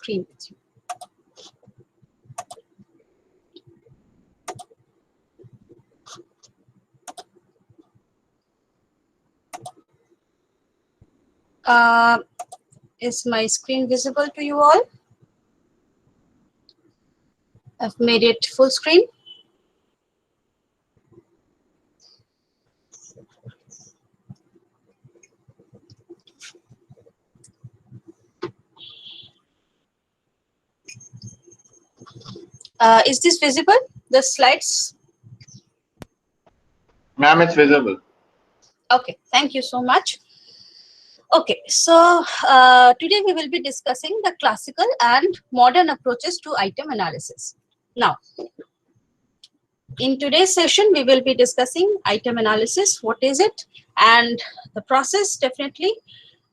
screen with you. Is my screen visible to you all? I've made it full screen. Is this visible? The slides? Ma'am, it's visible. Okay, thank you so much. Okay, so today we will be discussing the classical and modern approaches to item analysis. Now, in today's session, we will be discussing item analysis, what is it, and the process, definitely,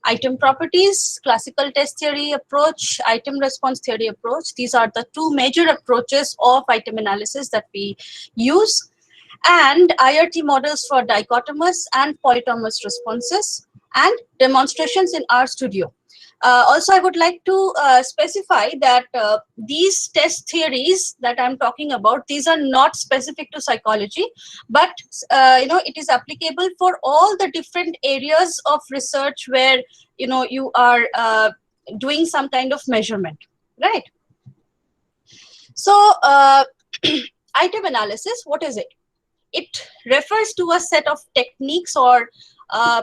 item properties, classical test theory approach, item response theory approach. These are the two major approaches of item analysis that we use, and IRT models for dichotomous and polytomous responses, and demonstrations in RStudio. Also, I would like to specify that these test theories that I'm talking about, these are not specific to psychology, but it is applicable for all the different areas of research where you are doing some kind of measurement, right? So, item analysis, what is it? It refers to a set of techniques or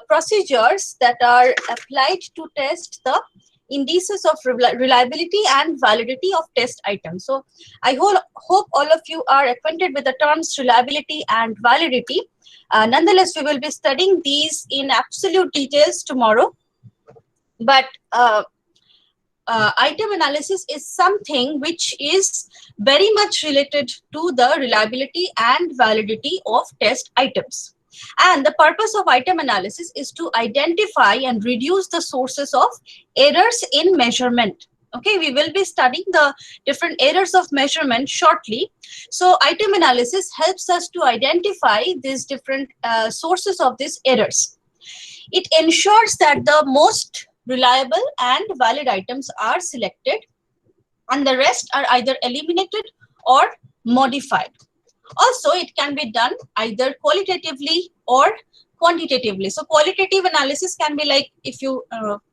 procedures that are applied to test the indices of reliability and validity of test items. So I hope all of you are acquainted with the terms reliability and validity. Nonetheless, we will be studying these in absolute details tomorrow. But item analysis is something which is very much related to the reliability and validity of test items. And the purpose of item analysis is to identify and reduce the sources of errors in measurement. Okay, we will be studying the different errors of measurement shortly. So item analysis helps us to identify these different sources of these errors. It ensures that the most reliable and valid items are selected, and the rest are either eliminated or modified. Also, it can be done either qualitatively or quantitatively. So qualitative analysis can be like, if you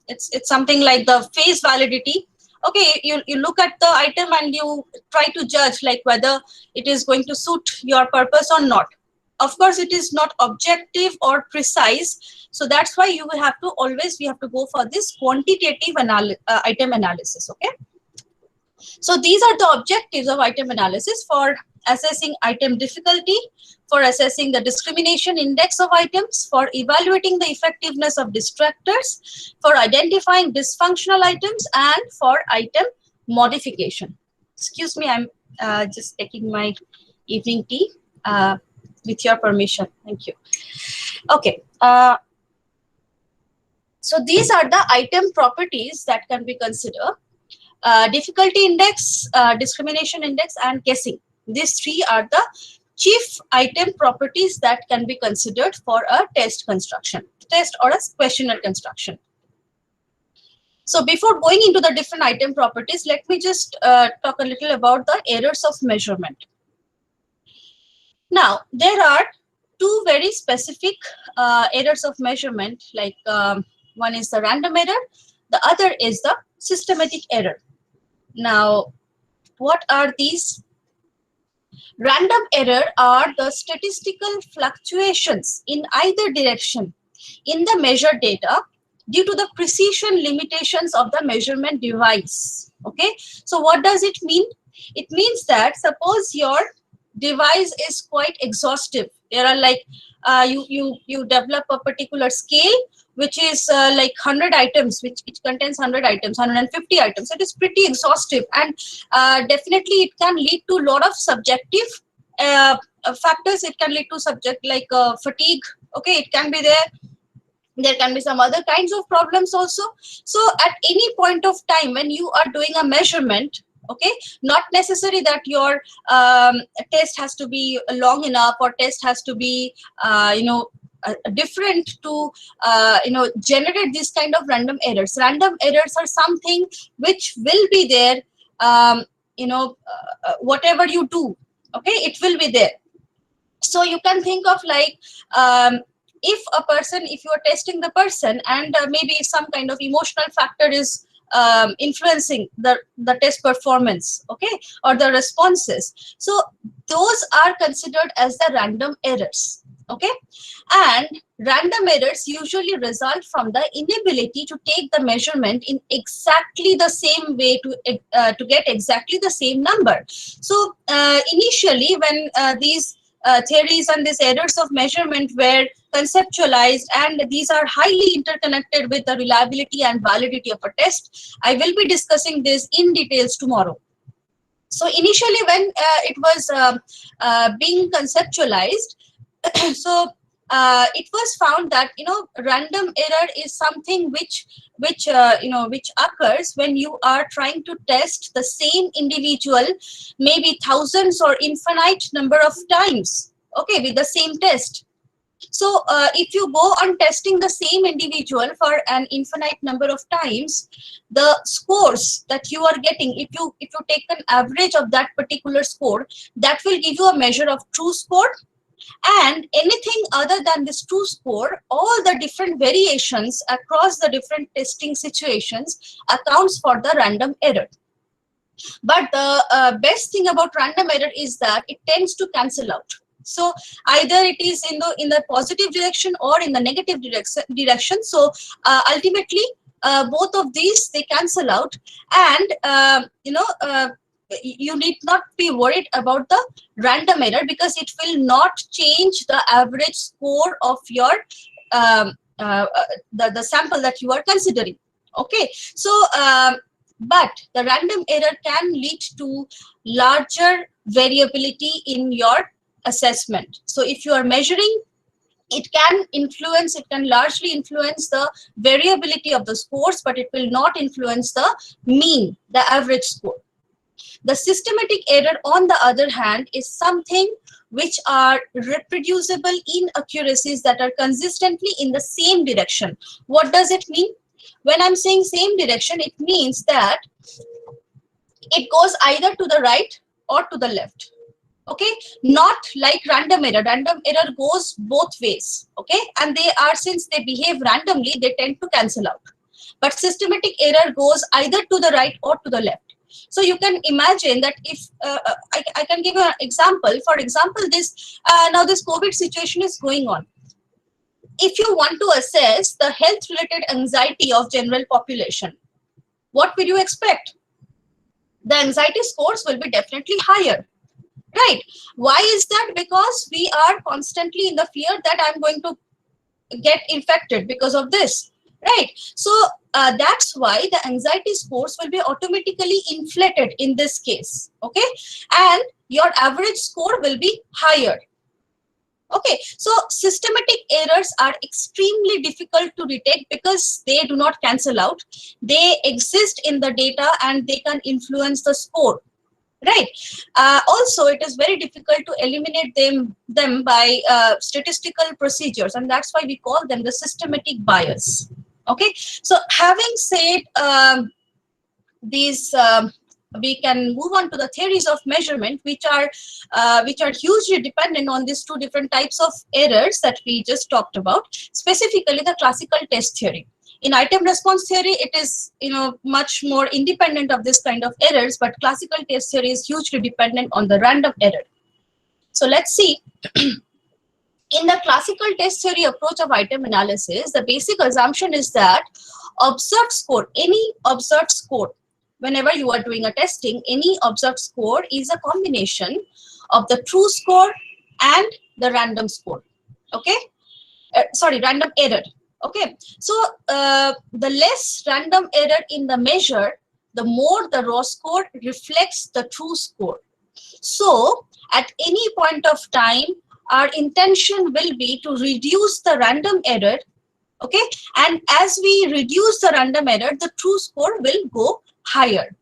it's something like the phase validity. Okay, you look at the item and you try to judge like whether it is going to suit your purpose or not. Of course, it is not objective or precise. So that's why we have to go for this quantitative item analysis. Okay. So these are the objectives of item analysis: for assessing item difficulty, for assessing the discrimination index of items, for evaluating the effectiveness of distractors, for identifying dysfunctional items, and for item modification. Excuse me, I'm just taking my evening tea. With your permission, thank you. Okay, so these are the item properties that can be considered: difficulty index, discrimination index, and guessing. These three are the chief item properties that can be considered for a test construction, test or a questionnaire construction. So before going into the different item properties, let me just talk a little about the errors of measurement. Now, there are two very specific errors of measurement, like one is the random error, the other is the systematic error. Now, what are these? Random error are the statistical fluctuations in either direction in the measured data due to the precision limitations of the measurement device. Okay, so what does it mean? It means that suppose your device is quite exhaustive. There are like you develop a particular scale which is like 100 items, which it contains 100 items, 150 items. It is pretty exhaustive, and definitely it can lead to a lot of subjective factors. It can lead to fatigue. Okay, it can be there. There can be some other kinds of problems also. So at any point of time when you are doing a measurement, okay, not necessary that your test has to be long enough, or test has to be different to generate this kind of random errors. Random errors are something which will be there, whatever you do, okay, it will be there. So you can think of like, if you are testing the person, and maybe some kind of emotional factor is influencing the test performance, okay, or the responses, so those are considered as the random errors, okay. And random errors usually result from the inability to take the measurement in exactly the same way to get exactly the same number. So initially, when these theories and these errors of measurement were conceptualized, and these are highly interconnected with the reliability and validity of a test. I will be discussing this in details tomorrow. So initially, when it was being conceptualized, so it was found that random error is something which occurs when you are trying to test the same individual maybe thousands or infinite number of times, okay, with the same test. So if you go on testing the same individual for an infinite number of times, the scores that you are getting, if you take an average of that particular score, that will give you a measure of true score. And anything other than this true score, all the different variations across the different testing situations accounts for the random error. But the best thing about random error is that it tends to cancel out. So either it is in the positive direction or in the negative direction. So ultimately, both of these, they cancel out, and you need not be worried about the random error, because it will not change the average score of your the sample that you are considering. Okay, so but the random error can lead to larger variability in your assessment. So if you are measuring, it can largely influence the variability of the scores, but it will not influence the mean, the average score. The systematic error, on the other hand, is something which are reproducible inaccuracies that are consistently in the same direction. What does it mean? When I'm saying same direction, it means that it goes either to the right or to the left. Okay, not like random error. Random error goes both ways. Okay, and since they behave randomly, they tend to cancel out. But systematic error goes either to the right or to the left. So you can imagine that if I can give you an example. For example, now this COVID situation is going on. If you want to assess the health-related anxiety of general population, what will you expect? The anxiety scores will be definitely higher. Right. Why is that? Because we are constantly in the fear that I'm going to get infected because of this. Right. So that's why the anxiety scores will be automatically inflated in this case. Okay. And your average score will be higher. Okay. So systematic errors are extremely difficult to detect because they do not cancel out. They exist in the data and they can influence the score. Right. Also, it is very difficult to eliminate them by statistical procedures, and that's why we call them the systematic bias. Okay. So, having said these, we can move on to the theories of measurement, which are hugely dependent on these two different types of errors that we just talked about. Specifically, the classical test theory. In item response theory, it is much more independent of this kind of errors, but classical test theory is hugely dependent on the random error. So let's see. In the classical test theory approach of item analysis, the basic assumption is that any observed score, whenever you are doing a testing, any observed score is a combination of the true score and the random score. Okay, random error. Okay, so the less random error in the measure, the more the raw score reflects the true score. So at any point of time, our intention will be to reduce the random error. Okay, and as we reduce the random error, the true score will go higher.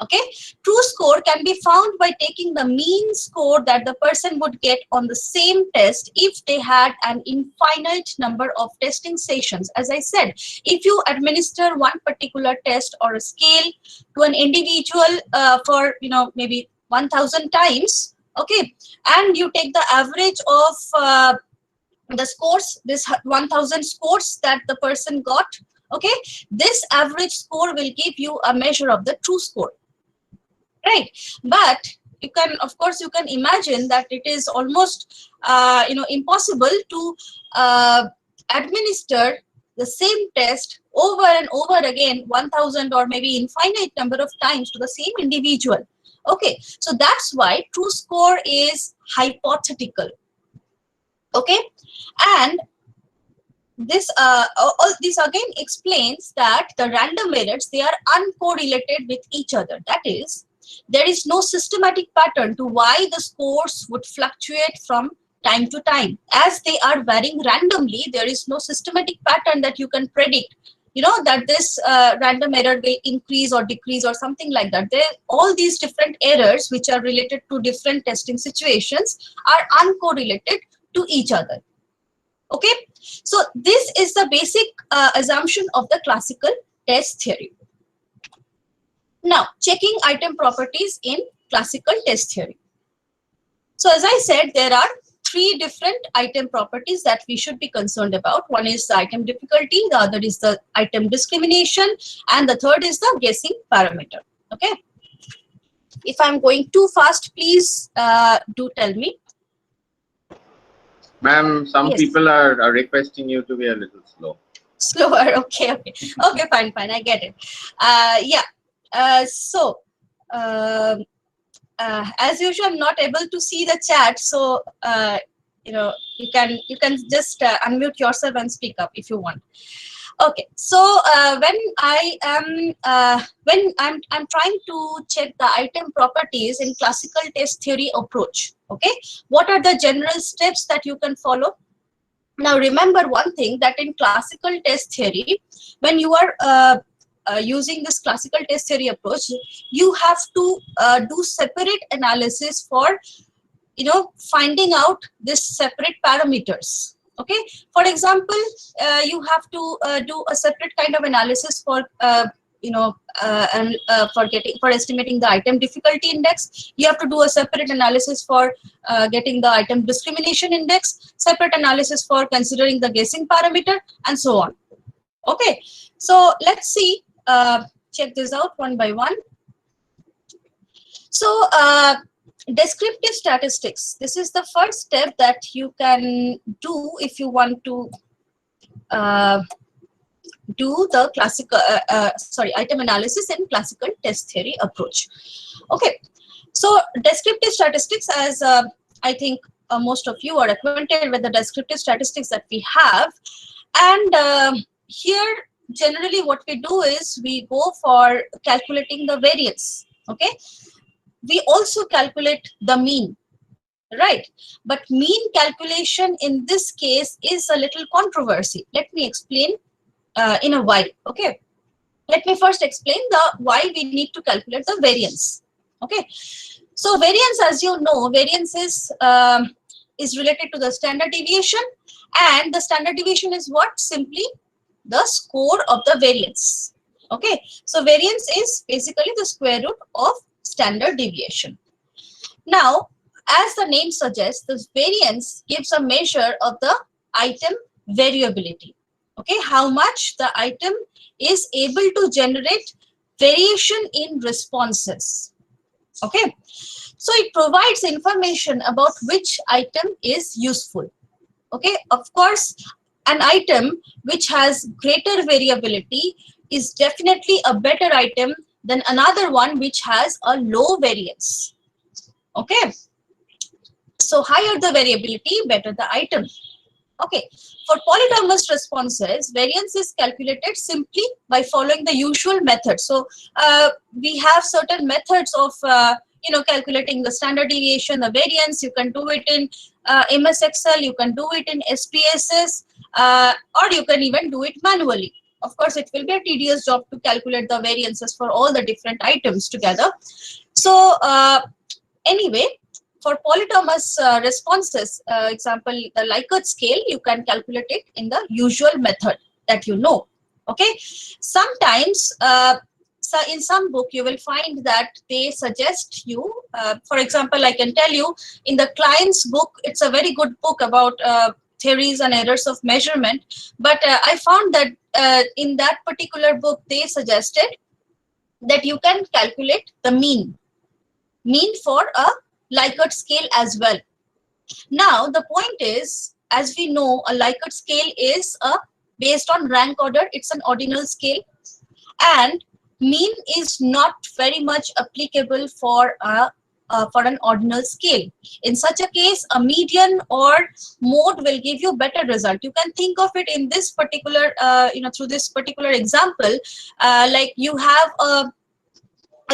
Okay, true score can be found by taking the mean score that the person would get on the same test if they had an infinite number of testing sessions. As I said, if you administer one particular test or a scale to an individual for maybe 1000 times, okay, and you take the average of the scores, this 1000 scores that the person got, okay, this average score will give you a measure of the true score, right? But you can, of course, you can imagine that it is almost impossible to administer the same test over and over again 1000 or maybe infinite number of times to the same individual. Okay, so that's why true score is hypothetical. Okay, and this all this again explains that the random errors, they are uncorrelated with each other. That is, there is no systematic pattern to why the scores would fluctuate from time to time. As they are varying randomly, there is no systematic pattern that you can predict, that this random error will increase or decrease or something like that. All these different errors which are related to different testing situations are uncorrelated to each other. Okay, so this is the basic assumption of the classical test theory. Now, checking item properties in classical test theory. So as I said, there are three different item properties that we should be concerned about. One is the item difficulty, the other is the item discrimination, and the third is the guessing parameter. Okay, if I'm going too fast, please do tell me. Ma'am, some Yes. people are requesting you to be a little slow. Slower. Okay, fine, I get it. So as usual, I'm not able to see the chat, so you can just unmute yourself and speak up if you want. Okay, so when I'm trying to check the item properties in classical test theory approach, okay, what are the general steps that you can follow? Now remember one thing, that in classical test theory, when you are using this classical test theory approach, you have to do separate analysis for finding out this separate parameters. Okay, for example, you have to do a separate kind of analysis for for estimating the item difficulty index. You have to do a separate analysis for getting the item discrimination index, separate analysis for considering the guessing parameter, and so on. Okay, so let's see, check this out one by one. So descriptive statistics, this is the first step that you can do if you want to do the classical item analysis in classical test theory approach. Okay, so descriptive statistics, as I think most of you are acquainted with the descriptive statistics that we have, and here generally what we do is we go for calculating the variance. Okay, we also calculate the mean, right? But mean calculation in this case is a little controversy. Let me explain in a while. Okay, let me first explain the why we need to calculate the variance. Okay, so variance, as you know, variance is related to the standard deviation, and the standard deviation is what? Simply the score of the variance. Okay, so variance is basically the square root of standard deviation. Now, as the name suggests, this variance gives a measure of the item variability. Okay, how much the item is able to generate variation in responses. Okay, so it provides information about which item is useful. Okay, of course, an item which has greater variability is definitely a better item than another one which has a low variance. Okay, so higher the variability, better the item. Okay, for polytomous responses, variance is calculated simply by following the usual method. So we have certain methods of calculating the standard deviation, the variance. You can do it in MS Excel, you can do it in SPSS, or you can even do it manually. Of course, it will be a tedious job to calculate the variances for all the different items together. So anyway, for polytomous responses, example, the Likert scale, you can calculate it in the usual method that you know. Okay, sometimes so in some book you will find that they suggest you, for example, I can tell you in the client's book, it's a very good book about theories and errors of measurement, but I found that in that particular book they suggested that you can calculate the mean for a Likert scale as well. Now the point is, as we know, a Likert scale is based on rank order. It's an ordinal scale, and mean is not very much applicable for an ordinal scale. In such a case, a median or mode will give you better result. You can think of it in this particular, through this particular example, like you have a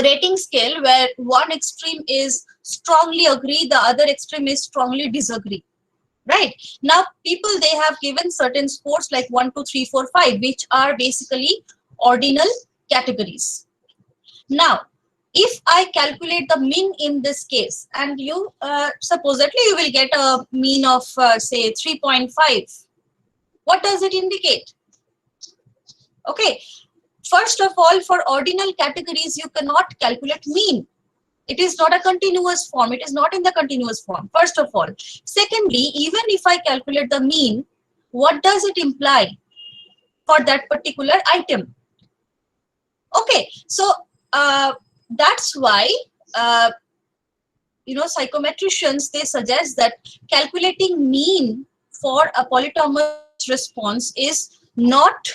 rating scale where one extreme is strongly agree, the other extreme is strongly disagree. Right now, people, they have given certain scores like 1, 2, 3, 4, 5, which are basically ordinal categories. Now, if I calculate the mean in this case, and you supposedly you will get a mean of say 3.5, what does it indicate? Okay, first of all, for ordinal categories, you cannot calculate mean. It is not a continuous form. It is not in the continuous form, first of all. Secondly, even if I calculate the mean, what does it imply for that particular item? Okay, so that's why, psychometricians, they suggest that calculating mean for a polytomous response is not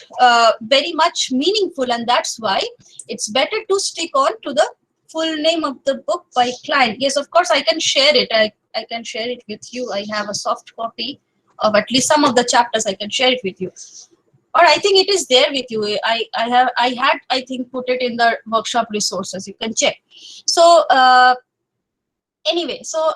very much meaningful, and that's why it's better to stick on to the full name of the book by client. Yes, of course, I can share it. I can share it with you. I have a soft copy of at least some of the chapters. I can share it with you, or I think it is there with you. I think put it in the workshop resources. You can check. So anyway, so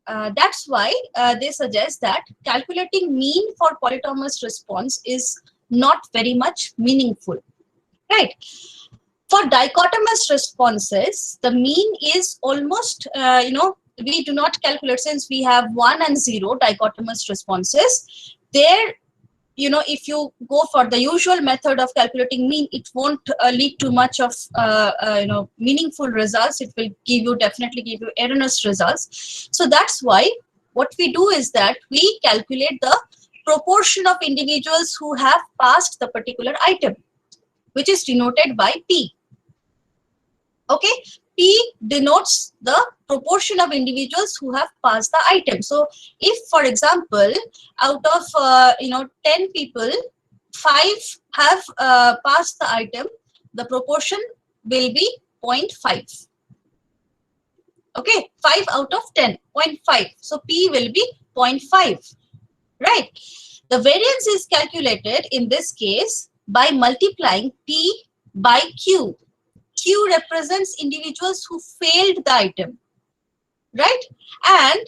that's why they suggest that calculating mean for polytomous response is not very much meaningful, right? For dichotomous responses, the mean is almost, we do not calculate, since we have 1 and 0 dichotomous responses. There, if you go for the usual method of calculating mean, it won't lead to much of, meaningful results. It will definitely give you erroneous results. So that's why what we do is that we calculate the proportion of individuals who have passed the particular item, which is denoted by P. Okay, P denotes the proportion of individuals who have passed the item. So if, for example, out of 10 people, 5 have passed the item, the proportion will be 0.5. Okay, 5 out of 10, 0.5. So P will be 0.5, right? The variance is calculated in this case by multiplying P by Q. Q represents individuals who failed the item, right? And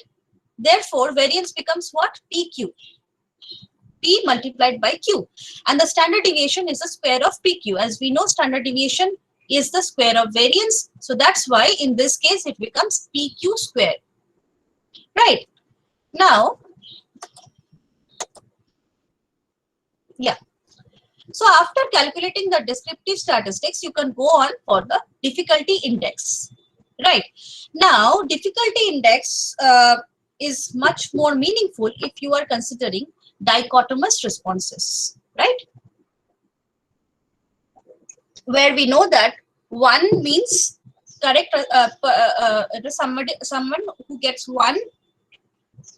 therefore, variance becomes what? PQ. P multiplied by Q. And the standard deviation is the square of PQ. As we know, standard deviation is the square of variance. So that's why in this case, it becomes PQ square, right? Now, yeah. So after calculating the descriptive statistics, you can go on for the difficulty index, right? Now, difficulty index is much more meaningful if you are considering dichotomous responses, right? Where we know that 1 means correct, someone who gets 1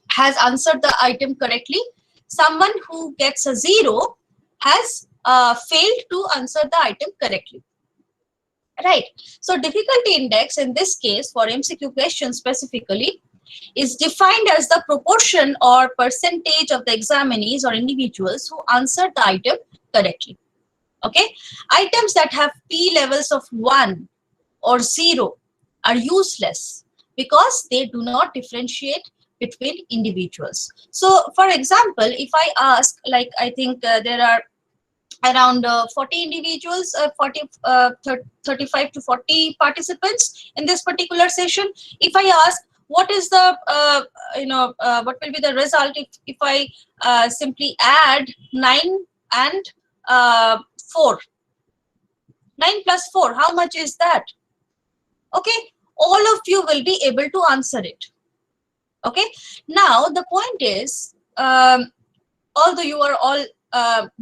has answered the item correctly. Someone who gets a 0 has failed to answer the item correctly, right? So difficulty index in this case for MCQ questions specifically is defined as the proportion or percentage of the examinees or individuals who answered the item correctly. Okay, items that have P levels of 1 or 0 are useless because they do not differentiate between individuals. So for example, if I ask, like, I think there are around 40 individuals, 35 to 40 participants in this particular session. If I ask what is the what will be the result if I simply add 9 and 4, 9 plus 4, how much is that? Okay, all of you will be able to answer it. Okay, now the point is, although you are all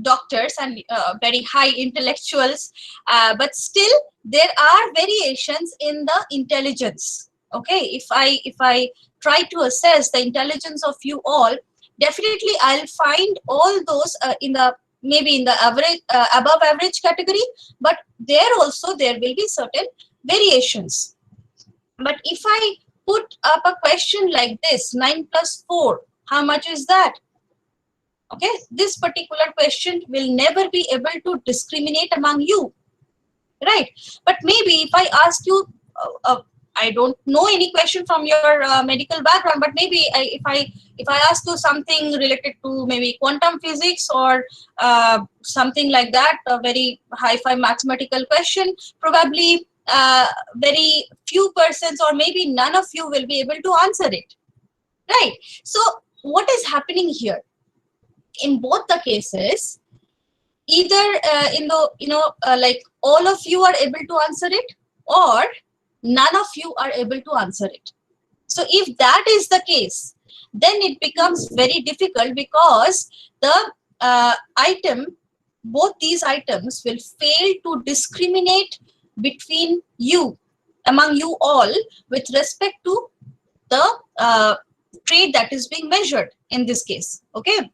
doctors and very high intellectuals, but still there are variations in the intelligence. Okay, if I try to assess the intelligence of you all, definitely I'll find all those in the maybe in the average above average category, but there also there will be certain variations. But if I put up a question like this, 9 plus 4, how much is that? Okay, this particular question will never be able to discriminate among you, right? But maybe if I ask you, I don't know any question from your medical background, but maybe if I ask you something related to maybe quantum physics or something like that, a very hi-fi mathematical question, probably very few persons or maybe none of you will be able to answer it, right? So what is happening here? In both the cases, either in the like all of you are able to answer it, or none of you are able to answer it. So if that is the case, then it becomes very difficult, because the both these items will fail to discriminate between you, among you all, with respect to the trait that is being measured in this case. Okay,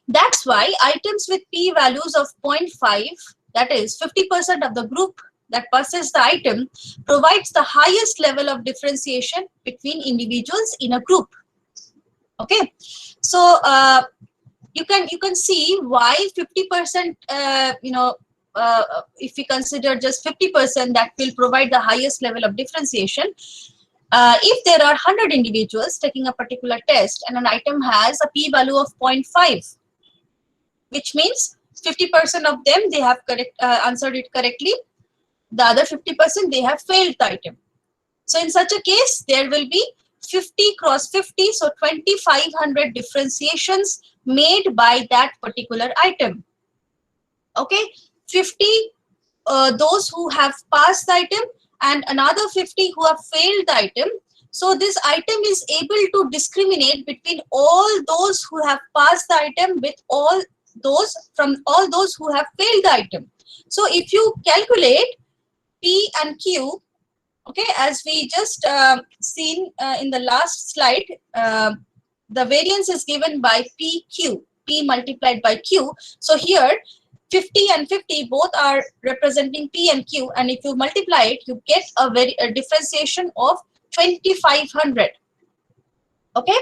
that's why items with p-values of 0.5, that is 50% of the group that possess the item, provides the highest level of differentiation between individuals in a group. Okay, so you can see why 50%, if we consider just 50%, that will provide the highest level of differentiation. If there are 100 individuals taking a particular test and an item has a p-value of 0.5, which means 50% of them, they have answered it correctly. The other 50%, they have failed the item. So in such a case, there will be 50 cross 50, so 2500 differentiations made by that particular item. Okay, 50 those who have passed the item and another 50 who have failed the item. So this item is able to discriminate between all those who have passed the item with all those who have failed the item. So if you calculate P and Q, okay, as we just seen in the last slide, the variance is given by PQ, P multiplied by Q. So here 50 and 50 both are representing P and Q, and if you multiply it, you get a differentiation of 2500. Okay,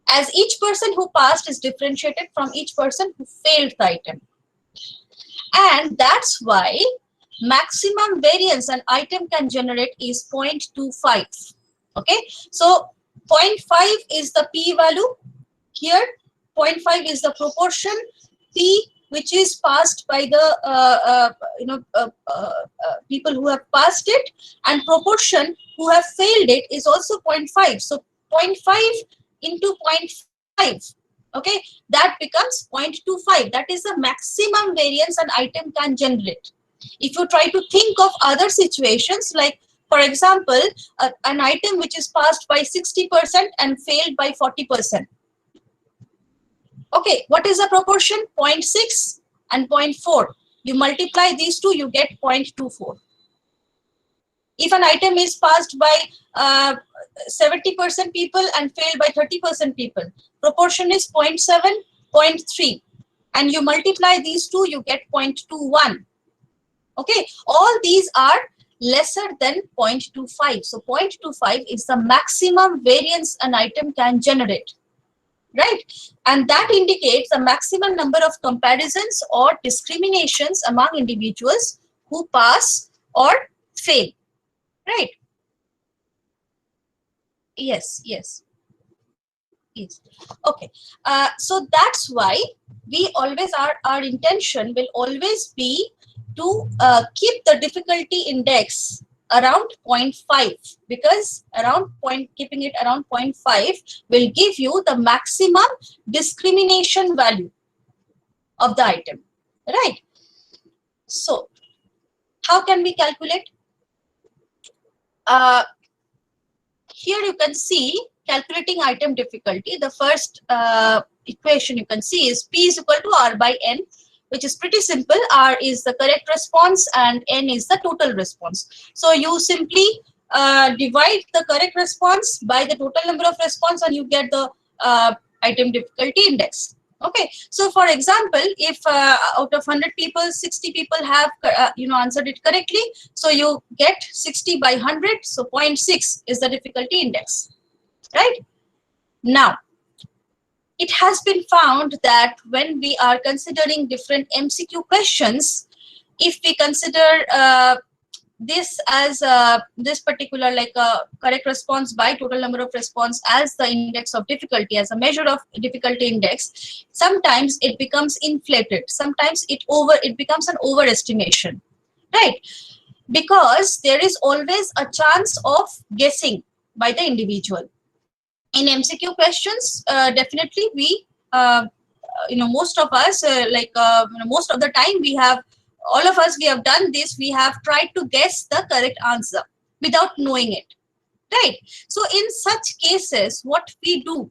as each person who passed is differentiated from each person who failed the item. And that's why maximum variance an item can generate is 0.25. Okay, so 0.5 is the p-value here, 0.5 is the proportion, p which is passed by the people who have passed it, and proportion who have failed it is also 0.5. So 0.5 into 0.5, okay, that becomes 0.25. That is the maximum variance an item can generate. If you try to think of other situations, like for example, an item which is passed by 60% and failed by 40%. Okay, what is the proportion? 0.6 and 0.4. You multiply these two, you get 0.24. If an item is passed by 70% people and failed by 30% people, proportion is 0.7, 0.3. And you multiply these two, you get 0.21. Okay, all these are lesser than 0.25. So 0.25 is the maximum variance an item can generate, right? And that indicates the maximum number of comparisons or discriminations among individuals who pass or fail, right? Yes, yes. Yes. Okay. So that's why we always our intention will always be to keep the difficulty index around zero point 0.5, because keeping it around zero point 0.5 will give you the maximum discrimination value of the item, right? So how can we calculate? Uh, Here you can see calculating item difficulty. The first equation you can see is P is equal to R by N, which is pretty simple. R is the correct response and N is the total response. So you simply divide the correct response by the total number of response and you get the item difficulty index. Okay, so for example, if out of 100 people, 60 people have answered it correctly, so you get 60 by 100, so 0.6 is the difficulty index, right? Now, it has been found that when we are considering different MCQ questions, if we consider this as this particular like a correct response by total number of response as the index of difficulty, as a measure of difficulty index, sometimes it becomes inflated, sometimes it becomes an overestimation, right? Because there is always a chance of guessing by the individual. In MCQ questions, definitely we most of us most of the time we have, all of us, we have done this, we have tried to guess the correct answer without knowing it, right? So in such cases, what we do,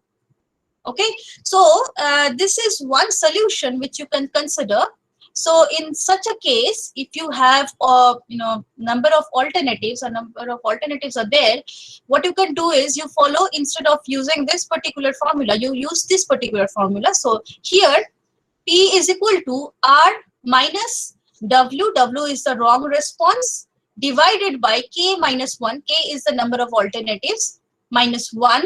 okay, so this is one solution which you can consider. So in such a case, if you have number of alternatives, are there, what you can do is you follow, instead of using this particular formula, you use this particular formula. So here P is equal to R minus W. W is the wrong response, divided by K minus 1. K is the number of alternatives, minus 1,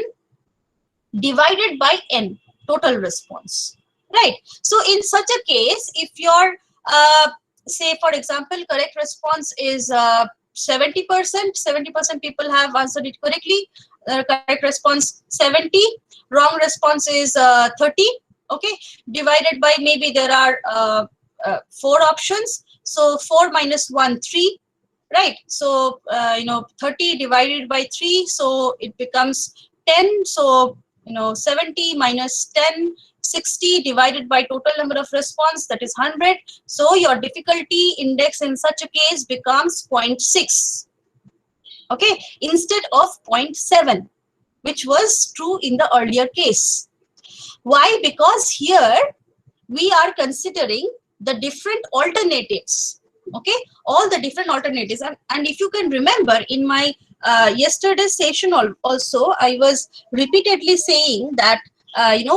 divided by N, total response, right? So in such a case, if your say for example correct response is 70%, 70% people have answered it correctly, correct response 70, wrong response is 30, okay, divided by, maybe there are 4 options, so 4 minus 1, 3, right? So 30 divided by 3, so it becomes 10. So 70 minus 10, 60 divided by total number of response, that is 100. So your difficulty index in such a case becomes 0.6, okay, instead of 0.7, which was true in the earlier case. Why? Because here we are considering the different alternatives, okay, all the different alternatives. And if you can remember, in my yesterday's session also, I was repeatedly saying that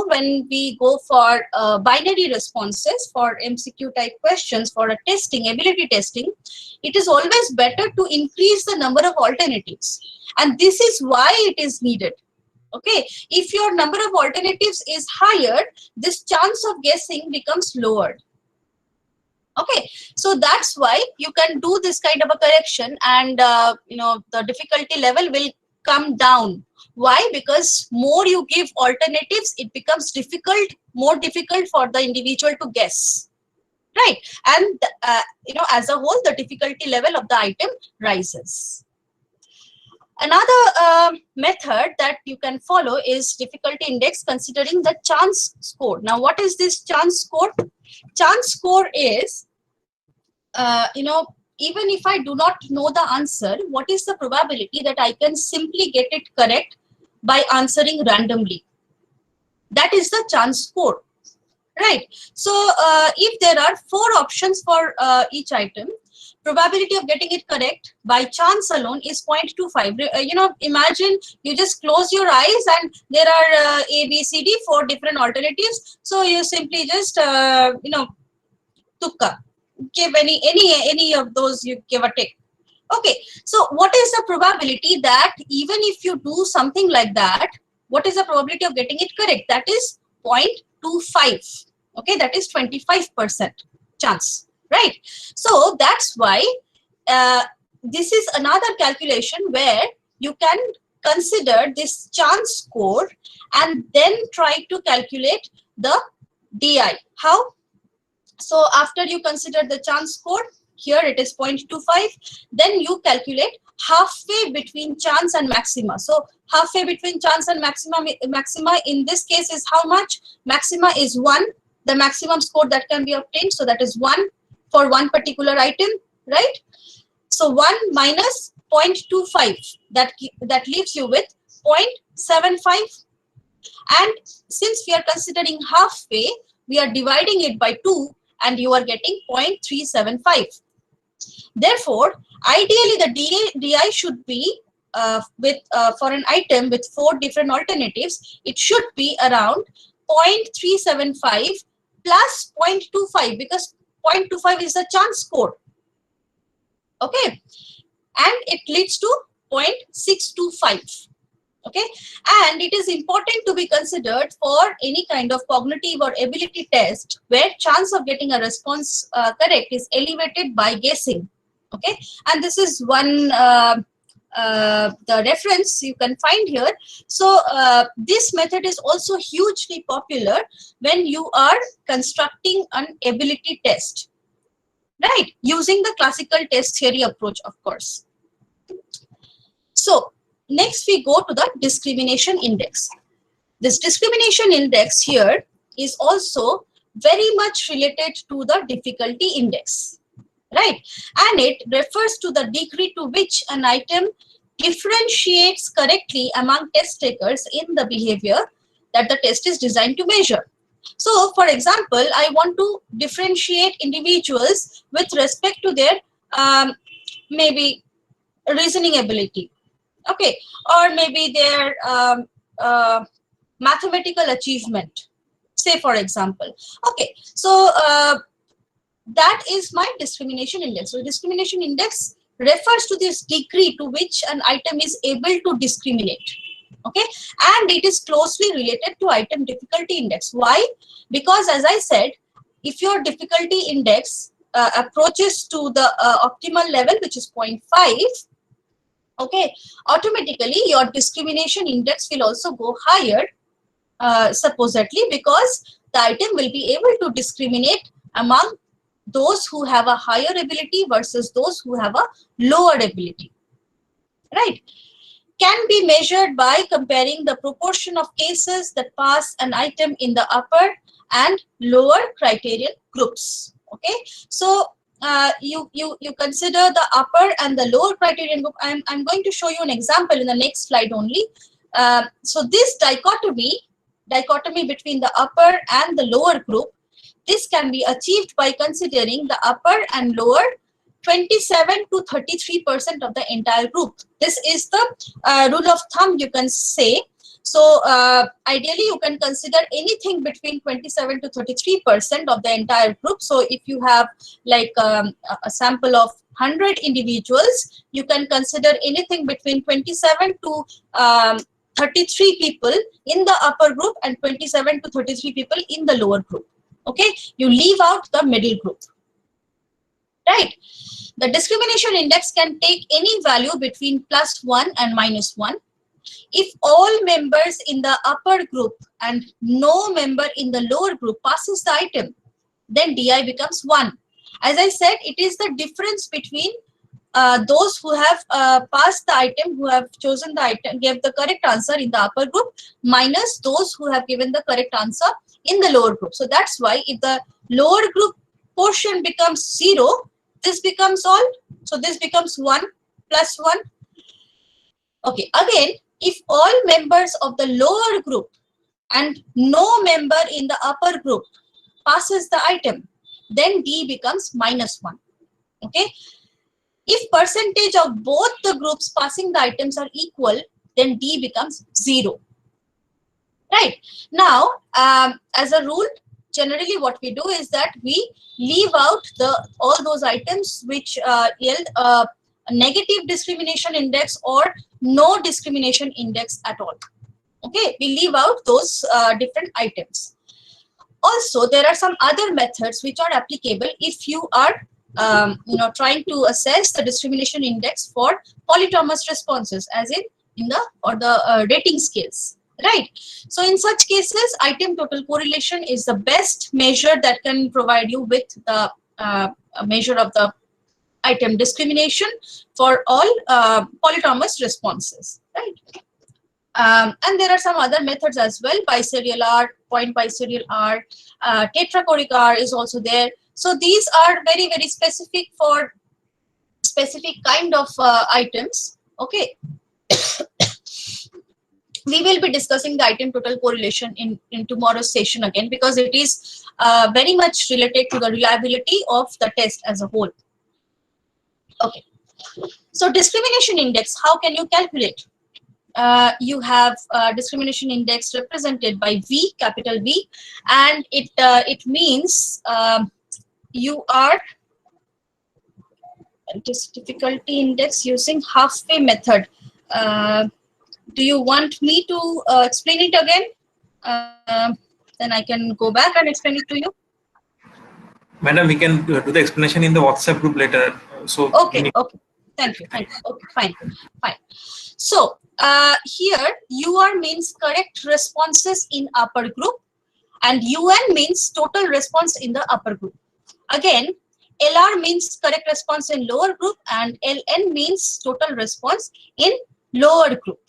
when we go for binary responses for MCQ type questions for a testing, ability testing, it is always better to increase the number of alternatives, and this is why it is needed. Okay, if your number of alternatives is higher, this chance of guessing becomes lower. Okay, so that's why you can do this kind of a correction, and the difficulty level will come down. Why? Because more you give alternatives, it becomes more difficult for the individual to guess, right? And as a whole, the difficulty level of the item rises. Another method that you can follow is difficulty index considering the chance score. Now, what is this chance score? Chance score is, even if I do not know the answer, what is the probability that I can simply get it correct by answering randomly? That is the chance score, right? So if there are 4 options for each item, probability of getting it correct by chance alone is 0.25. Imagine you just close your eyes and there are A, B, C, D, 4 different alternatives. So you simply just tukka, give any of those, you give a tick. Okay, so what is the probability that even if you do something like that, what is the probability of getting it correct? That is 0.25. Okay, that is 25% chance, right? So that's why this is another calculation where you can consider this chance score and then try to calculate the DI. How? So after you consider the chance score, here it is 0.25, then you calculate halfway between chance and maxima. So halfway between chance and maxima in this case is how much? Maxima is 1, the maximum score that can be obtained. So that is 1 for one particular item, right? So 1 minus 0.25, that leaves you with 0.75. And since we are considering halfway, we are dividing it by 2 and you are getting 0.375. Therefore, ideally the DI should be for an item with 4 different alternatives, it should be around 0.375 plus 0.25, because 0.25 is the chance score. Okay, and it leads to 0.625. Okay, and it is important to be considered for any kind of cognitive or ability test where chance of getting a response correct is elevated by guessing. Okay, and this is one the reference you can find here. So this method is also hugely popular when you are constructing an ability test, right, using the classical test theory approach, of course. So next we go to the discrimination index. This discrimination index here is also very much related to the difficulty index, right? And it refers to the degree to which an item differentiates correctly among test takers in the behavior that the test is designed to measure. So, for example, I want to differentiate individuals with respect to their maybe reasoning ability, okay, or maybe their mathematical achievement, say for example. Okay, so that is my discrimination index. So discrimination index refers to this degree to which an item is able to discriminate. Okay, and it is closely related to item difficulty index. Why? Because as I said, if your difficulty index approaches to the optimal level, which is 0.5, okay, automatically your discrimination index will also go higher, supposedly, because the item will be able to discriminate among those who have a higher ability versus those who have a lower ability, right? Can be measured by comparing the proportion of cases that pass an item in the upper and lower criterion groups. Okay, so you consider the upper and the lower criterion group. I'm going to show you an example in the next slide only. So this dichotomy between the upper and the lower group, this can be achieved by considering the upper and lower 27 to 33% of the entire group. This is the rule of thumb, you can say. So ideally you can consider anything between 27 to 33% of the entire group. So if you have like a sample of 100 individuals, you can consider anything between 27 to 33 people in the upper group and 27 to 33 people in the lower group. Okay, you leave out the middle group, right? The discrimination index can take any value between +1 and -1. If all members in the upper group and no member in the lower group passes the item, then DI becomes 1. As I said, it is the difference between those who have passed the item, who have chosen the item, gave the correct answer in the upper group, minus those who have given the correct answer in the lower group. So that's why if the lower group portion becomes 0, this becomes all. So this becomes 1 plus 1. Okay, again, if all members of the lower group and no member in the upper group passes the item, then D becomes -1. Okay, if percentage of both the groups passing the items are equal, then D becomes 0. Right, now as a rule, generally what we do is that we leave out all those items which yield a negative discrimination index or no discrimination index at all. Okay, we leave out those different items. Also, there are some other methods which are applicable if you are trying to assess the discrimination index for polytomous responses, as in in the rating scales, right? So in such cases, item total correlation is the best measure that can provide you with the measure of the item discrimination for all polytomous responses, right? And there are some other methods as well. Biserial R, point biserial R, tetrachoric R is also there. So these are very, very specific for specific kind of items. Okay. We will be discussing the item total correlation in tomorrow's session again, because it is very much related to the reliability of the test as a whole. Okay. So discrimination index, how can you calculate? You have discrimination index represented by V, capital V, and it means you are difficulty index using halfway method. Do you want me to explain it again? Then I can go back and explain it to you. Madam, we can do the explanation in the WhatsApp group later. So okay. Thank you. Okay, fine. So here UR means correct responses in upper group, and UN means total response in the upper group. Again, LR means correct response in lower group, and LN means total response in lower group,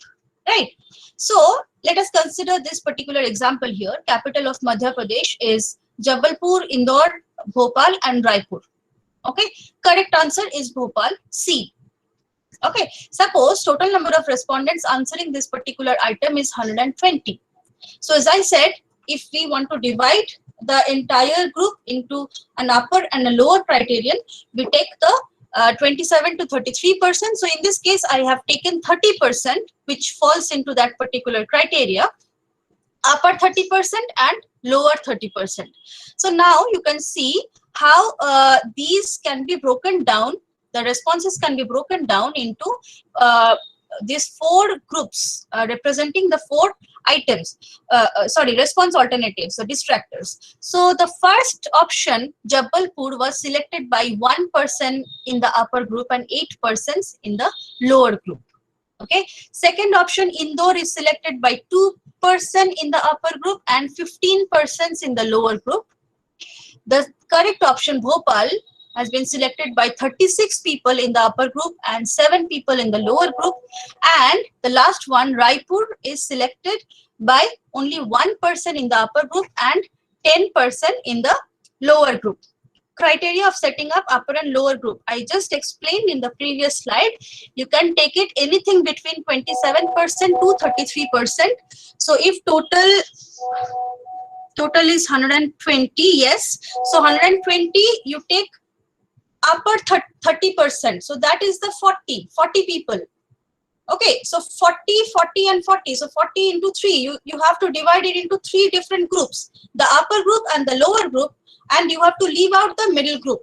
right? So let us consider this particular example here. Capital of Madhya Pradesh is Jabalpur, Indore, Bhopal, and Raipur. Okay, correct answer is Bhopal, C. Okay, suppose total number of respondents answering this particular item is 120. So as I said, if we want to divide the entire group into an upper and a lower criterion, we take the 27 to 33%. So in this case, I have taken 30%, which falls into that particular criteria, upper 30% and lower 30%. So now you can see how these can be broken down. The responses can be broken down into these four groups representing the four items, response alternatives, so distractors. So the first option, Jabalpur, was selected by 1% in the upper group and 8% in the lower group. Okay. Second option, Indore, is selected by 2% in the upper group and 15% in the lower group. The correct option, Bhopal, has been selected by 36 people in the upper group and 7 people in the lower group. And the last one, Raipur, is selected by only 1% in the upper group and 10% in the lower group. Criteria of setting up upper and lower group, I just explained in the previous slide. You can take it anything between 27% to 33%. So if total is 120, yes. So 120, you take upper 30%. So that is the 40 people. Okay, so 40 and 40. So 40 into 3, you have to divide it into 3 different groups, the upper group and the lower group, and you have to leave out the middle group.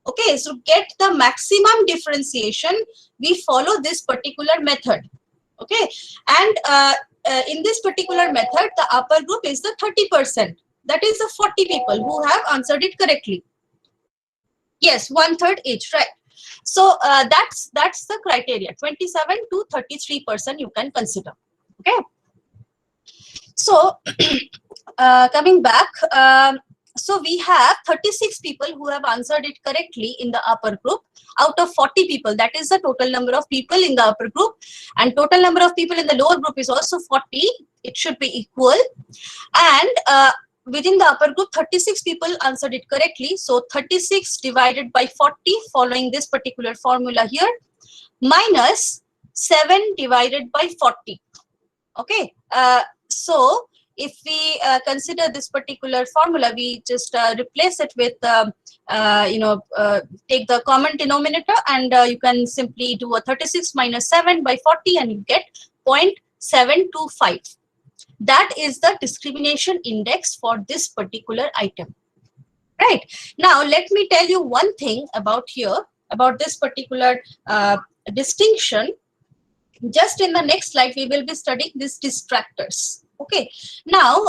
Okay, so get the maximum differentiation, we follow this particular method. Okay, and in this particular method, the upper group is the 30%. That is the 40 people who have answered it correctly. Yes, 1/3 each, right? So that's the criteria. 27 to 33% you can consider. Okay. So coming back, so we have 36 people who have answered it correctly in the upper group out of 40 people. That is the total number of people in the upper group, and total number of people in the lower group is also 40. It should be equal, and within the upper group, 36 people answered it correctly. So 36 divided by 40, following this particular formula here, minus 7 divided by 40. Okay. So if we consider this particular formula, we just replace it with, take the common denominator, and you can simply do a 36 minus 7 by 40, and you get 0.725. That is the discrimination index for this particular item. Right. Now, let me tell you one thing about this particular distinction. Just in the next slide, we will be studying these distractors. Okay. Now,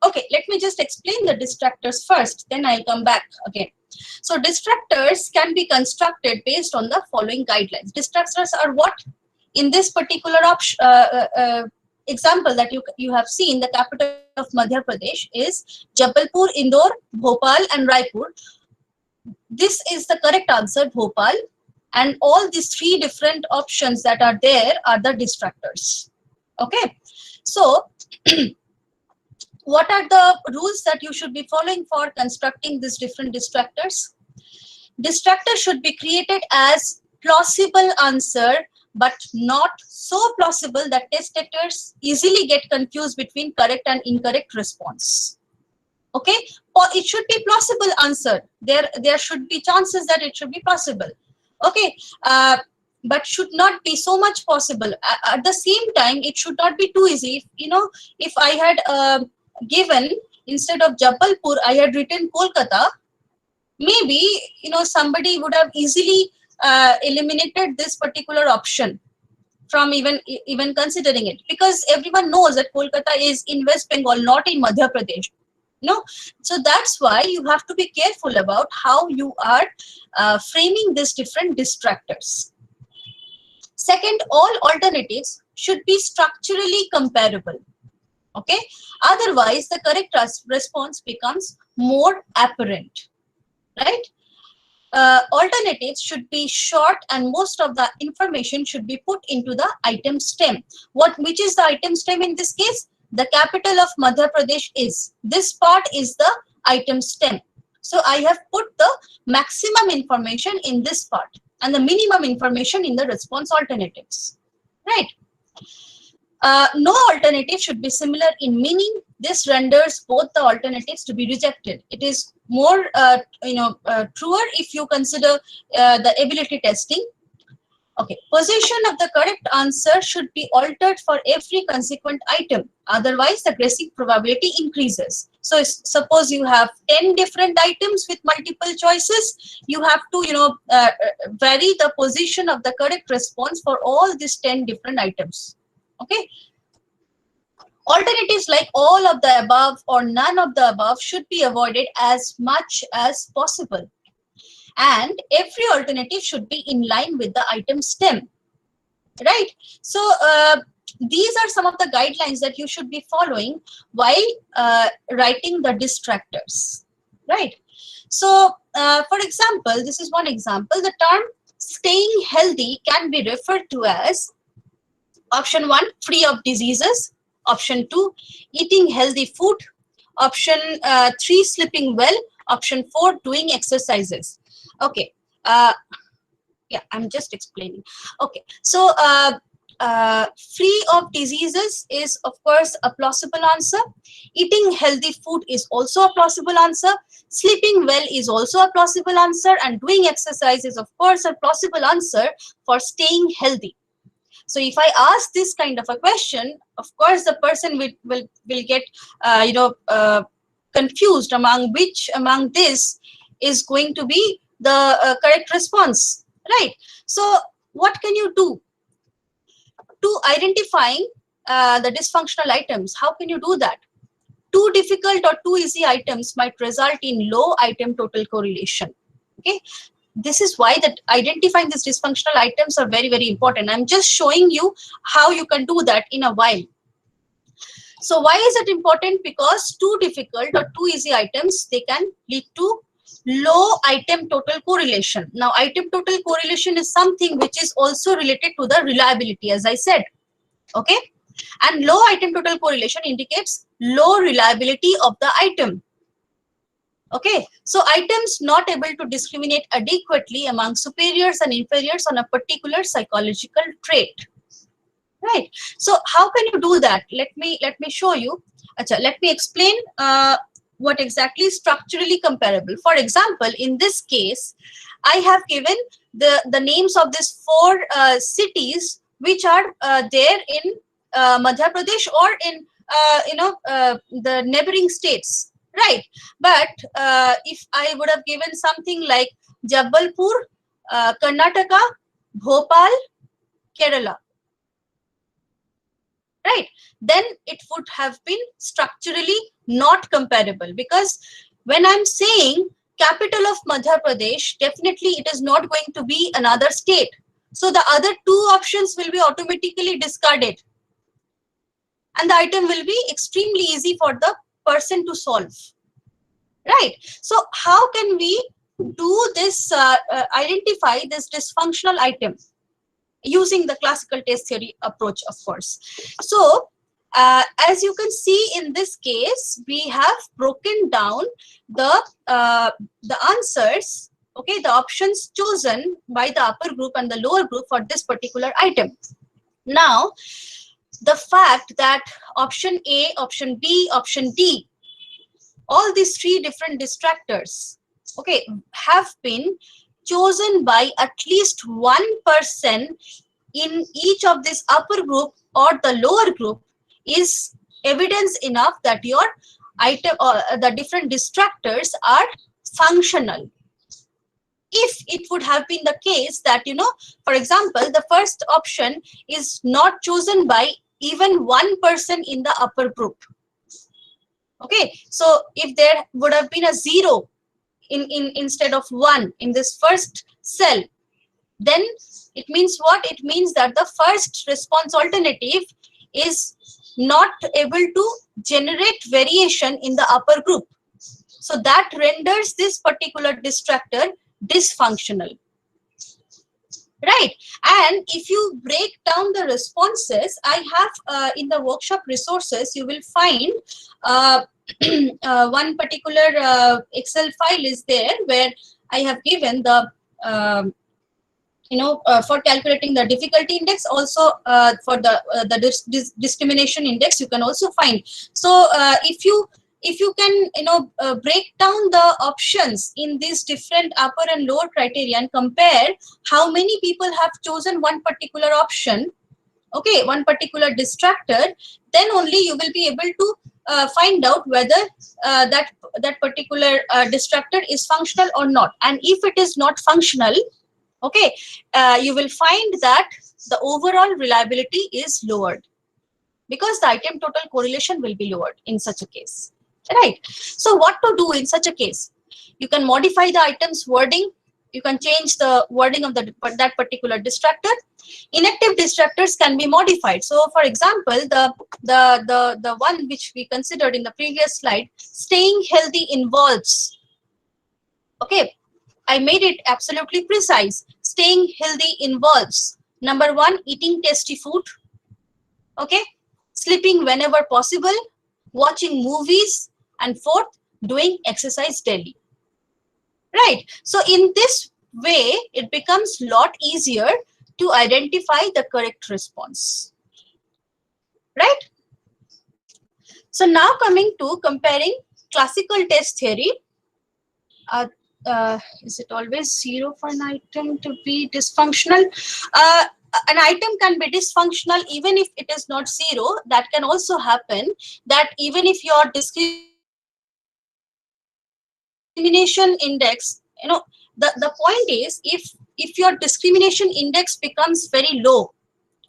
okay, let me just explain the distractors first, then I'll come back again. So distractors can be constructed based on the following guidelines. Distractors are what? in this particular example that you have seen, the capital of Madhya Pradesh is Jabalpur, Indore, Bhopal, and Raipur. This is the correct answer, Bhopal. And all these three different options that are there are the distractors. Okay. So, what are the rules that you should be following for constructing these different distractors? Distractor should be created as plausible answer, but not so plausible that test takers easily get confused between correct and incorrect response. Okay, or it should be plausible answer. There should be chances that it should be possible. Okay, but should not be so much possible. At the same time, it should not be too easy. You know, if I had given, instead of Jabalpur, I had written Kolkata, maybe, you know, somebody would have easily eliminated this particular option from even considering it, because everyone knows that Kolkata is in West Bengal, not in Madhya Pradesh. No, so that's why you have to be careful about how you are framing these different distractors. Second, all alternatives should be structurally comparable. Okay, otherwise the correct response becomes more apparent, right? Alternatives should be short, and most of the information should be put into the item stem. Which is the item stem in this case? The capital of Madhya Pradesh is. This part is the item stem. So I have put the maximum information in this part and the minimum information in the response alternatives, right? No alternative should be similar in meaning. This renders both the alternatives to be rejected. It is more truer if you consider the ability testing. Okay, position of the correct answer should be altered for every consequent item. Otherwise, the guessing probability increases. So suppose you have 10 different items with multiple choices, you have to vary the position of the correct response for all these 10 different items. Okay. Alternatives like all of the above or none of the above should be avoided as much as possible. And every alternative should be in line with the item stem, right? So these are some of the guidelines that you should be following while writing the distractors, right? So for example, this is one example. The term staying healthy can be referred to as option 1, free of diseases; option 2, eating healthy food; option 3, sleeping well; option 4, doing exercises. Okay, yeah, I'm just explaining. Okay, so free of diseases is of course a plausible answer. Eating healthy food is also a plausible answer. Sleeping well is also a plausible answer, and doing exercise is of course a plausible answer for staying healthy. So if I ask this kind of a question, of course the person will get confused among which among this is going to be the correct response, right? So what can you do to identifying the dysfunctional items? How can you do that? Too difficult or too easy items might result in low item total correlation. Okay, this is why that identifying these dysfunctional items are very, very important. I'm just showing you how you can do that in a while. So why is it important? Because too difficult or too easy items, they can lead to low item total correlation. Now, item total correlation is something which is also related to the reliability, as I said. Okay, and low item total correlation indicates low reliability of the item. Okay, so items not able to discriminate adequately among superiors and inferiors on a particular psychological trait. Right. So how can you do that? Let me show you. Achha, let me explain what exactly is structurally comparable. For example, in this case, I have given the names of these 4 cities which are there in Madhya Pradesh or in the neighboring states, right? But if I would have given something like Jabalpur, Karnataka, Bhopal, Kerala, right, then it would have been structurally not comparable, because when I'm saying capital of Madhya Pradesh, definitely it is not going to be another state. So the other two options will be automatically discarded, and the item will be extremely easy for the person to solve, right? So how can we do this, identify this dysfunctional item using the classical test theory approach, of course. So as you can see in this case, we have broken down the answers, okay, the options chosen by the upper group and the lower group for this particular item. Now, the fact that option A, option B, option D, all these three different distractors, okay, have been chosen by at least one person in each of this upper group or the lower group is evidence enough that your item or the different distractors are functional. If it would have been the case that, for example, the first option is not chosen by even one person in the upper group, okay, so if there would have been a 0 instead of 1 in this first cell, then it means what? It means that the first response alternative is not able to generate variation in the upper group. So that renders this particular distractor dysfunctional, right? And if you break down the responses, I have in the workshop resources, you will find one particular Excel file is there where I have given the for calculating the difficulty index, also for the discrimination index you can also find. So if you can break down the options in these different upper and lower criteria and compare how many people have chosen one particular option, okay, one particular distractor, then only you will be able to find out whether that particular distractor is functional or not. And if it is not functional, okay, you will find that the overall reliability is lowered because the item total correlation will be lowered in such a case, right? So what to do in such a case? You can modify the item's wording. You can change the wording of that particular distractor. Inactive distractors can be modified. So for example, the one which we considered in the previous slide, staying healthy involves, okay, I made it absolutely precise. Staying healthy involves, number 1, eating tasty food, okay, sleeping whenever possible, watching movies, and 4th, doing exercise daily, right? So in this way, it becomes a lot easier to identify the correct response, right? So now coming to comparing classical test theory, is it always 0 for an item to be dysfunctional? An item can be dysfunctional even if it is not 0. That can also happen, that even if your discrimination index, the point is, if your discrimination index becomes very low,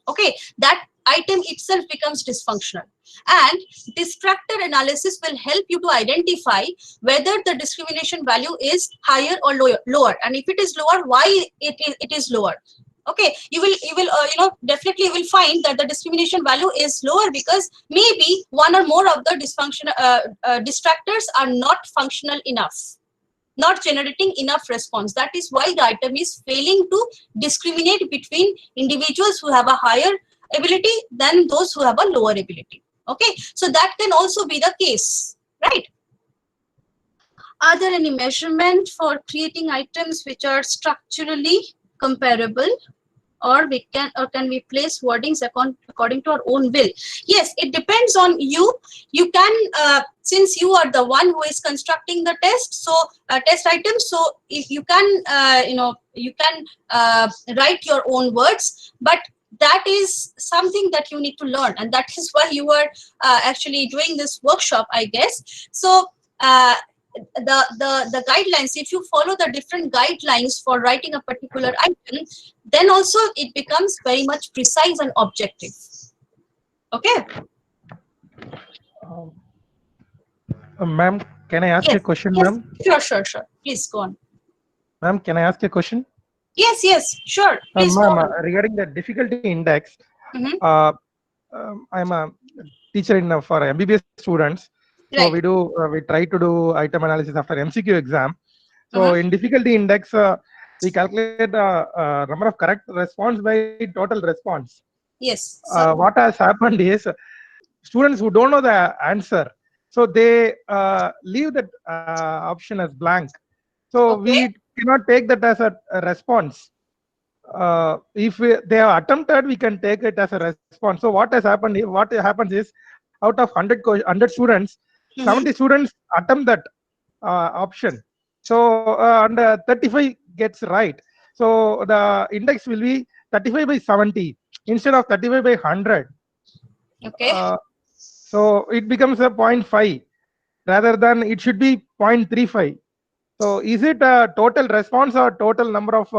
okay, that item itself becomes dysfunctional. And distractor analysis will help you to identify whether the discrimination value is higher or lower, and if it is lower, why it is lower. Okay, you will definitely will find that the discrimination value is lower because maybe one or more of the distractors are not functional enough, not generating enough response. That is why the item is failing to discriminate between individuals who have a higher ability than those who have a lower ability. Okay, so that can also be the case, right? Are there any measurement for creating items which are structurally comparable, or can we place wordings according to our own will? Yes, it depends on you. You can since you are the one who is constructing the test, so test items, so if you can you can write your own words, but that is something that you need to learn, and that is why you are actually doing this workshop, I guess. So the guidelines, if you follow the different guidelines for writing a particular item, then also it becomes very much precise and objective. Okay. Ma'am, can I ask Yes. a question, Yes. ma'am? Sure. Please go on. Ma'am, can I ask a question? Yes, yes, sure. Please go Ma'am, on. regarding the difficulty index, Hmm. uh, I'm a teacher in for MBBS students. So Right. we try to do item analysis after MCQ exam. So Uh-huh. in difficulty index, we calculate the number of correct response by total response. Yes. So, What has happened is students who don't know the answer, so they leave that option as blank. So okay. we cannot take that as a response. If they have attempted, we can take it as a response. So what has happened? What happens is, out of 100 students, Hmm. 70 students attempt that option. So and 35 gets right. So the index will be 35 by 70 instead of 35 by 100. Okay. Uh, so it becomes a zero point 0.5 rather than it should be 0.35. So is it a total response or total number of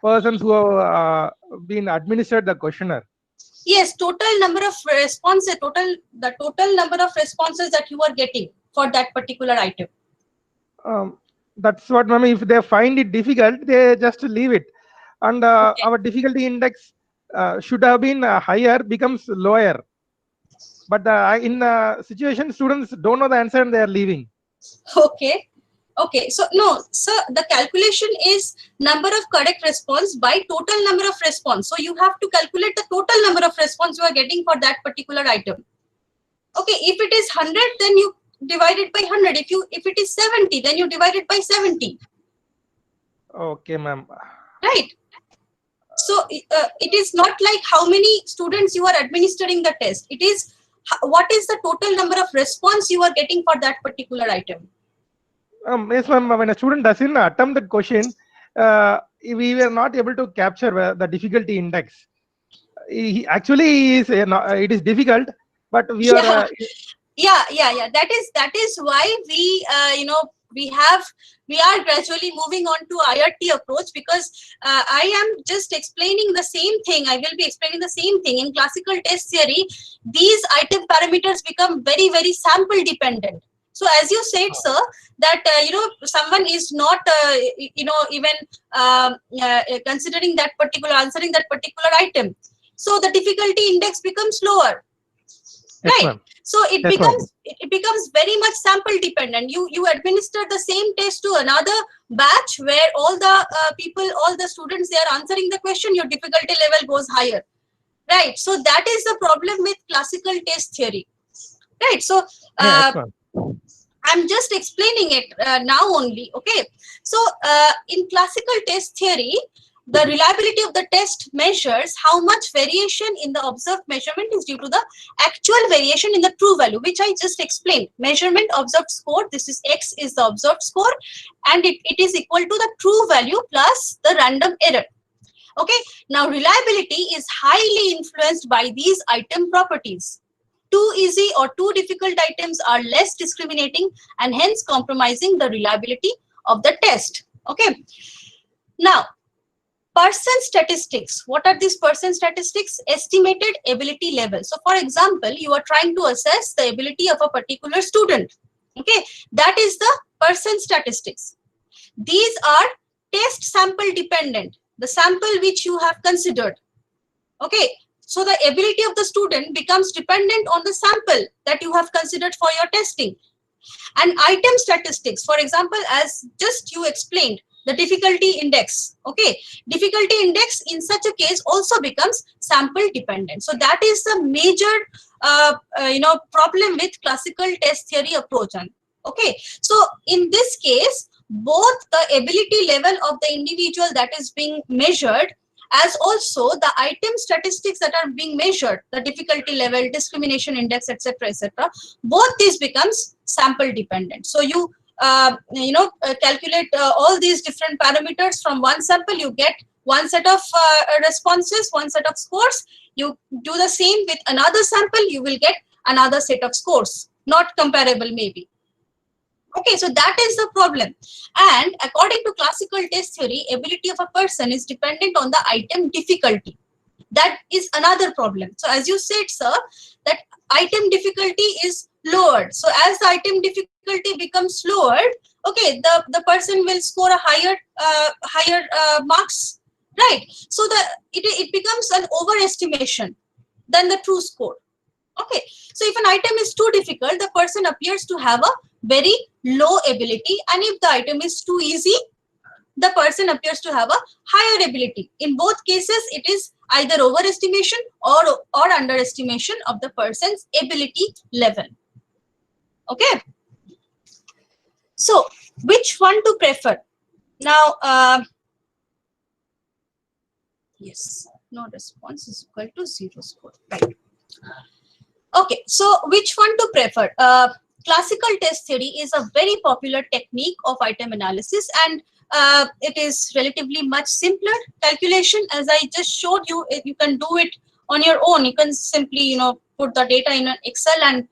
persons who have been administered the questionnaire? Yes, total number of responses, the total number of responses that you are getting for that particular item. That's what, ma'am. If they find it difficult, they just leave it, and Okay. our difficulty index should have been higher, becomes lower. But in situation, students don't know the answer and they are leaving. Okay. Okay. So no, sir, the calculation is number of correct response by total number of response. So you have to calculate the total number of response you are getting for that particular item. Okay. If it is 100, then you divide it by 100. If it is 70, then you divide it by 70. Okay, ma'am. Right. So it is not like how many students you are administering the test. It is what is the total number of response you are getting for that particular item. Yes, ma'am. When a student doesn't attempt that question, we were not able to capture the difficulty index. Actually, it is difficult, but we are Yeah, yeah. That is why we we are gradually moving on to IRT approach, because I am just explaining the same thing. I will be explaining the same thing in classical test theory. These item parameters become very, very sample dependent. So as you said, sir, that someone is not even considering that particular, answering that particular item, so the difficulty index becomes lower. yes, Right. ma'am. So it Yes, ma'am. becomes very much sample dependent. You administer the same test to another batch where all the all the students, they are answering the question, your difficulty level goes higher. Right. So that is the problem with classical test theory. Right. So Yes, ma'am. I'm just explaining it now only. Okay. So in classical test theory, the reliability of the test measures how much variation in the observed measurement is due to the actual variation in the true value, which I just explained. Measurement observed score, this is X is the observed score, and it is equal to the true value plus the random error. Okay. Now reliability is highly influenced by these item properties. Too easy or too difficult items are less discriminating and hence compromising the reliability of the test. Okay. Now, person statistics. What are these person statistics? Estimated ability level. So, for example, you are trying to assess the ability of a particular student. Okay. That is the person statistics. These are test sample dependent, the sample which you have considered. Okay. So the ability of the student becomes dependent on the sample that you have considered for your testing. And item statistics, for example, as just you explained, the difficulty index. Okay. Difficulty index in such a case also becomes sample dependent. So that is the major problem with classical test theory approach. Okay. So in this case, both the ability level of the individual that is being measured, as also the item statistics that are being measured, the difficulty level, discrimination index, etc., both these becomes sample dependent. So you calculate all these different parameters from one sample, you get one set of responses, one set of scores. You do the same with another sample, you will get another set of scores, not comparable maybe. Okay, so that is the problem. And according to classical test theory, ability of a person is dependent on the item difficulty. That is another problem. So as you said, sir, that item difficulty is lowered. So as the item difficulty becomes lowered, okay, the person will score a higher marks. right? So it becomes an overestimation than the true score. Okay, so if an item is too difficult, the person appears to have a very low ability, and if the item is too easy, the person appears to have a higher ability. In both cases, it is either overestimation or underestimation of the person's ability level. Okay, so which one to prefer? Now, yes, no response is equal to 0 score, right? Okay, so which one to prefer? Classical test theory is a very popular technique of item analysis, and it is relatively much simpler calculation. As I just showed you, you can do it on your own. You can simply, put the data in an Excel, and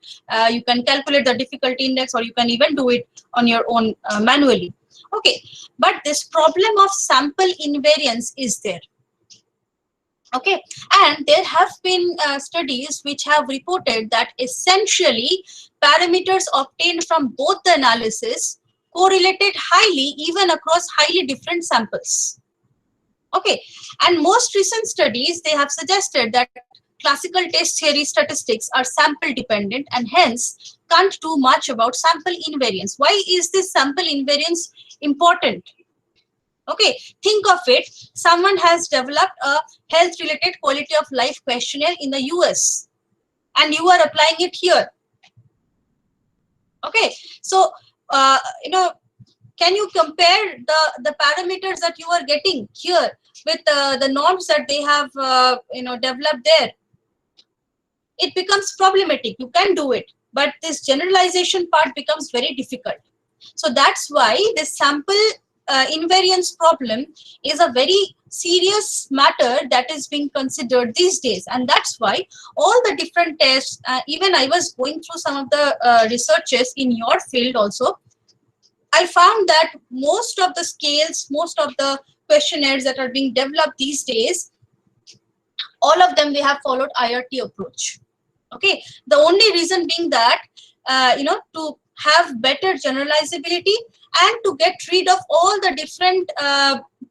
you can calculate the difficulty index, or you can even do it on your own manually. Okay, but this problem of sample invariance is there. Okay, and there have been studies which have reported that essentially parameters obtained from both the analysis correlated highly even across highly different samples. Okay, and most recent studies, they have suggested that classical test theory statistics are sample dependent and hence can't do much about sample invariance. Why is this sample invariance important? Okay, think of it. Someone has developed a health-related quality of life questionnaire in the US, and you are applying it here. Okay, so can you compare the parameters that you are getting here with the norms that they have developed there? It becomes problematic. You can do it, but this generalization part becomes very difficult. So that's why this sample invariance problem is a very serious matter that is being considered these days, and that's why all the different tests, even I was going through some of the researches in your field also, I found that most of the scales, most of the questionnaires that are being developed these days, all of them, they have followed IRT approach. Okay, the only reason being that to have better generalizability and to get rid of all the different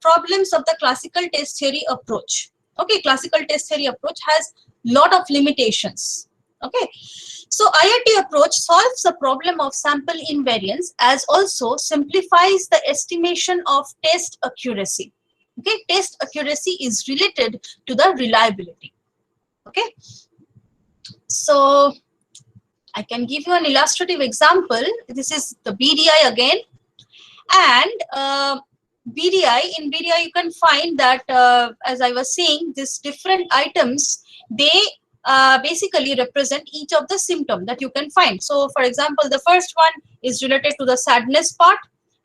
problems of the classical test theory approach. Okay, classical test theory approach has lot of limitations. Okay, so IRT approach solves the problem of sample invariance as also simplifies the estimation of test accuracy. Okay, test accuracy is related to the reliability. Okay, so I can give you an illustrative example. This is the BDI again, and in BDI you can find that as I was saying, these different items, they basically represent each of the symptom that you can find. So for example, the first one is related to the sadness part.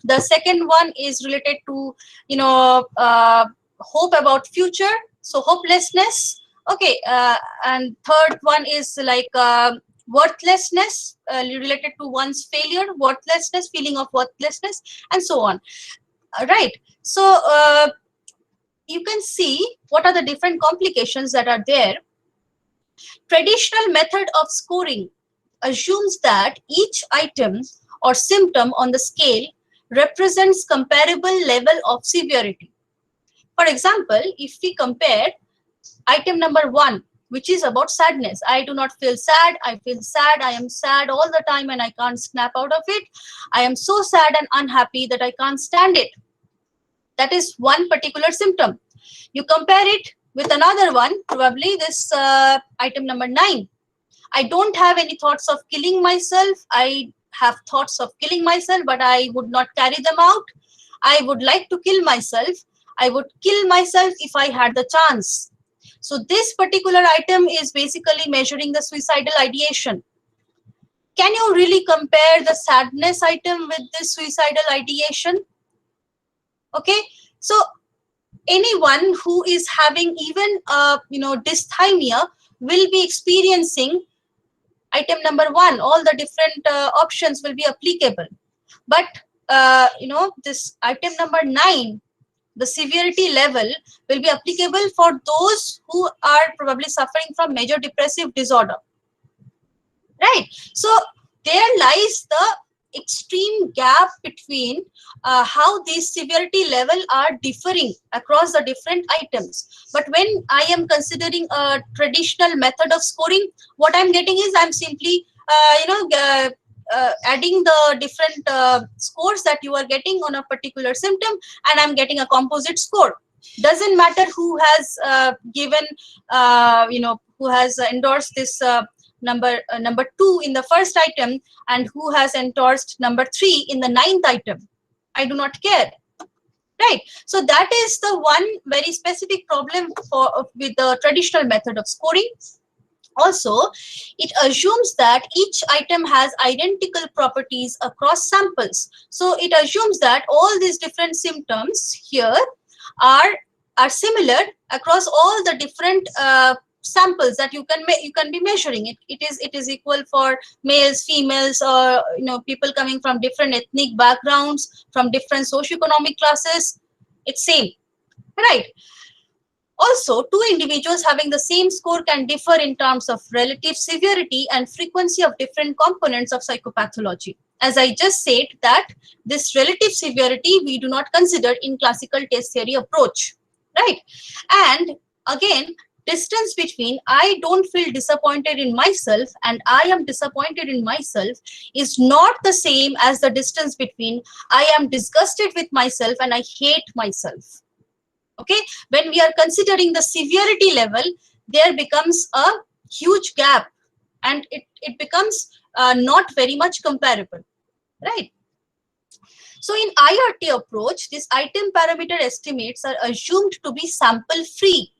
The second one is related to hope about future, so hopelessness. Okay, and third one is like worthlessness, related to one's failure, worthlessness, feeling of worthlessness, and so on. Right, so you can see what are the different complications that are there. Traditional method of scoring assumes that each item or symptom on the scale represents comparable level of severity. For example, if we compare item number 1, which is about sadness. I do not feel sad. I feel sad. I am sad all the time and I can't snap out of it. I am so sad and unhappy that I can't stand it. That is one particular symptom. You compare it with another one, probably this item number 9. I don't have any thoughts of killing myself. I have thoughts of killing myself, but I would not carry them out. I would like to kill myself. I would kill myself if I had the chance. So this particular item is basically measuring the suicidal ideation. Can you really compare the sadness item with this suicidal ideation? Okay, so anyone who is having even dysthymia will be experiencing item number 1. All the different options will be applicable, but this item number 9, the severity level will be applicable for those who are probably suffering from major depressive disorder. Right, so there lies the extreme gap between how these severity level are differing across the different items. But when I am considering a traditional method of scoring, what I'm getting is I'm simply adding the different scores that you are getting on a particular symptom, and I'm getting a composite score. Doesn't matter who has given who has endorsed this number 2 in the first item and who has endorsed number 3 in the 9th item. I do not care, right? So that is the one very specific problem with the traditional method of scoring. Also, it assumes that each item has identical properties across samples. So it assumes that all these different symptoms here are similar across all the different samples that you can be measuring. It is equal for males, females, or people coming from different ethnic backgrounds, from different socioeconomic classes. It's same, right? Also, two individuals having the same score can differ in terms of relative severity and frequency of different components of psychopathology. As I just said, that this relative severity we do not consider in classical test theory approach, right? And again, distance between I don't feel disappointed in myself and I am disappointed in myself is not the same as the distance between I am disgusted with myself and I hate myself. Okay, when we are considering the severity level, there becomes a huge gap and it becomes not very much comparable, right? So in IRT approach, these item parameter estimates are assumed to be sample free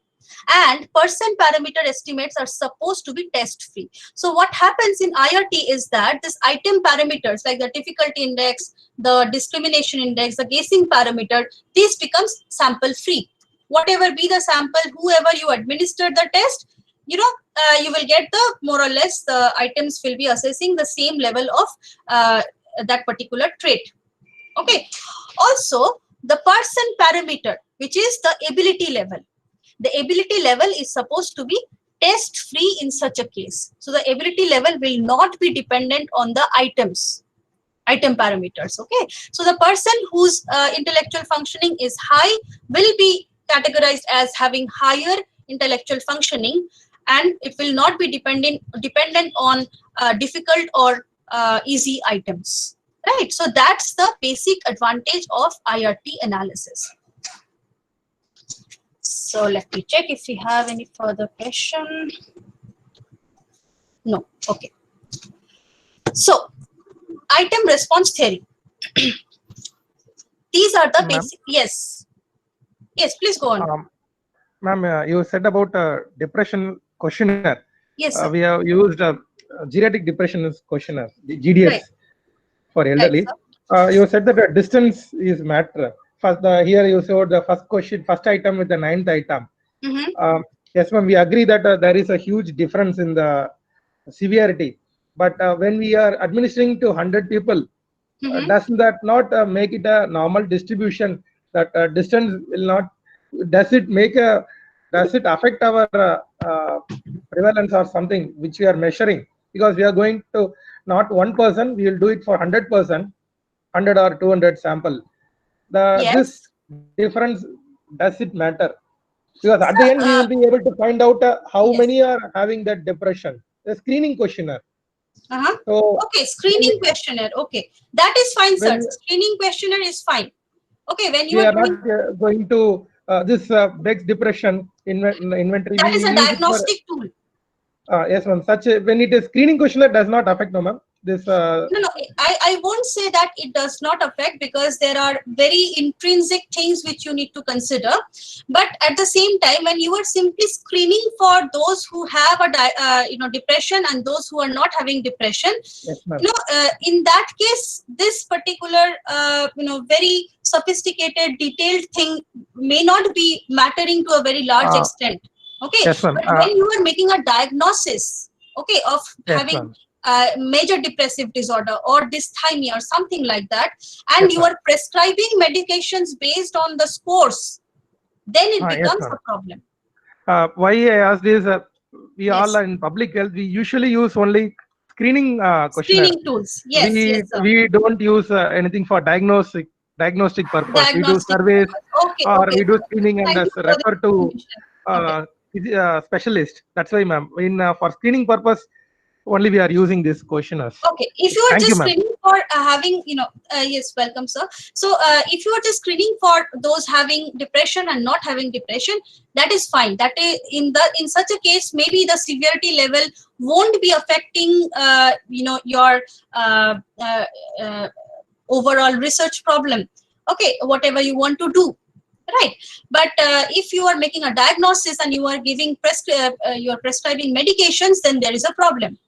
and percent parameter estimates are supposed to be test free. So what happens in IRT is that this item parameters like the difficulty index, the discrimination index, the guessing parameter, this becomes sample free. Whatever be the sample, whoever you administer the test, you will get the more or less the items will be assessing the same level of that particular trait. Okay. Also, the percent parameter, which is the ability level. The ability level is supposed to be test free in such a case. So the ability level will not be dependent on the item parameters. Okay. So the person whose intellectual functioning is high will be categorized as having higher intellectual functioning, and it will not be dependent on difficult or easy items, right? So that's the basic advantage of IRT analysis. So let me check if we have any further question. No. Okay. So item response theory. These are the basic. Yes, please go on. Ma'am, you said about depression questionnaire. Yes, we have used geriatric depression questionnaire, the GDS, right, for elderly. Right, you said that the distance is matter. First, here you showed the first question, first item with the 9th item. Yes, ma'am, we agree that there is a huge difference in the severity. But when we are administering to 100 people, does that not make it a normal distribution? That distance will not, does it affect our prevalence or something which we are measuring? Because we are going to not one person, we will do it for 100%, 100 or 200 sample. This difference, does it matter? Because at the end we will be able to find out how many are having that depression. The screening questionnaire. So, okay, screening questionnaire. Okay, that is fine, sir. Screening questionnaire is fine. Okay, when you are not going to this Beck's depression inventory. That is a diagnostic tool. Yes, ma'am. When it is screening questionnaire, does not affect, no, ma'am. This no, I won't say that it does not affect, because there are very intrinsic things which you need to consider. But at the same time, when you are simply screening for those who have a depression and those who are not having depression, yes, in that case, this particular very sophisticated, detailed thing may not be mattering to a very large extent. Okay, yes, but when you are making a diagnosis, okay, of having major depressive disorder or dysthymia or something like that, and you are prescribing medications based on the scores, then it becomes a problem. Why I asked is we all are in public health, we usually use only screening questionnaire. Screening tools. Yes, yes, sir. We don't use anything for diagnostic purpose. We do Diagnostic surveys purpose. Okay, or okay, we do sir. screening and Thank you for the refer to information. Okay. specialist. That's why, ma'am. In for screening purpose, only we are using this questionnaires. Okay, if you are Thank you, just ma'am. screening for having, yes, welcome, sir. So, if you are just screening for those having depression and not having depression, that is fine. That is in such a case, maybe the severity level won't be affecting, your uh, overall research problem. Okay, whatever you want to do. Right, but if you are making a diagnosis and you are giving you're prescribing medications, then there is a problem.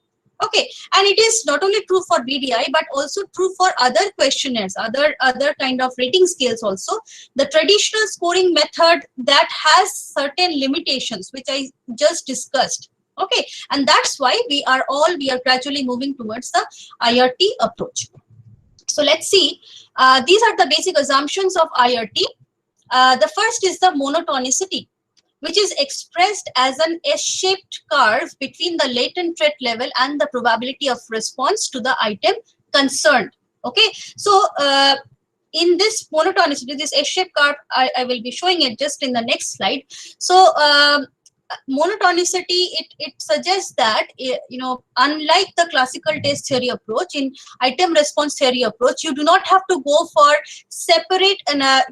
Okay, and it is not only true for BDI but also true for other questionnaires, other kind of rating scales also. The traditional scoring method that has certain limitations, which I just discussed. Okay, and that's why we are gradually moving towards the IRT approach. So let's see. These are the basic assumptions of IRT. The first is the monotonicity, which is expressed as an S-shaped curve between the latent threat level and the probability of response to the item concerned. Okay, so in this monotonicity, this S-shaped curve, I will be showing it just in the next slide. So monotonicity, it suggests that, unlike the classical test theory approach, in item response theory approach, you do not have to go for separate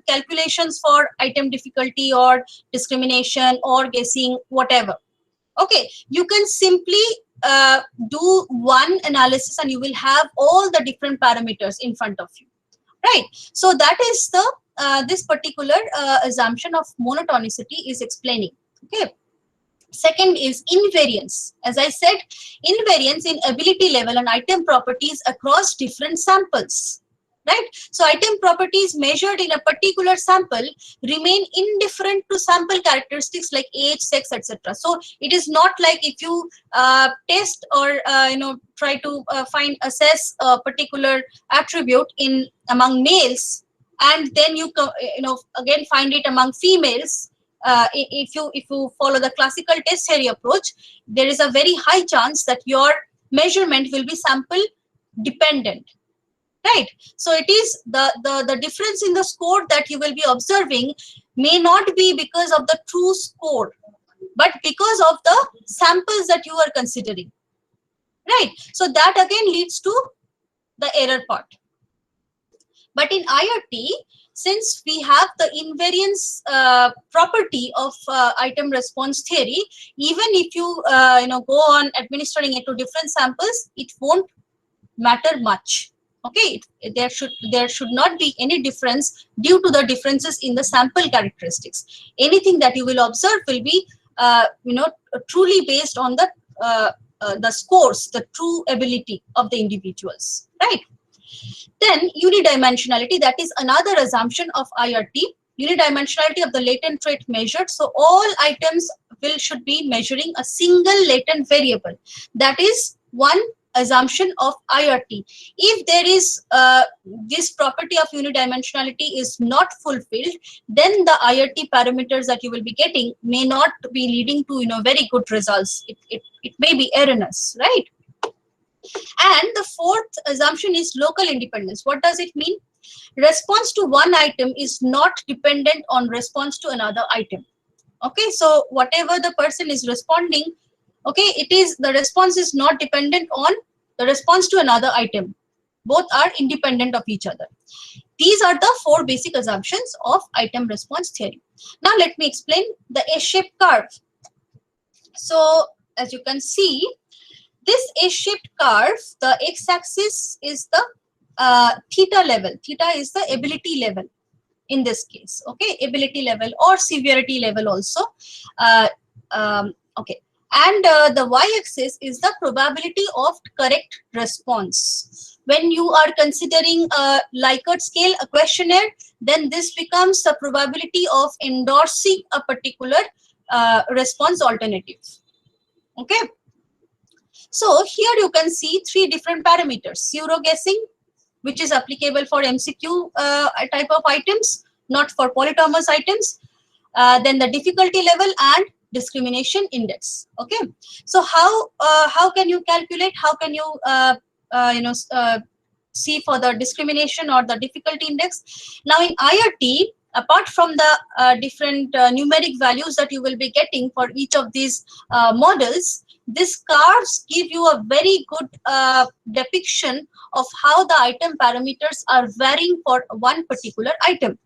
calculations for item difficulty or discrimination or guessing, whatever. Okay, you can simply do one analysis and you will have all the different parameters in front of you, right? So that is the this particular assumption of monotonicity is explaining. Okay. Second is invariance. As I said, invariance in ability level and item properties across different samples, right? So item properties measured in a particular sample remain indifferent to sample characteristics like age, sex, etc. So it is not like if you test or try to assess a particular attribute in among males, and then you again find it among females. If you follow the classical test theory approach, there is a very high chance that your measurement will be sample dependent, right? So it is the difference in the score that you will be observing may not be because of the true score, but because of the samples that you are considering, right? So that again leads to the error part. But in IRT, since we have the invariance property of item response theory, even if you go on administering it to different samples, it won't matter much. Okay, there should not be any difference due to the differences in the sample characteristics. Anything that you will observe will be truly based on the scores, the true ability of the individuals, right? Then unidimensionality, that is another assumption of IRT. Unidimensionality of the latent trait measured. So all items should be measuring a single latent variable. That is one assumption of IRT. If there is this property of unidimensionality is not fulfilled, then the IRT parameters that you will be getting may not be leading to very good results. It may be erroneous, right? And the fourth assumption is local independence. What does it mean? Response to one item is not dependent on response to another item. Okay, so whatever the person is responding, okay, the response is not dependent on the response to another item. Both are independent of each other. These are the four basic assumptions of item response theory. Now let me explain the S-shaped curve. So as you can see, this S-shaped curve, the x-axis is the theta level. Theta is the ability level in this case. Okay, ability level or severity level also. Okay, and the y-axis is the probability of correct response. When you are considering a Likert scale, a questionnaire, then this becomes the probability of endorsing a particular response alternative. Okay. So here you can see three different parameters: pseudo guessing, which is applicable for MCQ type of items, not for polytomous items. Then the difficulty level and discrimination index. Okay, so how can you calculate, how can you see for the discrimination or the difficulty index? Now in IRT, apart from the different numeric values that you will be getting for each of these models, these curves give you a very good depiction of how the item parameters are varying for one particular item.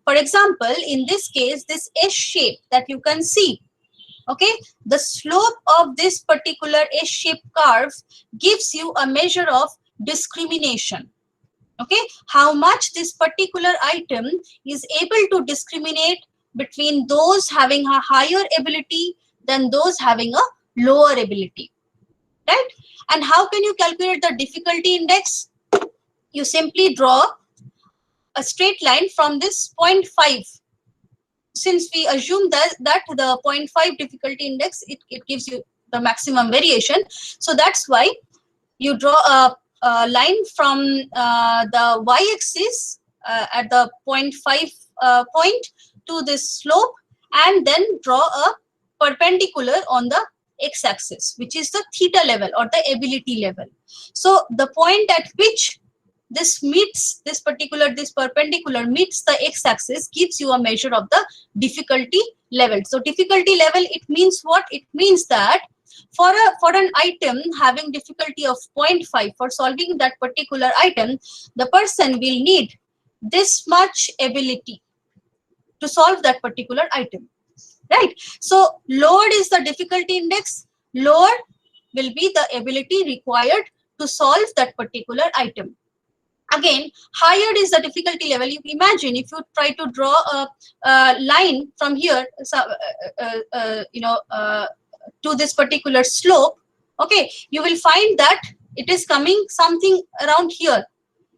For example, in this case, this S shape that you can see, okay, the slope of this particular S-shaped curve gives you a measure of discrimination. Okay, how much this particular item is able to discriminate between those having a higher ability than those having a lower ability, right? And how can you calculate the difficulty index? You simply draw a straight line from this 0.5. Since we assume that the 0.5 difficulty index, it gives you the maximum variation. So that's why you draw a line from the y-axis at the 0.5 point to this slope, and then draw a perpendicular on the x-axis, which is the theta level or the ability level. So the point at which this meets this perpendicular meets the x-axis gives you a measure of the difficulty level. So difficulty level, it means what? It means that for an item having difficulty of 0.5, for solving that particular item, the person will need this much ability to solve that particular item, right? So lower is the difficulty index, lower will be the ability required to solve that particular item. Again, higher is the difficulty level. You imagine if you try to draw a line from here, to this particular slope, okay, you will find that it is coming something around here.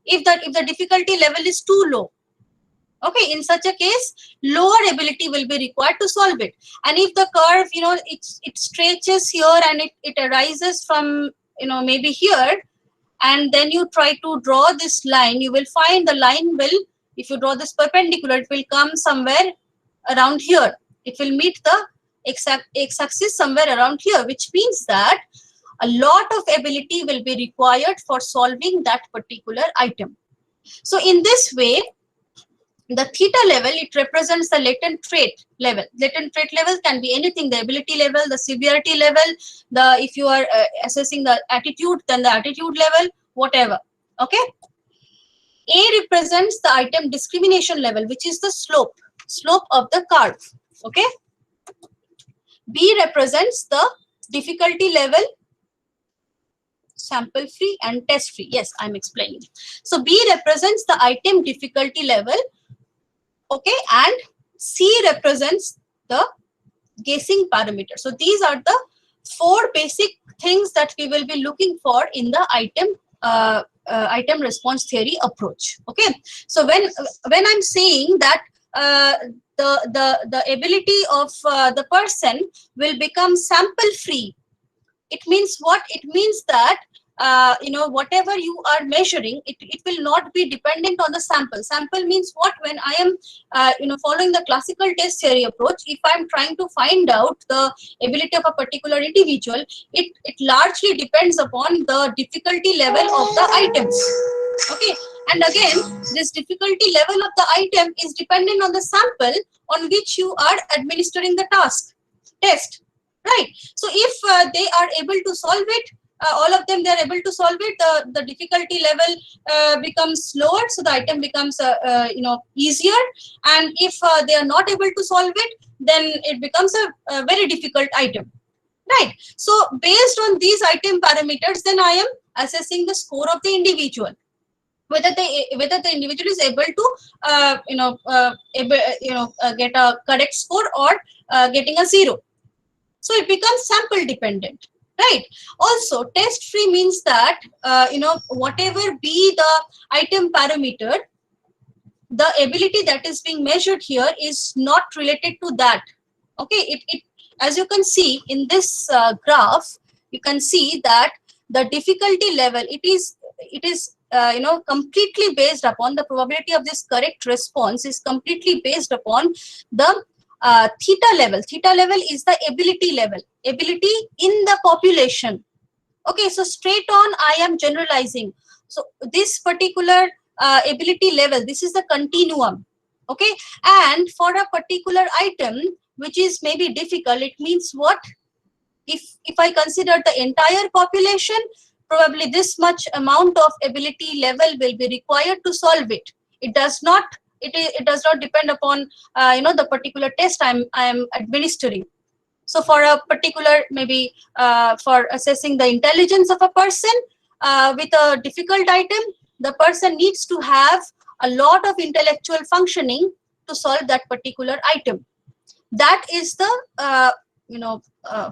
If the difficulty level is too low, okay, in such a case, lower ability will be required to solve it. And if the curve, it stretches here and it arises from, maybe here, and then you try to draw this line, you will find the line will, if you draw this perpendicular, it will come somewhere around here. It will meet the x-axis somewhere around here, which means that a lot of ability will be required for solving that particular item. So in this way, the theta level, it represents the latent trait level. Latent trait level can be anything, the ability level, the severity level, if you are assessing the attitude, then the attitude level, whatever. Okay. A represents the item discrimination level, which is the slope of the curve. Okay. B represents the difficulty level, sample free and test free. Yes, I'm explaining. So B represents the item difficulty level. Okay, and C represents the guessing parameter. So these are the four basic things that we will be looking for in the item response theory approach. Okay, so when I'm saying that the ability of the person will become sample free, it means what? It means that whatever you are measuring, it will not be dependent on the sample. Sample means what? When I am following the classical test theory approach, if I am trying to find out the ability of a particular individual, it largely depends upon the difficulty level of the items. Okay, and again, this difficulty level of the item is dependent on the sample on which you are administering the test, right? So if they are able to solve it, all of them, they are able to solve it, the difficulty level becomes lower, so the item becomes easier. And if they are not able to solve it, then it becomes a very difficult item, right? So based on these item parameters, then I am assessing the score of the individual, whether the individual is able to get a correct score or getting a 0. So it becomes sample dependent. Right. Also, test free means that whatever be the item parameter, the ability that is being measured here is not related to that. Okay. It as you can see in this graph, you can see that the difficulty level, it is completely based upon the probability of this correct response is completely based upon the theta level. Theta level is the ability level, ability in the population. Okay, so straight on I am generalizing. So this particular ability level, this is the continuum. Okay, and for a particular item which is maybe difficult, it means what? If I consider the entire population, probably this much amount of ability level will be required to solve it. It does not it does not depend upon the particular test I am administering. So for a particular, maybe for assessing the intelligence of a person with a difficult item, the person needs to have a lot of intellectual functioning to solve that particular item. That is the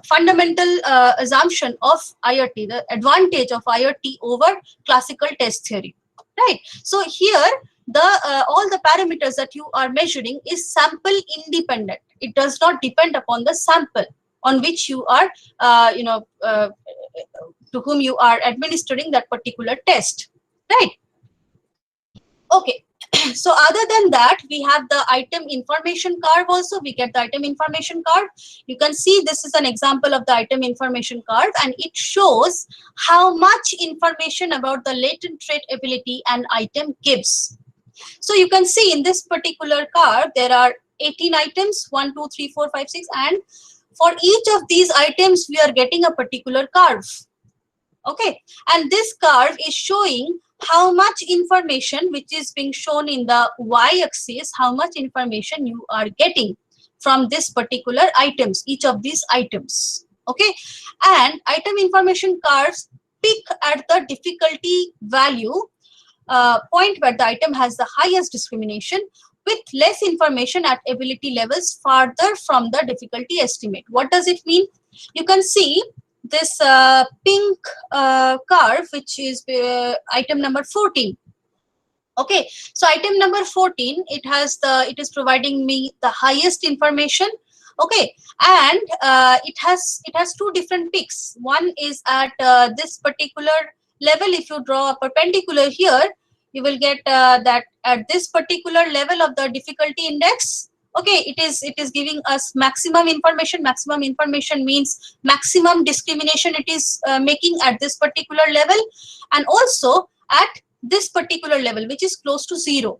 fundamental assumption of IRT, the advantage of IRT over classical test theory, right? So here the all the parameters that you are measuring is sample independent. It does not depend upon the sample on which you are to whom you are administering that particular test, right? Okay. So other than that, we have the item information curve also. We get the item information curve. You can see this is an example of the item information curve, and it shows how much information about the latent trait ability an item gives. So you can see in this particular curve, there are 18 items, 1, 2, 3, 4, 5, 6, and for each of these items, we are getting a particular curve. Okay, and this curve is showing how much information, which is being shown in the y-axis, how much information you are getting from this particular items, each of these items. Okay, and item information curves peak at the difficulty value point where the item has the highest discrimination, with less information at ability levels farther from the difficulty estimate. What does it mean? You can see this pink curve, which is item number 14. Okay, so item number 14, it is providing me the highest information. Okay, and it has two different peaks. One is at this particular level. If you draw a perpendicular here, you will get that at this particular level of the difficulty index. Okay, it is giving us maximum information. Maximum information means maximum discrimination it is making at this particular level, and also at this particular level, which is close to 0.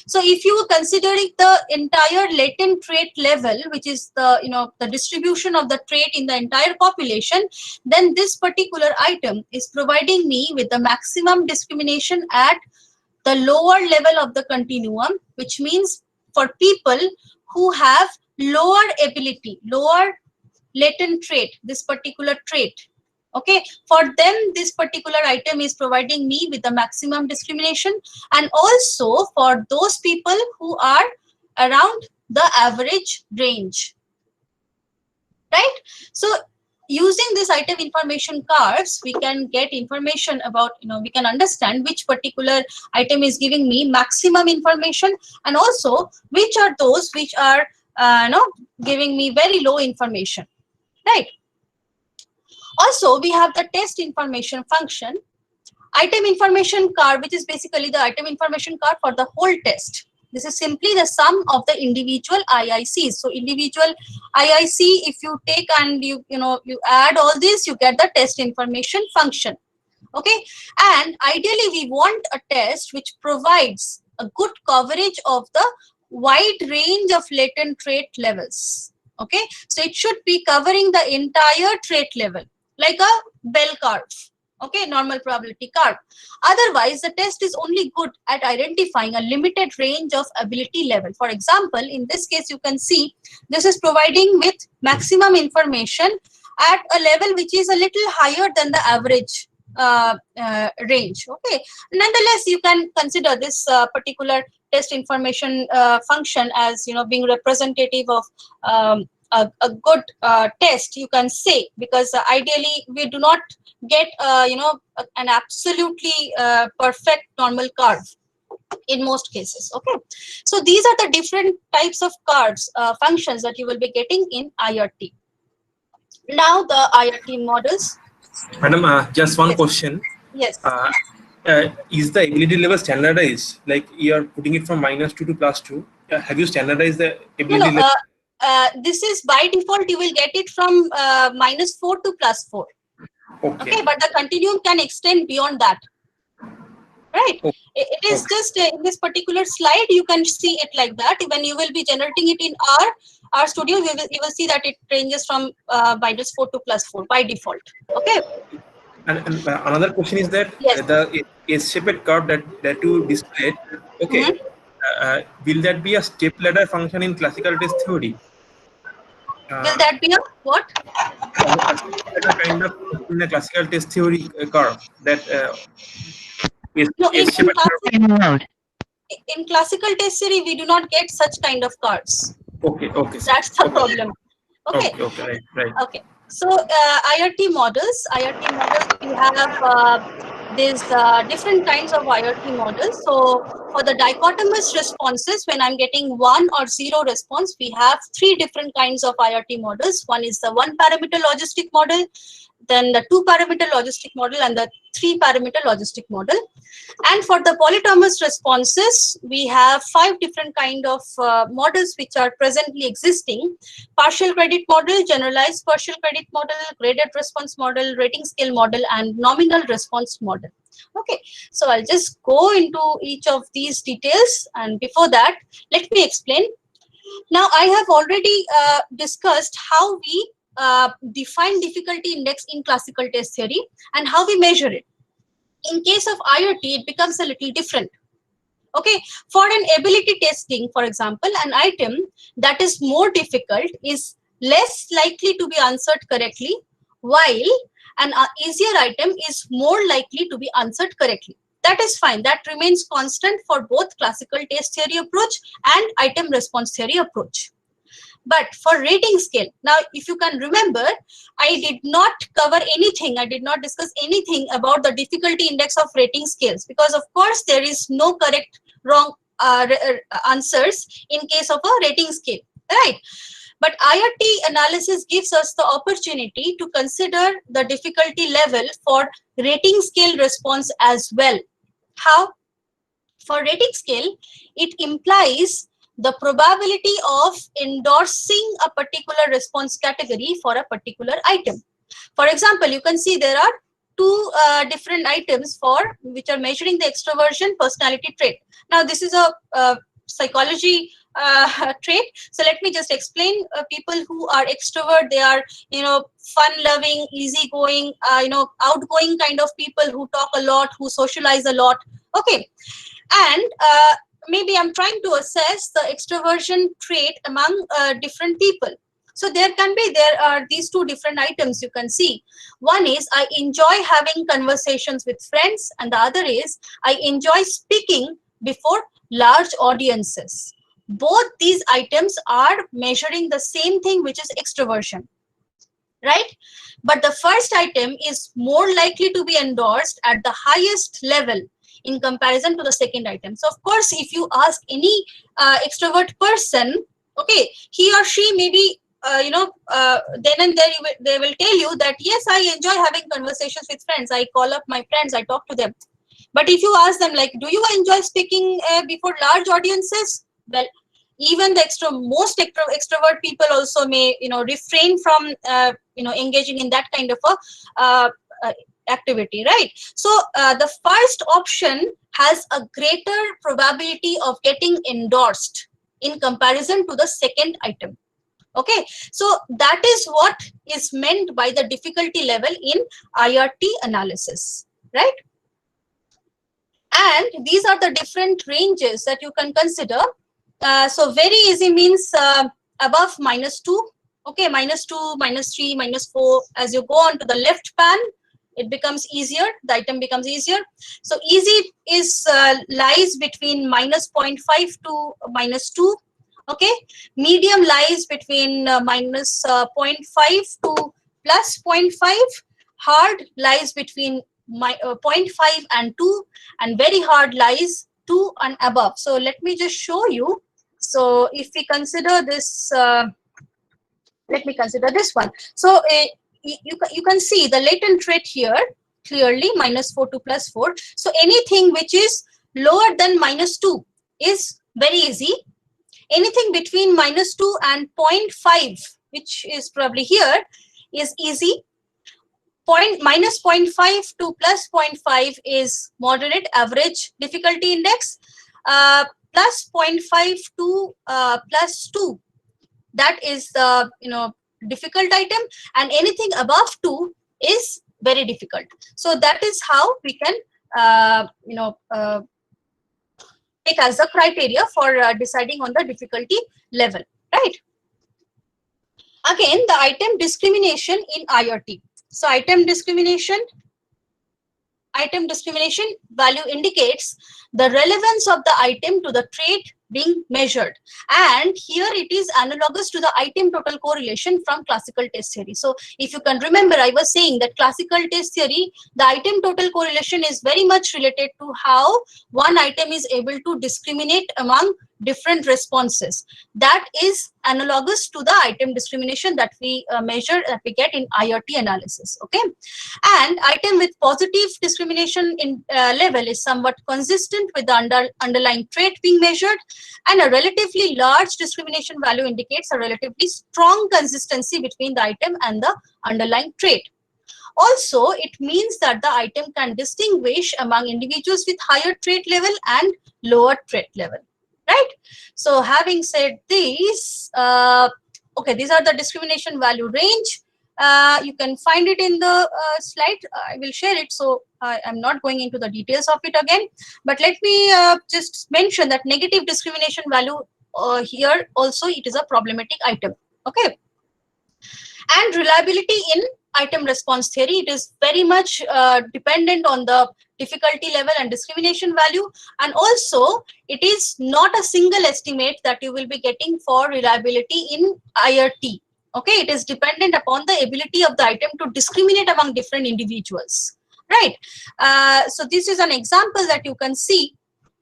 So if you are considering the entire latent trait level, which is the the distribution of the trait in the entire population, then this particular item is providing me with the maximum discrimination at the lower level of the continuum, which means for people who have lower ability, lower latent trait, this particular trait. Okay, for them this particular item is providing me with the maximum discrimination, and also for those people who are around the average range, right? So using this item information curves, we can get information about, we can understand which particular item is giving me maximum information, and also which are those which are giving me very low information, right? Also, we have the test information function, item information curve, which is basically the item information curve for the whole test. This is simply the sum of the individual IICs. So individual IIC, if you take and you add all this, you get the test information function. Okay, and ideally we want a test which provides a good coverage of the wide range of latent trait levels. Okay, so it should be covering the entire trait level, like a bell curve. Okay, normal probability curve. Otherwise, the test is only good at identifying a limited range of ability level. For example, in this case, you can see this is providing with maximum information at a level which is a little higher than the average range. Okay, nonetheless, you can consider this particular test information function as being representative of a good test, you can say, because ideally we do not get an absolutely perfect normal curve in most cases. Okay, so these are the different types of curves, functions that you will be getting in IRT. Now the IRT models. Madam, just one question. Yes. Is the ability level standardized? Like you are putting it from -2 to +2. Have you standardized the ability level? this is by default, you will get it from -4 to +4. Okay. Okay, but the continuum can extend beyond that. Right. Okay. It is just in this particular slide, you can see it like that. When you will be generating it in R Studio, you will see that it ranges from -4 to +4 by default. Okay. And another question is that Yes. the S-shaped curve that you displayed, okay, will that be a step ladder function in classical test theory? Will that be a what? A step ladder kind of in a classical test theory curve that No, S-shaped curve. in classical test theory, we do not get such kind of cards. Okay, okay, sir. That's the Okay, problem. Okay. okay, okay, right. Okay. So IRT models, we have these different kinds of IRT models. So for the dichotomous responses, when I'm getting 1 or 0 response, we have 3 different kinds of IRT models. One is the 1-parameter logistic model, then the 2-parameter logistic model, and the 3-parameter logistic model. And for the polytomous responses, we have 5 different kind of models which are presently existing: partial credit model, generalized partial credit model, graded response model, rating scale model, and nominal response model. Okay, so I'll just go into each of these details, and before that, let me explain. Now, I have already discussed how we define difficulty index in classical test theory and how we measure it. In case of IRT, it becomes a little different. Okay, for an ability testing, for example, an item that is more difficult is less likely to be answered correctly, while an easier item is more likely to be answered correctly. That is fine. That remains constant for both classical test theory approach and item response theory approach. But for rating scale, now if you can remember, I did not cover anything, I did not discuss anything about the difficulty index of rating scales, because of course there is no correct wrong answers in case of a rating scale, right? But IRT analysis gives us the opportunity to consider the difficulty level for rating scale response as well. How? For rating scale, it implies the probability of endorsing a particular response category for a particular item. For example, you can see there are 2 different items for which are measuring the extroversion personality trait. Now, this is a psychology trait. So let me just explain. People who are extrovert, they are, fun-loving, easygoing, outgoing kind of people who talk a lot, who socialize a lot. Okay, and maybe I'm trying to assess the extroversion trait among different people. So there are these 2 different items you can see. One is I enjoy having conversations with friends, and the other is I enjoy speaking before large audiences. Both these items are measuring the same thing, which is extroversion, right? But the first item is more likely to be endorsed at the highest level in comparison to the second item. So of course, if you ask any extrovert person, okay, he or she maybe then and there they will tell you that yes, I enjoy having conversations with friends, I call up my friends, I talk to them. But if you ask them, like, do you enjoy speaking before large audiences? Well, even the most extrovert people also may refrain from engaging in that kind of a activity, right? So the first option has a greater probability of getting endorsed in comparison to the second item. Okay, so that is what is meant by the difficulty level in IRT analysis, right? And these are the different ranges that you can consider. So very easy means above -2, okay, -2, -3, -4. As you go on to the left pan, it becomes easier, the item becomes easier. So easy is lies between -0.5 to -2. Okay, medium lies between -0.5 to +0.5. Hard lies between 0.5 and 2, and very hard lies 2 and above. So let me just show you. So if we consider this, let me consider this one. So you can see the latent trait here clearly, -4 to +4. So anything which is lower than -2 is very easy. Anything between -2 and 0.5, which is probably here, is easy. -0.5 to +0.5 is moderate, average difficulty index. +0.5 to +2, that is the difficult item, and anything above 2 is very difficult. So that is how we can take as a criteria for deciding on the difficulty level, right? Again, the item discrimination in IRT. So item discrimination value indicates the relevance of the item to the trait being measured, and here it is analogous to the item total correlation from classical test theory. So if you can remember, I was saying that classical test theory, the item total correlation is very much related to how one item is able to discriminate among different responses. That is analogous to the item discrimination that we measure, that we get in IRT analysis. Okay, and item with positive discrimination in level is somewhat consistent with the underlying trait being measured, and a relatively large discrimination value indicates a relatively strong consistency between the item and the underlying trait. Also, it means that the item can distinguish among individuals with higher trait level and lower trait level, right? So having said this, okay, these are the discrimination value range. You can find it in the slide. I will share it, so I am not going into the details of it again. But let me just mention that negative discrimination value here also, it is a problematic item. Okay, and reliability in item response theory, it is very much dependent on the difficulty level and discrimination value, and also it is not a single estimate that you will be getting for reliability in IRT. Okay, it is dependent upon the ability of the item to discriminate among different individuals, right? So this is an example that you can see.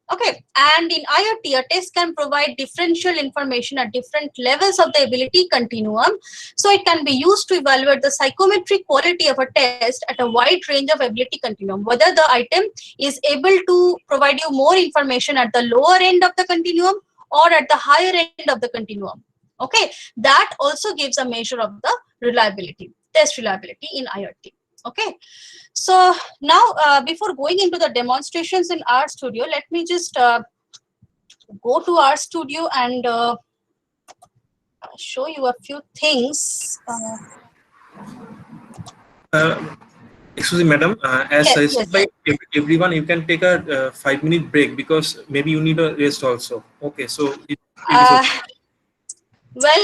Okay, and in IRT, a test can provide differential information at different levels of the ability continuum. So it can be used to evaluate the psychometric quality of a test at a wide range of ability continuum, whether the item is able to provide you more information at the lower end of the continuum or at the higher end of the continuum. Okay, that also gives a measure of the reliability, test reliability in IRT. Okay, so now before going into the demonstrations in RStudio, let me just go to RStudio and show you a few things. Excuse me, madam. As Yes, suggested yes. by everyone, you can take a 5-minute break because maybe you need a rest also. Okay, so it is okay. Well,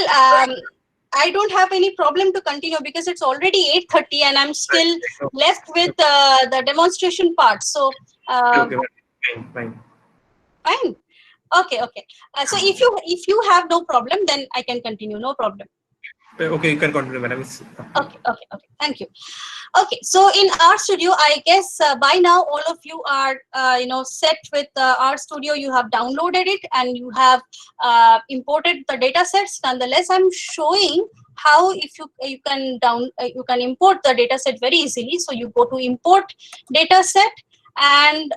I don't have any problem to continue because it's already 8:30 and I'm still left with the demonstration part. So Okay, fine. fine. Okay. So if you have no problem, then I can continue. No problem. Okay, you can continue, madam. Okay. Thank you. Okay, so in RStudio, I guess by now all of you are set with RStudio. You have downloaded it and you have imported the data sets. Nonetheless, I'm showing how if you can import the data set very easily. So you go to import data set and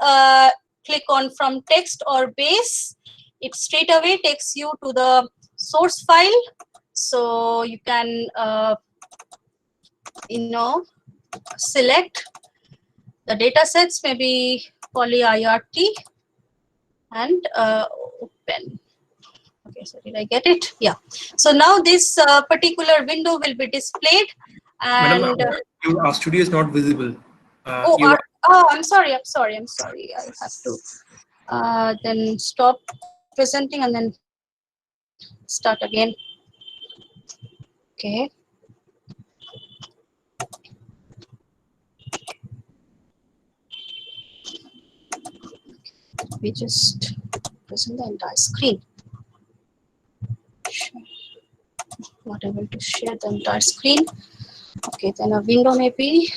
click on from text or base. It straight away takes you to the source file. So you can select the data sets, maybe poly IRT, and open. Okay, so did I get it? Yeah. So now this particular window will be displayed, and Madam, your RStudio is not visible. I'm sorry. I have to then stop presenting and then start again. Okay. We just present the entire screen. Not able to share the entire screen. Okay, then a window maybe.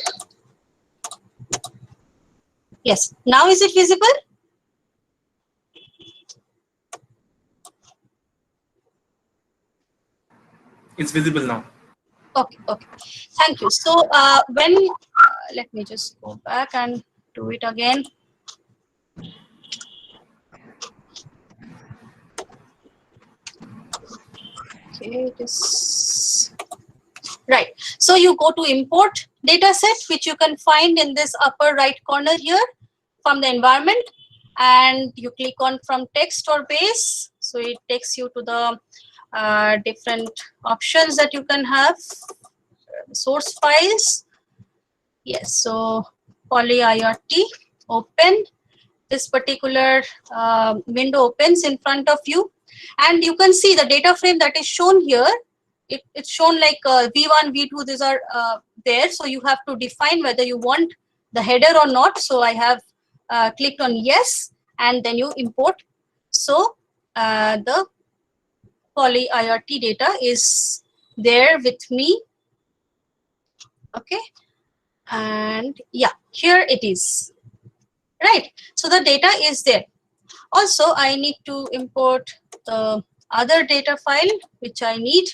Yes. Now is it visible? It's visible now. Okay. Thank you. So when let me just go back and do it again. Okay, it is right. So you go to import data set, which you can find in this upper right corner here from the environment, and you click on from text or base. So it takes you to the different options that you can have. Source files. Yes, so poly.irt, open. This particular window opens in front of you, and you can see the data frame that is shown here. It's shown like V1, V2, these are there. So you have to define whether you want the header or not. So I have clicked on yes, and then you import. So the poly.irt data is there with me. Okay, and yeah, here it is. Right, so the data is there. Also, I need to import the other data file which I need,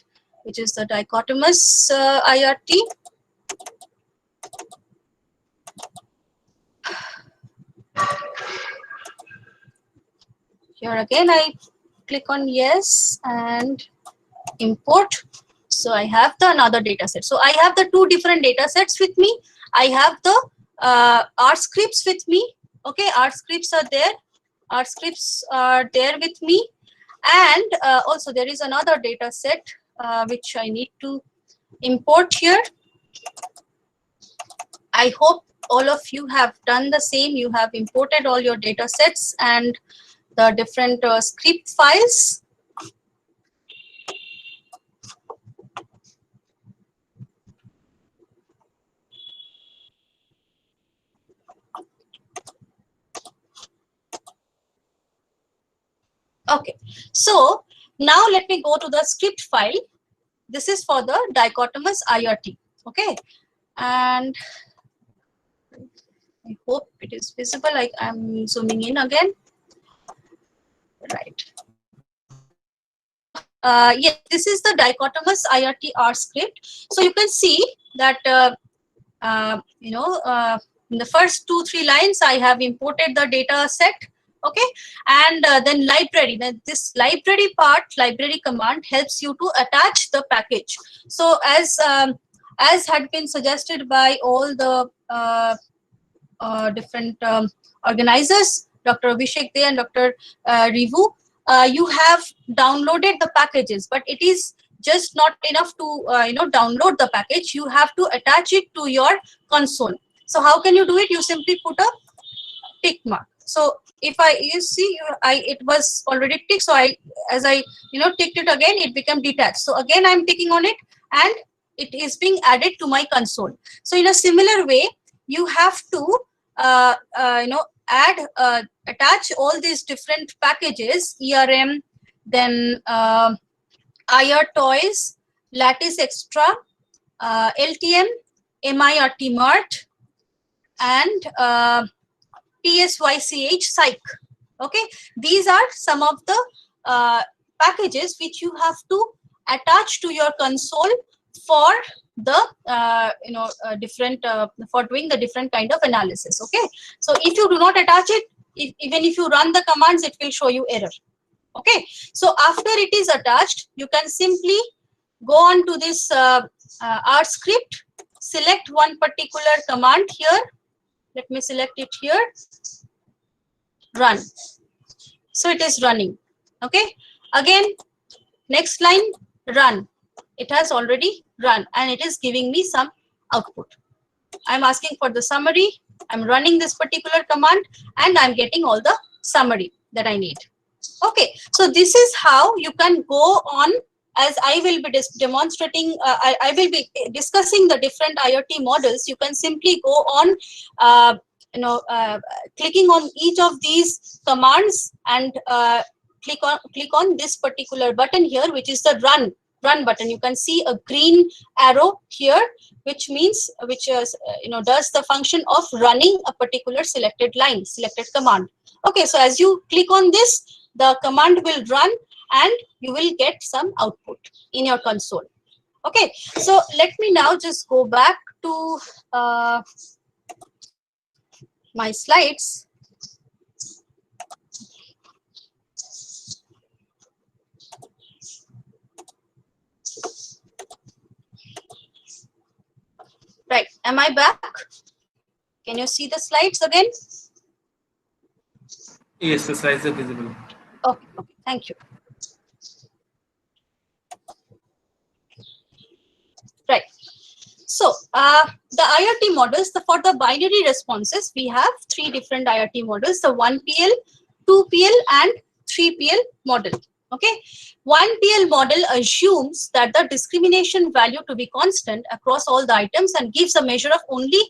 which is the dichotomous IRT. Here again, I click on yes and import. So I have the another data set. So I have the two different data sets with me. I have the R scripts with me. Okay, R scripts are there. R scripts are there with me. And also there is another data set which I need to import here. I hope all of you have done the same. You have imported all your data sets and the different script files. Okay, so now let me go to the script file. This is for the dichotomous IRT. Okay, and I hope it is visible. I'm zooming in again. Right. Yes, this is the dichotomous IRT R script. So you can see that in the first 2-3 lines I have imported the data set. Okay, and then library. Then this library part, library command helps you to attach the package. So as had been suggested by all the different organizers, Dr. Abhishek Dey and Dr. Rivu, you have downloaded the packages, but it is just not enough to download the package. You have to attach it to your console. So how can you do it? You simply put a tick mark. So if you see, it was already ticked. So as I ticked it again, it became detached. So again I'm ticking on it, and it is being added to my console. So in a similar way, you have to attach all these different packages, ERM, then IR toys, lattice extra, LTM, MIRT mart, and PSYCH psych. Okay, these are some of the packages which you have to attach to your console for the different for doing the different kind of analysis. Okay, so if you do not attach it, even if you run the commands, it will show you error. Okay, so after it is attached, you can simply go on to this R script, select one particular command here. Let me select it here, run. So it is running. Okay, again next line, run. It has already run and it is giving me some output. I'm asking for the summary. I'm running this particular command and I'm getting all the summary that I need. Okay, so this is how you can go on. As I will be demonstrating, I will be discussing the different IoT models. You can simply go on clicking on each of these commands and click on this particular button here, which is the run button. You can see a green arrow here, which means does the function of running a particular selected command. Okay, so as you click on this, the command will run and you will get some output in your console. Okay, so let me now just go back to my slides. Am I back? Can you see the slides again? Yes, the slides are visible. Okay, okay, thank you. Right. So the IRT models, for the binary responses, we have three different IRT models: the 1PL, 2PL, and 3PL model. Okay, 1PL model assumes that the discrimination value to be constant across all the items and gives a measure of only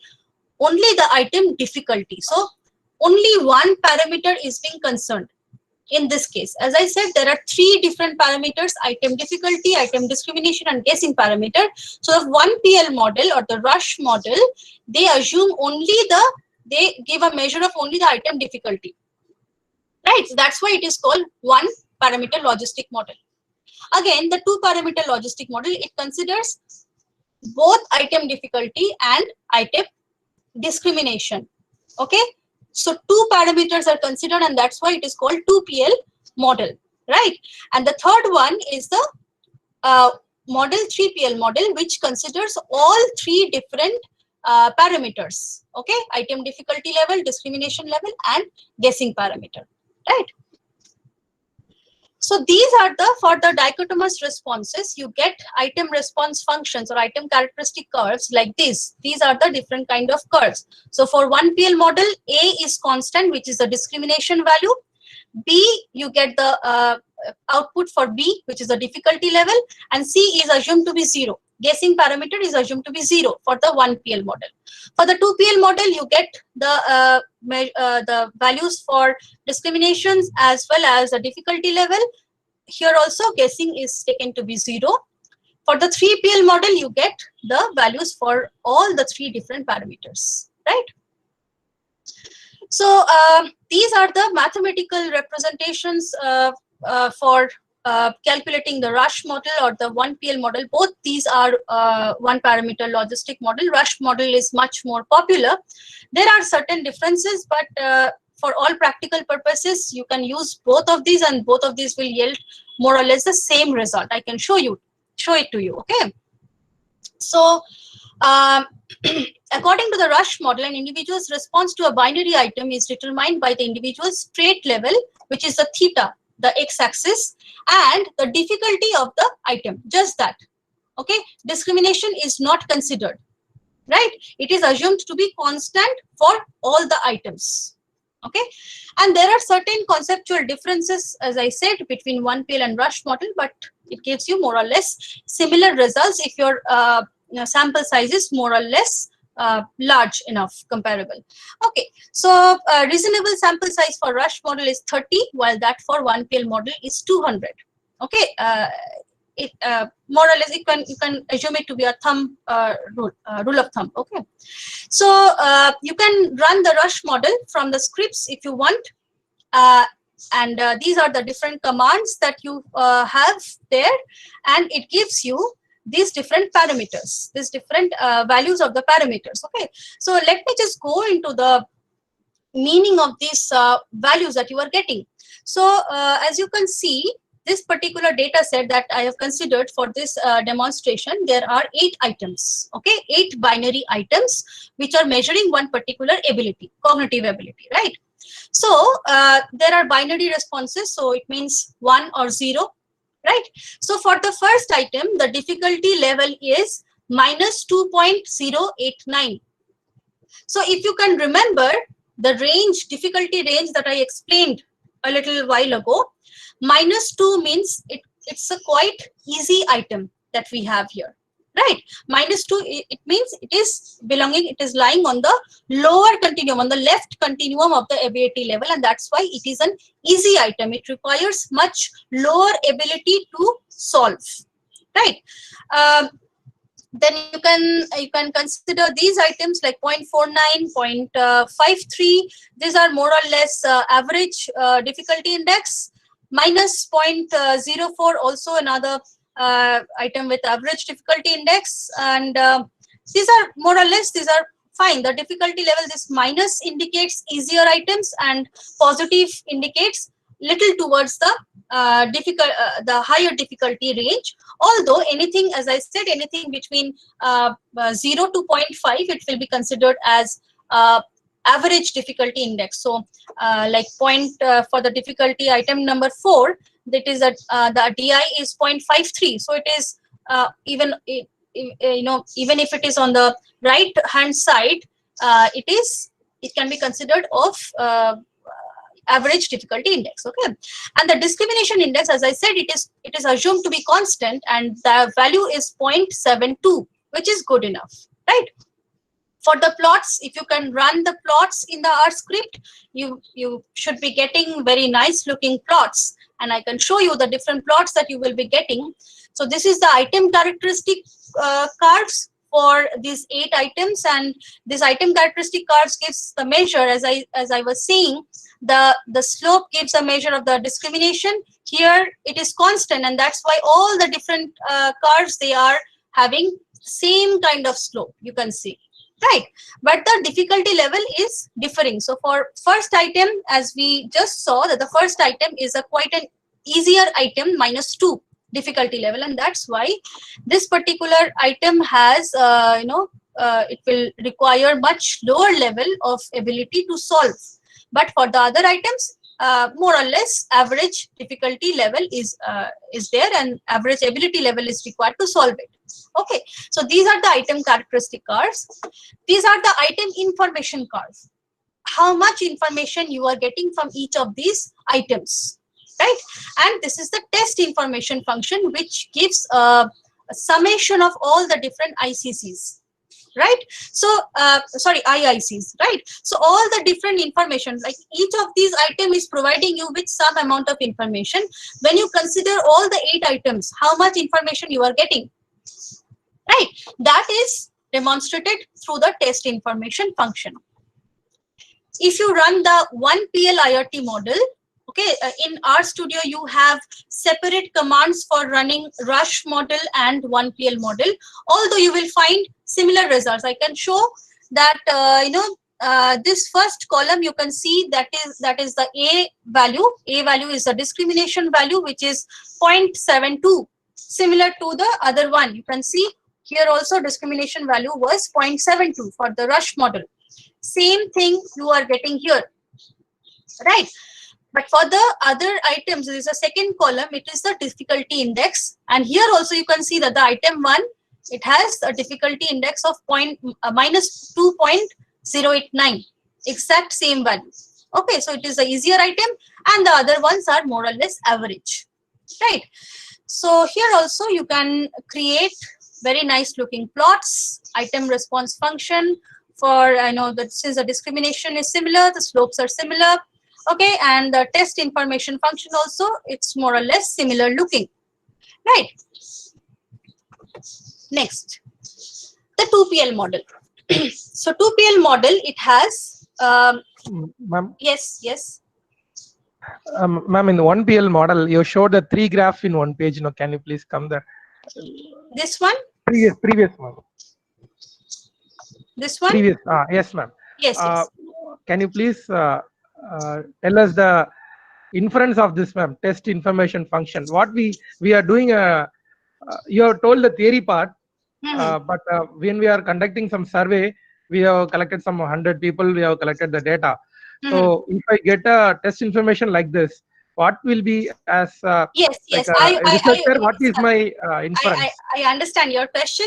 the item difficulty. So only one parameter is being concerned. In this case, as I said, there are three different parameters: item difficulty, item discrimination, and guessing parameter. So the 1PL model or the rush model, they assume they give a measure of only the item difficulty, right? So that's why it is called one parameter logistic model. Again, the two parameter logistic model, it considers both item difficulty and item discrimination. Okay, so two parameters are considered, and that's why it is called 2PL model, right? And the third one is the model 3PL model, which considers all three different parameters. Okay, item difficulty level, discrimination level, and guessing parameter, right? So these are for the dichotomous responses, you get item response functions or item characteristic curves like this. These are the different kind of curves. So for 1PL model, A is constant, which is the discrimination value. B, you get the output for B, which is the difficulty level, and C is assumed to be 0. Guessing parameter is assumed to be 0 for the 1PL model. For the 2PL model, you get the values for discriminations as well as the difficulty level. Here also guessing is taken to be 0. For the 3PL model, you get the values for all the three different parameters, right? So these are the mathematical representations for calculating the rush model or the 1PL model. Both these are one parameter logistic model. Rush model is much more popular. There are certain differences, but for all practical purposes, you can use both of these, and both of these will yield more or less the same result. I can show it to you. Okay. So according to the rush model, an individual's response to a binary item is determined by the individual's trait level, which is the theta, the x-axis, and the difficulty of the item. Just that. Okay. Discrimination is not considered, right? It is assumed to be constant for all the items. Okay, and there are certain conceptual differences, as I said, between 1PL and rush model, but it gives you more or less similar results if your sample size is more or less large enough, comparable. Okay, so reasonable sample size for rush model is 30, while that for 1PL model is 200. Okay, it more or less you can assume it to be a thumb rule of thumb. Okay, so you can run the rush model from the scripts if you want, and these are the different commands that you have there, and it gives you these different parameters, these different values of the parameters. Okay, so let me just go into the meaning of these values that you are getting. So as you can see, this particular data set that I have considered for this demonstration, there are 8 items, okay, 8 binary items which are measuring one particular ability, cognitive ability, right? So there are binary responses, so it means 1 or 0, right? So for the first item, the difficulty level is minus 2.089. So if you can remember the difficulty range that I explained a little while ago, -2 means it's a quite easy item that we have here, right? -2, it means it is lying on the lower continuum, on the left continuum of the ability level, and that's why it is an easy item. It requires much lower ability to solve, right? Then you can consider these items like 0.49, 0.53. These are more or less average difficulty index. -0.04, also another item with average difficulty index, and these are more or less, these are fine. The difficulty level, this minus indicates easier items and positive indicates little towards the the higher difficulty range. Although anything, as I said, anything between 0 to 0.5, it will be considered as average difficulty index. So like for the difficulty item number 4, that is that the DI is 0.53. So it is even even if it is on the right hand side, it can be considered of average difficulty index. Okay, and the discrimination index, as I said, it is assumed to be constant, and the value is 0.72, which is good enough, right? For the plots, if you can run the plots in the R script, you should be getting very nice looking plots, and I can show you the different plots that you will be getting. So this is the item characteristic curves for these 8 items, and this item characteristic curves gives the measure, as I was saying, the slope gives a measure of the discrimination. Here it is constant, and that's why all the different curves, they are having same kind of slope, you can see, right? But the difficulty level is differing. So for first item, as we just saw, that the first item is a quite an easier item, -2 difficulty level, and that's why this particular item has it will require much lower level of ability to solve. But for the other items, more or less average difficulty level is there, and average ability level is required to solve it. Okay, so these are the item characteristic curves. These are the item information curves. How much information you are getting from each of these items, right? And this is the test information function, which gives a summation of all the different ICCs, right? So sorry, IICs, right? So all the different information, like each of these item is providing you with some amount of information. When you consider all the 8 items, how much information you are getting, right? That is demonstrated through the test information function. If you run the 1PL IRT model, okay, in RStudio you have separate commands for running rush model and 1PL model, although you will find similar results. I can show that this first column, you can see that is the A value. A value is the discrimination value, which is 0.72, similar to the other one. You can see here also discrimination value was 0.72 for the rush model. Same thing you are getting here, right? But for the other items, there is a second column, it is the difficulty index. And here also you can see that the item 1, it has a difficulty index of -2.089, exact same value. Okay, so it is the easier item, and the other ones are more or less average, right? So here also you can create very nice looking plots, item response function for, I know that since the discrimination is similar, the slopes are similar. Okay, and the test information function also, it's more or less similar looking, right? Next, the 2PL model. So 2PL model, it has Ma'am, yes. ma'am, in the 1PL model, you showed the 3 graph in one page. Can you please come there? This one? Previous one. This one? Previous. Yes, ma'am. Yes, yes. Can you please tell us the inference of this, ma'am, test information function? What we are doing, you have told the theory part, but when we are conducting some survey, we have collected some 100 people, we have collected the data. So if I get a test information like this, what will be as yes, like I what is my inference? I understand your question.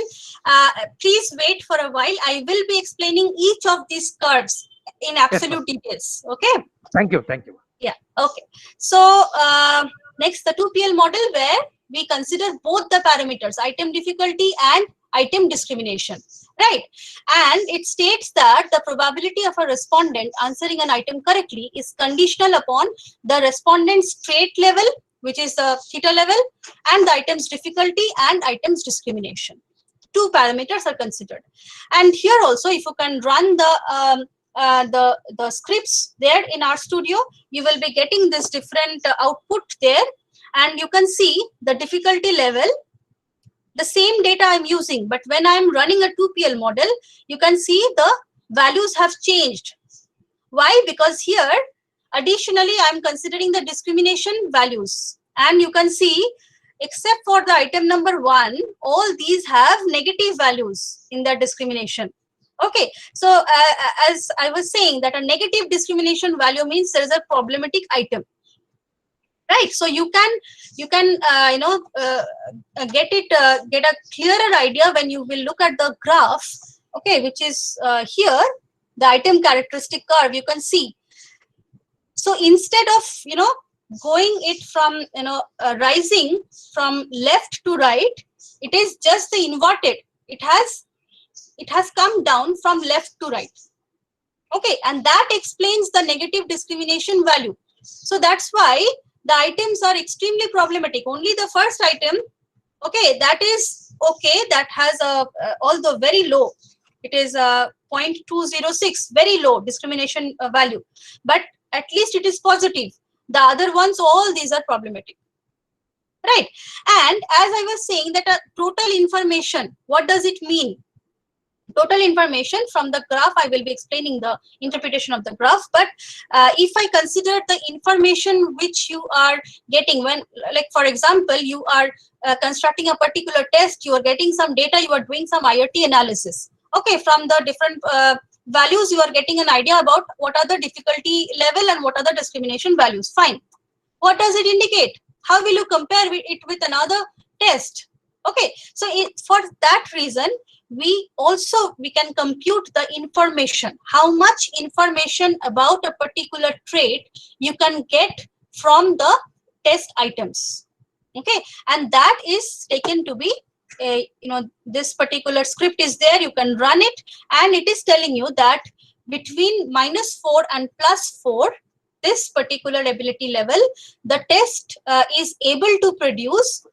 Please wait for a while. I will be explaining each of these curves in absolute details. Okay. Thank you. Yeah. Okay. So next, the 2PL model, where we consider both the parameters, item difficulty and item discrimination, right? And it states that the probability of a respondent answering an item correctly is conditional upon the respondent's trait level, which is the theta level, and the item's difficulty and item's discrimination. 2 parameters are considered. And here also, if you can run the scripts there in RStudio, you will be getting this different output there, and you can see the difficulty level, the same data I'm using, but when I'm running a 2PL model, you can see the values have changed. Why? Because here Additionally, I'm considering the discrimination values, and you can see, except for the item number 1, all these have negative values in their discrimination. Okay, so as I was saying, that a negative discrimination value means there is a problematic item, right? So you can get a clearer idea when you will look at the graph, okay, which is here, the item characteristic curve. You can see, so instead of going it from rising from left to right, it is just the inverted. It has come down from left to right. Okay, and that explains the negative discrimination value. So that's why the items are extremely problematic. Only the first item, okay, that is okay, that has a although very low, it is a 0.206, very low discrimination value, but at least it is positive. The other ones, all these are problematic, right? And as I was saying, that total information, what does it mean? Total information from the graph, I will be explaining the interpretation of the graph, but if I consider the information which you are getting when, like for example, you are constructing a particular test, you are getting some data, you are doing some IoT analysis, okay, from the different values, you are getting an idea about what are the difficulty level and what are the discrimination values. Fine. What does it indicate? How will you compare it with another test? Okay, so for that reason, we can compute the information, how much information about a particular trait you can get from the test items. Okay, and that is taken to be this particular script is there, you can run it, and it is telling you that between -4 and +4, this particular ability level, the test is able to produce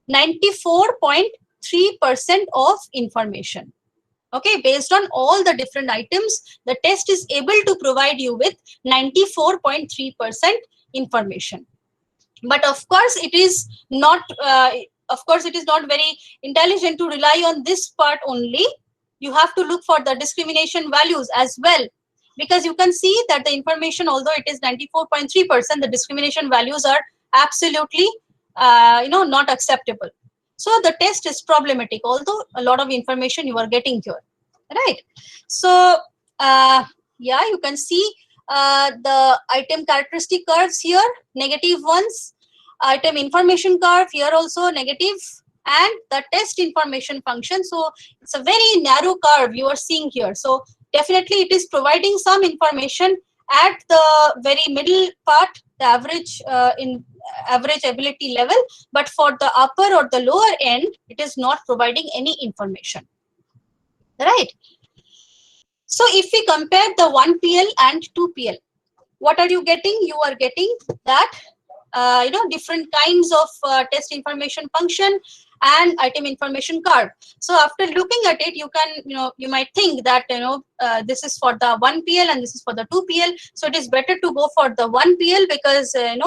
94.3% of information. Okay, based on all the different items, the test is able to provide you with 94.3% information. But of course, it is not very intelligent to rely on this part only. You have to look for the discrimination values as well, because you can see that the information, although it is 94.3%, the discrimination values are absolutely not acceptable. So the test is problematic, although a lot of information you are getting here, right? So yeah, you can see the item characteristic curves here, negative ones, item information curve here also negative, and the test information function. So it's a very narrow curve you are seeing here. So definitely it is providing some information at the very middle part, the average in average ability level, but for the upper or the lower end, it is not providing any information, right? So if we compare the 1PL and 2PL, what are you getting? You are getting that different kinds of test information function and item information curve. So after looking at it, you can you might think that this is for the 1PL and this is for the 2PL. So it is better to go for the 1PL because a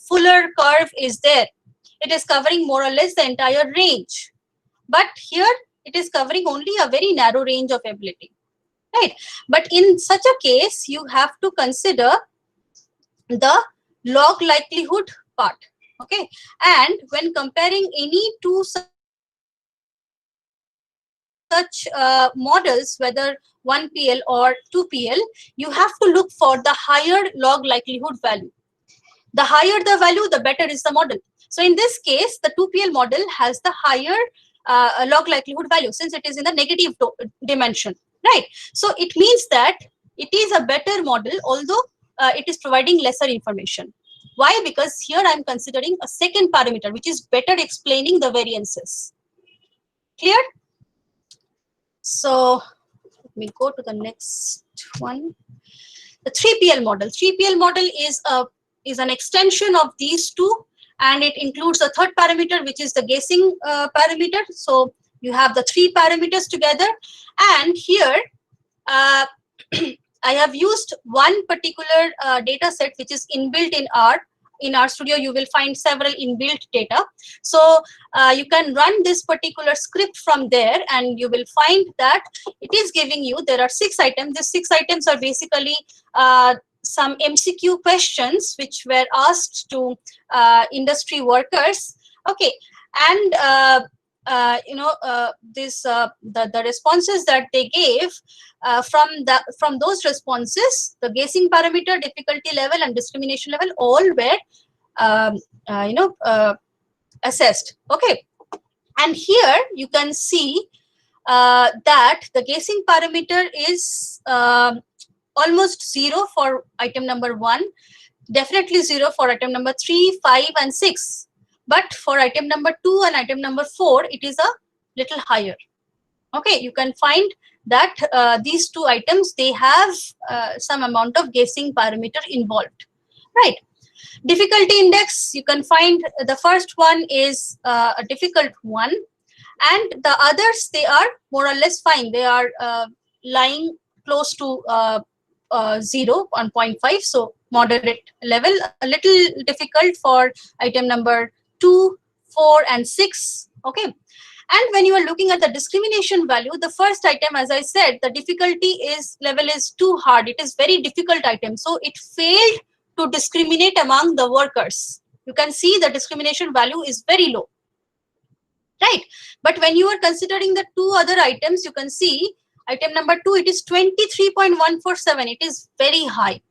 fuller curve is there. It is covering more or less the entire range, but here it is covering only a very narrow range of ability, right? But in such a case, you have to consider the log likelihood part. Okay, and when comparing any two such models, whether 1PL or 2PL, you have to look for the higher log likelihood value. The higher the value, the better is the model. So in this case, the 2PL model has the higher log likelihood value, since it is in the negative dimension, right? So it means that it is a better model, although it is providing lesser information. Why? Because here I am considering a second parameter, which is better explaining the variances. Clear? So let me go to the next one. The 3PL model. 3PL model is an extension of these two, and it includes a third parameter, which is the guessing parameter. So you have the three parameters together, and here I have used one particular data set which is inbuilt in R. In RStudio, you will find several inbuilt data. So you can run this particular script from there, and you will find that it is giving you, there are 6 items. These 6 items are basically some MCQ questions which were asked to industry workers. Okay, and the responses that they gave, from those responses, the guessing parameter, difficulty level, and discrimination level all were assessed. Okay, and here you can see that the guessing parameter is almost 0 for item number 1, definitely 0 for item number 3, 5, and 6. But for item number 2 and item number 4, it is a little higher. Okay, you can find that these two items, they have some amount of guessing parameter involved, right? Difficulty index, you can find the first one is a difficult one, and the others, they are more or less fine. They are lying close to 0, 1.5, so moderate level. A little difficult for item number 2, 4, and 6. Okay, and when you are looking at the discrimination value, the first item, as I said, the difficulty level is too hard. It is very difficult item, so it failed to discriminate among the workers. You can see the discrimination value is very low, right? But when you are considering the two other items, you can see item number 2, it is 23.147. It is very high.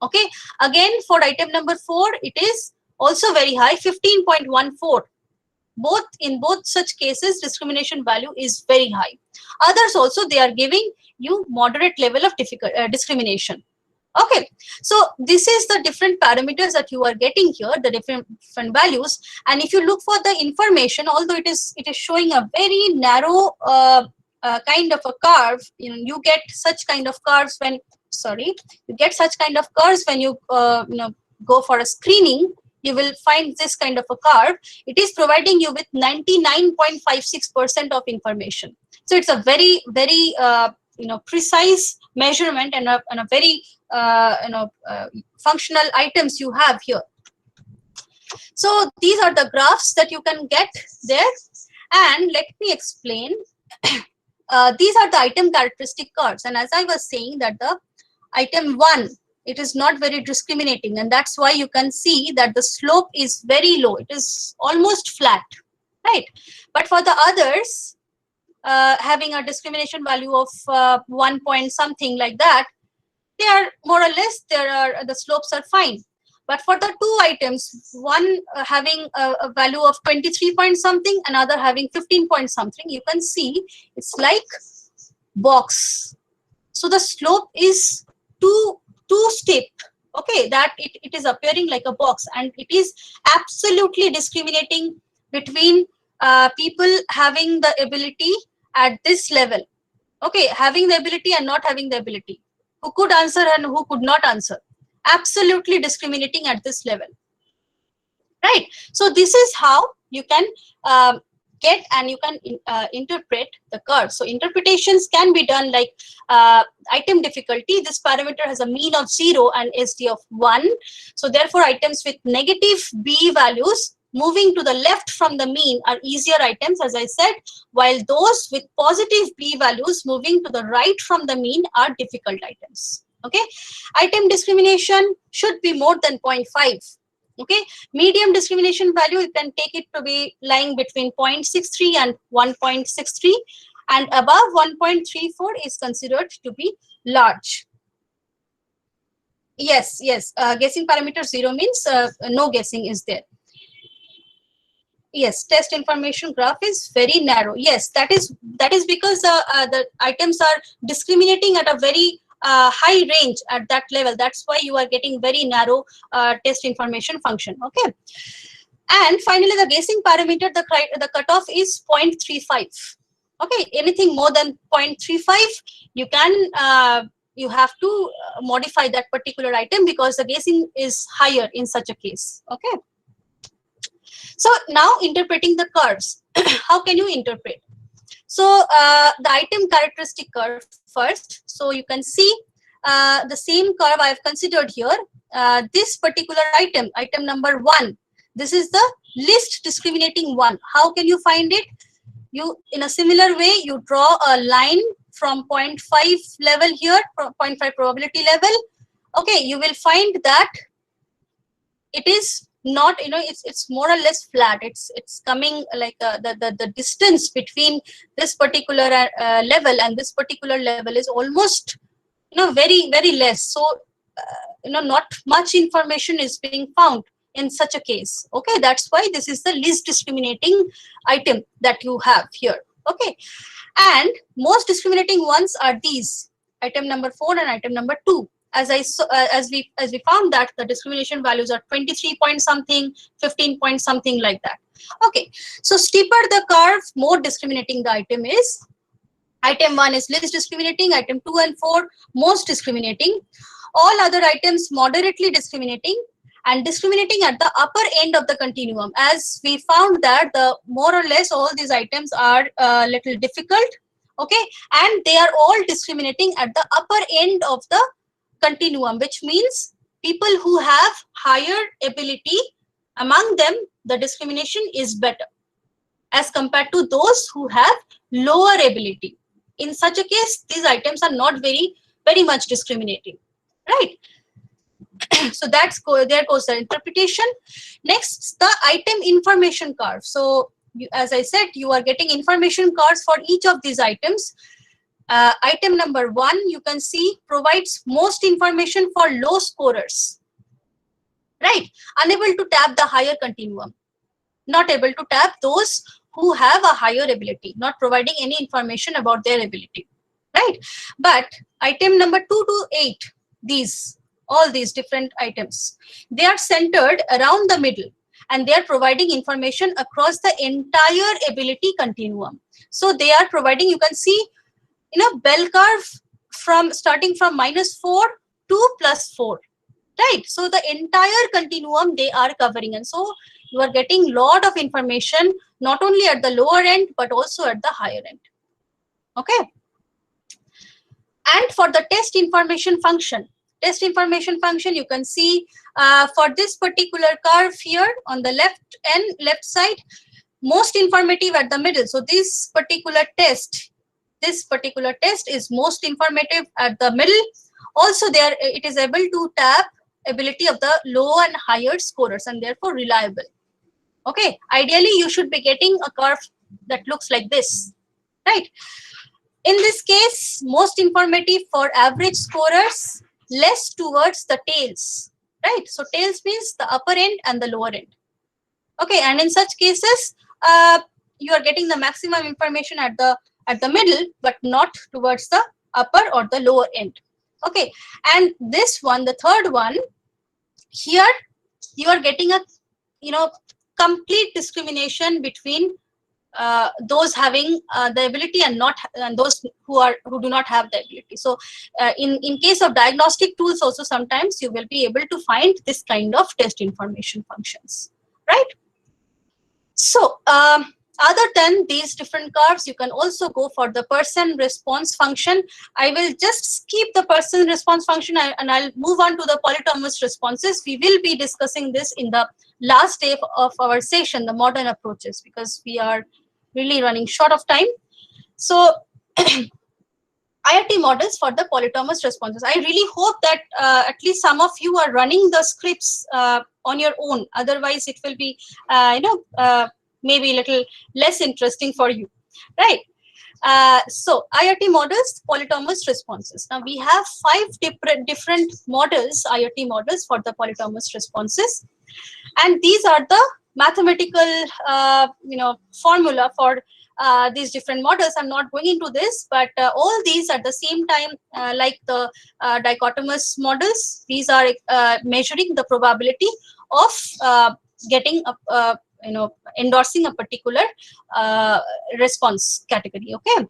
Okay, again for item number 4, it is also very high, 15.14. In both such cases, discrimination value is very high. Others also, they are giving you moderate level of discrimination. Okay, so this is the different parameters that you are getting here, the different values. And if you look for the information, although it is showing a very narrow kind of a curve, you get such kind of curves when you go for a screening. You will find this kind of a curve. It is providing you with 99.56% of information. So it's a very, very precise measurement and a very functional items you have here. So these are the graphs that you can get there. And let me explain. These are the item characteristic curves. And as I was saying, that the item 1, it is not very discriminating, and that's why you can see that the slope is very low. It is almost flat, right? But for the others, having a discrimination value of 1 point something like that, they are more or less, the slopes are fine. But for the two items, one having a value of 23 point something, another having 15 point something, you can see it's like box. So the slope is too steep. Okay, that it is appearing like a box, and it is absolutely discriminating between people having the ability at this level. Okay, having the ability and not having the ability, who could answer and who could not answer, absolutely discriminating at this level, right? So this is how you can get and you can interpret the curve. So interpretations can be done like item difficulty. This parameter has a mean of 0 and SD of 1. So therefore, items with negative B values moving to the left from the mean are easier items, as I said, while those with positive B values moving to the right from the mean are difficult items. Okay, item discrimination should be more than 0.5. Okay, medium discrimination value, you can take it to be lying between 0.63 and 1.63, and above 1.34 is considered to be large. Yes, guessing parameter 0 means no guessing is there. Yes, test information graph is very narrow. Yes, that is because the items are discriminating at a very high range at that level. That's why you are getting very narrow test information function. Okay, and finally the guessing parameter, the cutoff is 0.35. Okay, anything more than 0.35, you have to modify that particular item because the guessing is higher in such a case. Okay, so now interpreting the curves. How can you interpret? So the item characteristic curve first. So you can see the same curve I have considered here. This particular item number 1, this is the least discriminating one. How can you find it? You, in a similar way, you draw a line from 0.5 level here, 0.5 probability level, okay, you will find that it is not, it's more or less flat. It's coming like the distance between this particular level and this particular level is almost, very, very less. So not much information is being found in such a case. Okay, that's why this is the least discriminating item that you have here. Okay, and most discriminating ones are these, item number 4 and item number 2. As I saw, as we found that the discrimination values are 23 point something, 15 point something, like that. Okay, so steeper the curve, more discriminating the item is. Item 1 is least discriminating, item 2 and 4 most discriminating, all other items moderately discriminating, and discriminating at the upper end of the continuum. As we found that the more or less all these items are a little difficult, okay, and they are all discriminating at the upper end of the continuum, which means people who have higher ability, among them the discrimination is better as compared to those who have lower ability. In such a case, these items are not very much discriminating, right? So there goes the interpretation. Next, the item information curve. So as I said, you are getting information cards for each of these items. Item number 1, you can see, provides most information for low scorers, right? Unable to tap the higher continuum, not able to tap those who have a higher ability, not providing any information about their ability, right? But item number 2 to 8, all these different items, they are centered around the middle, and they are providing information across the entire ability continuum. So they are providing, you can see, bell curve from starting from -4 to +4, right? So the entire continuum they are covering, and so you are getting lot of information not only at the lower end but also at the higher end. Okay, and for the test information function, you can see for this particular curve here on the left side, most informative at the middle. So this particular test is most informative at the middle. Also there it is able to tap ability of the low and higher scorers, and therefore reliable. Okay, ideally you should be getting a curve that looks like this, right? In this case, most informative for average scorers, less towards the tails, right? So tails means the upper end and the lower end. Okay, and in such cases, you are getting the maximum information at the middle, but not towards the upper or the lower end. Okay, and this one, the third one, here you are getting a complete discrimination between those having the ability and those who do not have the ability. So in case of diagnostic tools also, sometimes you will be able to find this kind of test information functions, right? So other than these different curves, you can also go for the person response function. I will just skip the person response function and I'll move on to the polytomous responses. We will be discussing this in the last day of our session, the modern approaches, because we are really running short of time. So IRT models for the polytomous responses. I really hope that at least some of you are running the scripts on your own. Otherwise, it will be maybe a little less interesting for you, right? So IRT models, polytomous responses. Now we have 5 different models, IRT models for the polytomous responses, and these are the mathematical formula for these different models. I'm not going into this, but all these at the same time, like the dichotomous models, these are measuring the probability of getting a endorsing a particular response category. Okay,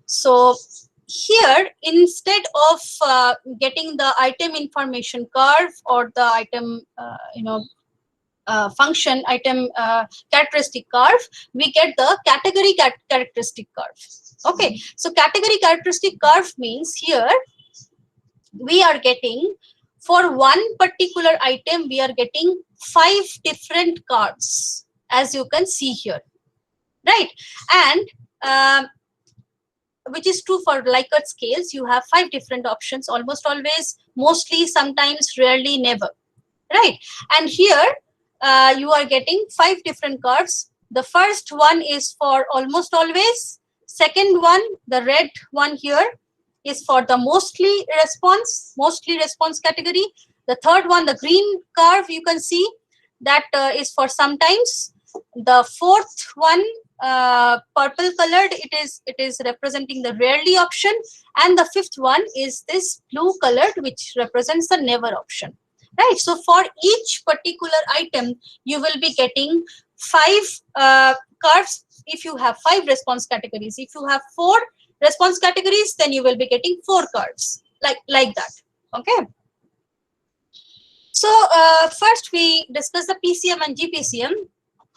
so here, instead of getting the item information curve or the item function item characteristic curve, we get the category characteristic curve. Okay, so category characteristic curve means here we are getting, for one particular item, we are getting 5 different cards, as you can see here, right? And which is true for Likert scales. You have 5 different options, almost always, mostly, sometimes, rarely, never, right? And here you are getting 5 different curves. The first one is for almost always. Second one, the red one here, is for the mostly response category. The third one, the green curve, you can see that is for sometimes. The fourth one, purple colored, it is representing the rarely option, and the fifth one is this blue colored, which represents the never option, right? So for each particular item, you will be getting 5 curves. If you have 5 response categories, if you have 4 response categories, then you will be getting 4 curves, like that. Okay. So first we discuss the PCM and GPCM.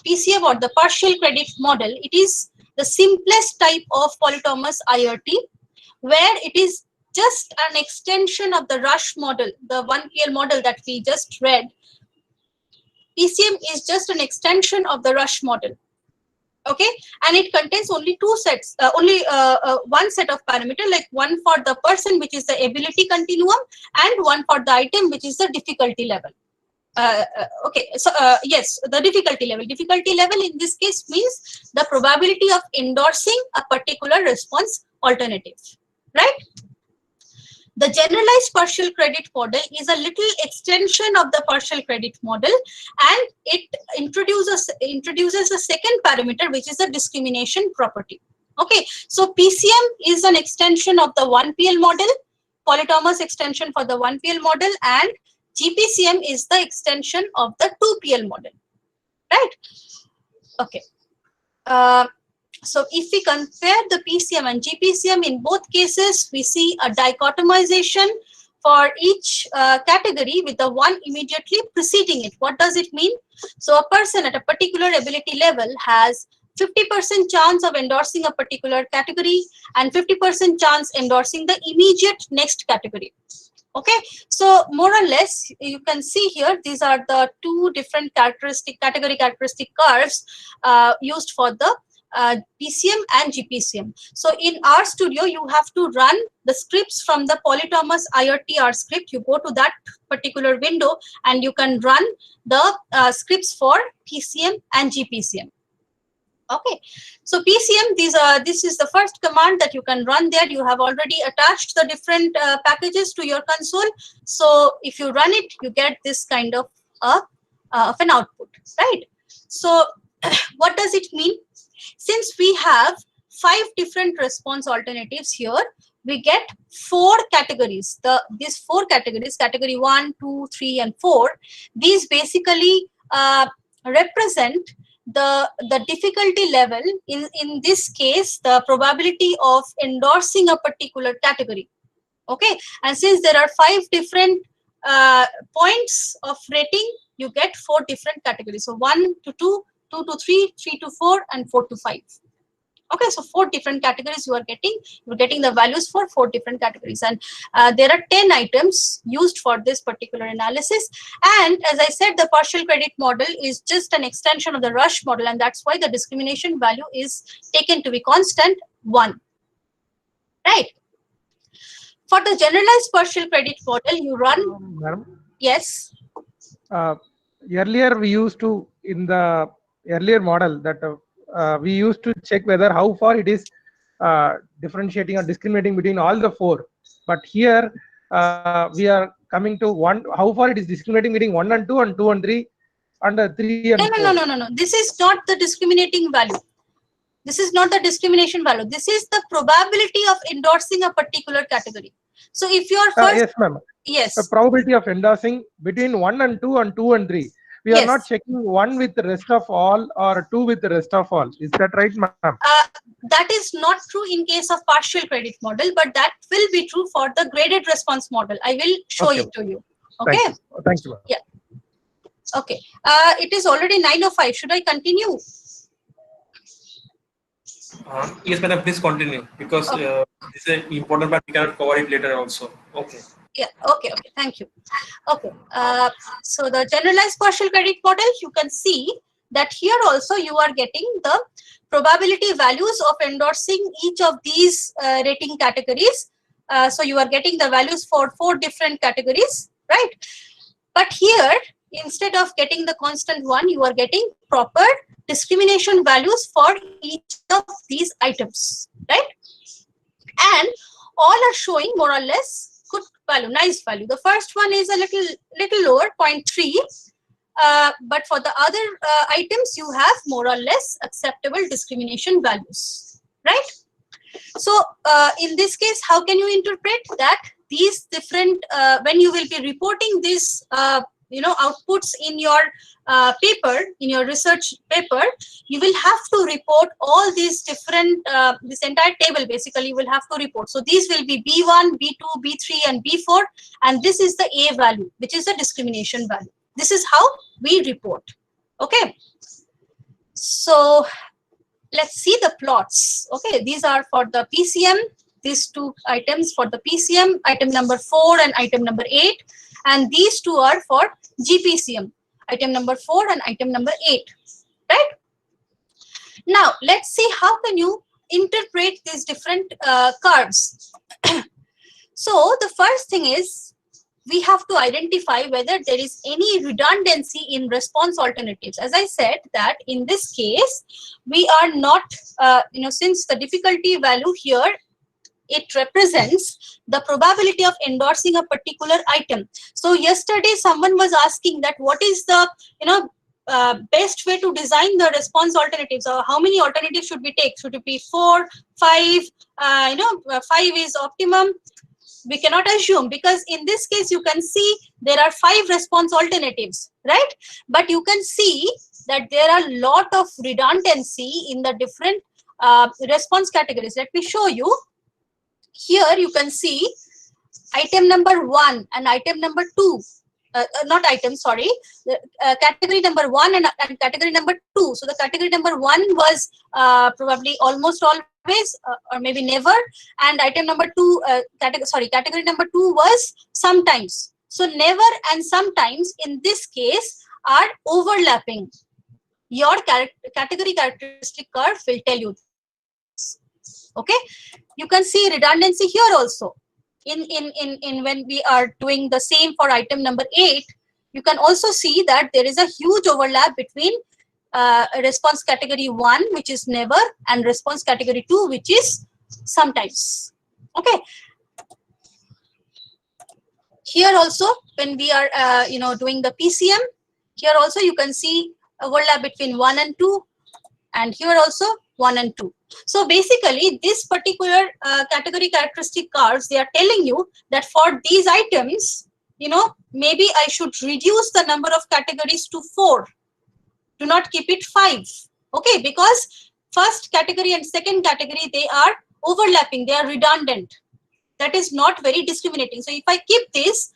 PCM, or the partial credit model, it is the simplest type of polytomous IRT, where it is just an extension of the Rush model, the 1PL model that we just read. PCM is just an extension of the Rush model. Okay, and it contains only 2 sets, one set of parameter, like one for the person, which is the ability continuum, and one for the item, which is the difficulty level. Okay, so yes, the difficulty level. Difficulty level in this case means the probability of endorsing a particular response alternative, right? The generalized partial credit model is a little extension of the partial credit model, and it introduces a second parameter, which is the discrimination property. Okay, so PCM is an extension of the 1PL model, polytomous extension for the 1PL model, and GPCM is the extension of the 2PL model, right? Okay. So if we compare the PCM and GPCM, in both cases, we see a dichotomization for each category with the one immediately preceding it. What does it mean? So a person at a particular ability level has 50% chance of endorsing a particular category and 50% chance endorsing the immediate next category. Okay, so more or less, you can see here, these are the 2 different category characteristic curves used for the PCM and GPCM. So in RStudio, you have to run the scripts from the polytomous IRTR script. You go to that particular window and you can run the scripts for PCM and GPCM. Okay, so PCM, this is the first command that you can run there. You have already attached the different packages to your console. So if you run it, you get this kind of an output, right? So what does it mean? Since we have 5 different response alternatives here, we get 4 categories. These 4 categories, category 1, 2, 3, and 4, these basically represent the difficulty level, in this case, the probability of endorsing a particular category. Okay, and since there are 5 different points of rating, you get 4 different categories. So 1 to 2, 2 to 3, 3 to 4, and 4 to 5. Okay, so 4 different categories you are getting. You're getting the values for 4 different categories, and there are 10 items used for this particular analysis. And as I said, the partial credit model is just an extension of the Rush model, and that's why the discrimination value is taken to be constant 1. Right? For the generalized partial credit model, you run. Madam? Yes. Earlier we used to, in the earlier model, that we used to check whether how far it is differentiating or discriminating between all the 4. But here we are coming to how far it is discriminating between 1 and 2 and 2 and 3 and 3 and 4. No. This is not the discriminating value. This is not the discrimination value. This is the probability of endorsing a particular category. So if you are first, yes, ma'am. Yes. The probability of endorsing between 1 and 2 and 2 and 3. We are not checking 1 with the rest of all or 2 with the rest of all. Is that right, ma'am? That is not true in case of partial credit model, but that will be true for the graded response model. I will show it to you. Okay. Thank you, ma'am. Yeah. Okay. It is already 9:05. Should I continue? Yes, madam, please continue, because this is an important part. We cannot cover it later also. Okay. Yeah, okay, thank you. Okay, so the generalized partial credit model, you can see that here also you are getting the probability values of endorsing each of these rating categories. So you are getting the values for 4 different categories, right? But here, instead of getting the constant one, you are getting proper discrimination values for each of these items, right? And all are showing more or less good value, nice value. The first one is a little lower, 0.3. But for the other items, you have more or less acceptable discrimination values, right? So in this case, how can you interpret that these different, when you will be reporting this, outputs in your paper, in your research paper, you will have to report all these different, this entire table basically you will have to report. So these will be B1, B2, B3 and B4, and this is the A value, which is the discrimination value. This is how we report, okay? So let's see the plots. Okay, these are for the PCM, these 2 items for the PCM, item number 4 and item number 8, and these 2 are for GPCM, item number 4 and item number 8, right? Now let's see how can you interpret these different curves. So the first thing is, we have to identify whether there is any redundancy in response alternatives. As I said that in this case, we are not, since the difficulty value here, it represents the probability of endorsing a particular item. So yesterday someone was asking that what is the, best way to design the response alternatives, or how many alternatives should we take? Should it be 4, 5, 5 is optimum? We cannot assume, because in this case you can see there are 5 response alternatives, right? But you can see that there are a lot of redundancy in the different response categories. Let me show you. Here you can see item number 1 and item number 2. Not item, sorry, category number 1 and category number 2. So the category number 1 was probably almost always or maybe never, and item number 2, category number 2 was sometimes. So never and sometimes in this case are overlapping. Your category characteristic curve will tell you this. Okay, you can see redundancy here also. In when we are doing the same for item number 8, you can also see that there is a huge overlap between response category 1, which is never, and response category 2, which is sometimes. Okay. Here also, when we are doing the PCM, here also you can see overlap between 1 and 2, and here also 1 and 2. So basically, this particular category characteristic curves, they are telling you that for these items, maybe I should reduce the number of categories to 4. Do not keep it 5. Okay, because first category and second category, they are overlapping, they are redundant. That is not very discriminating. So if I keep this,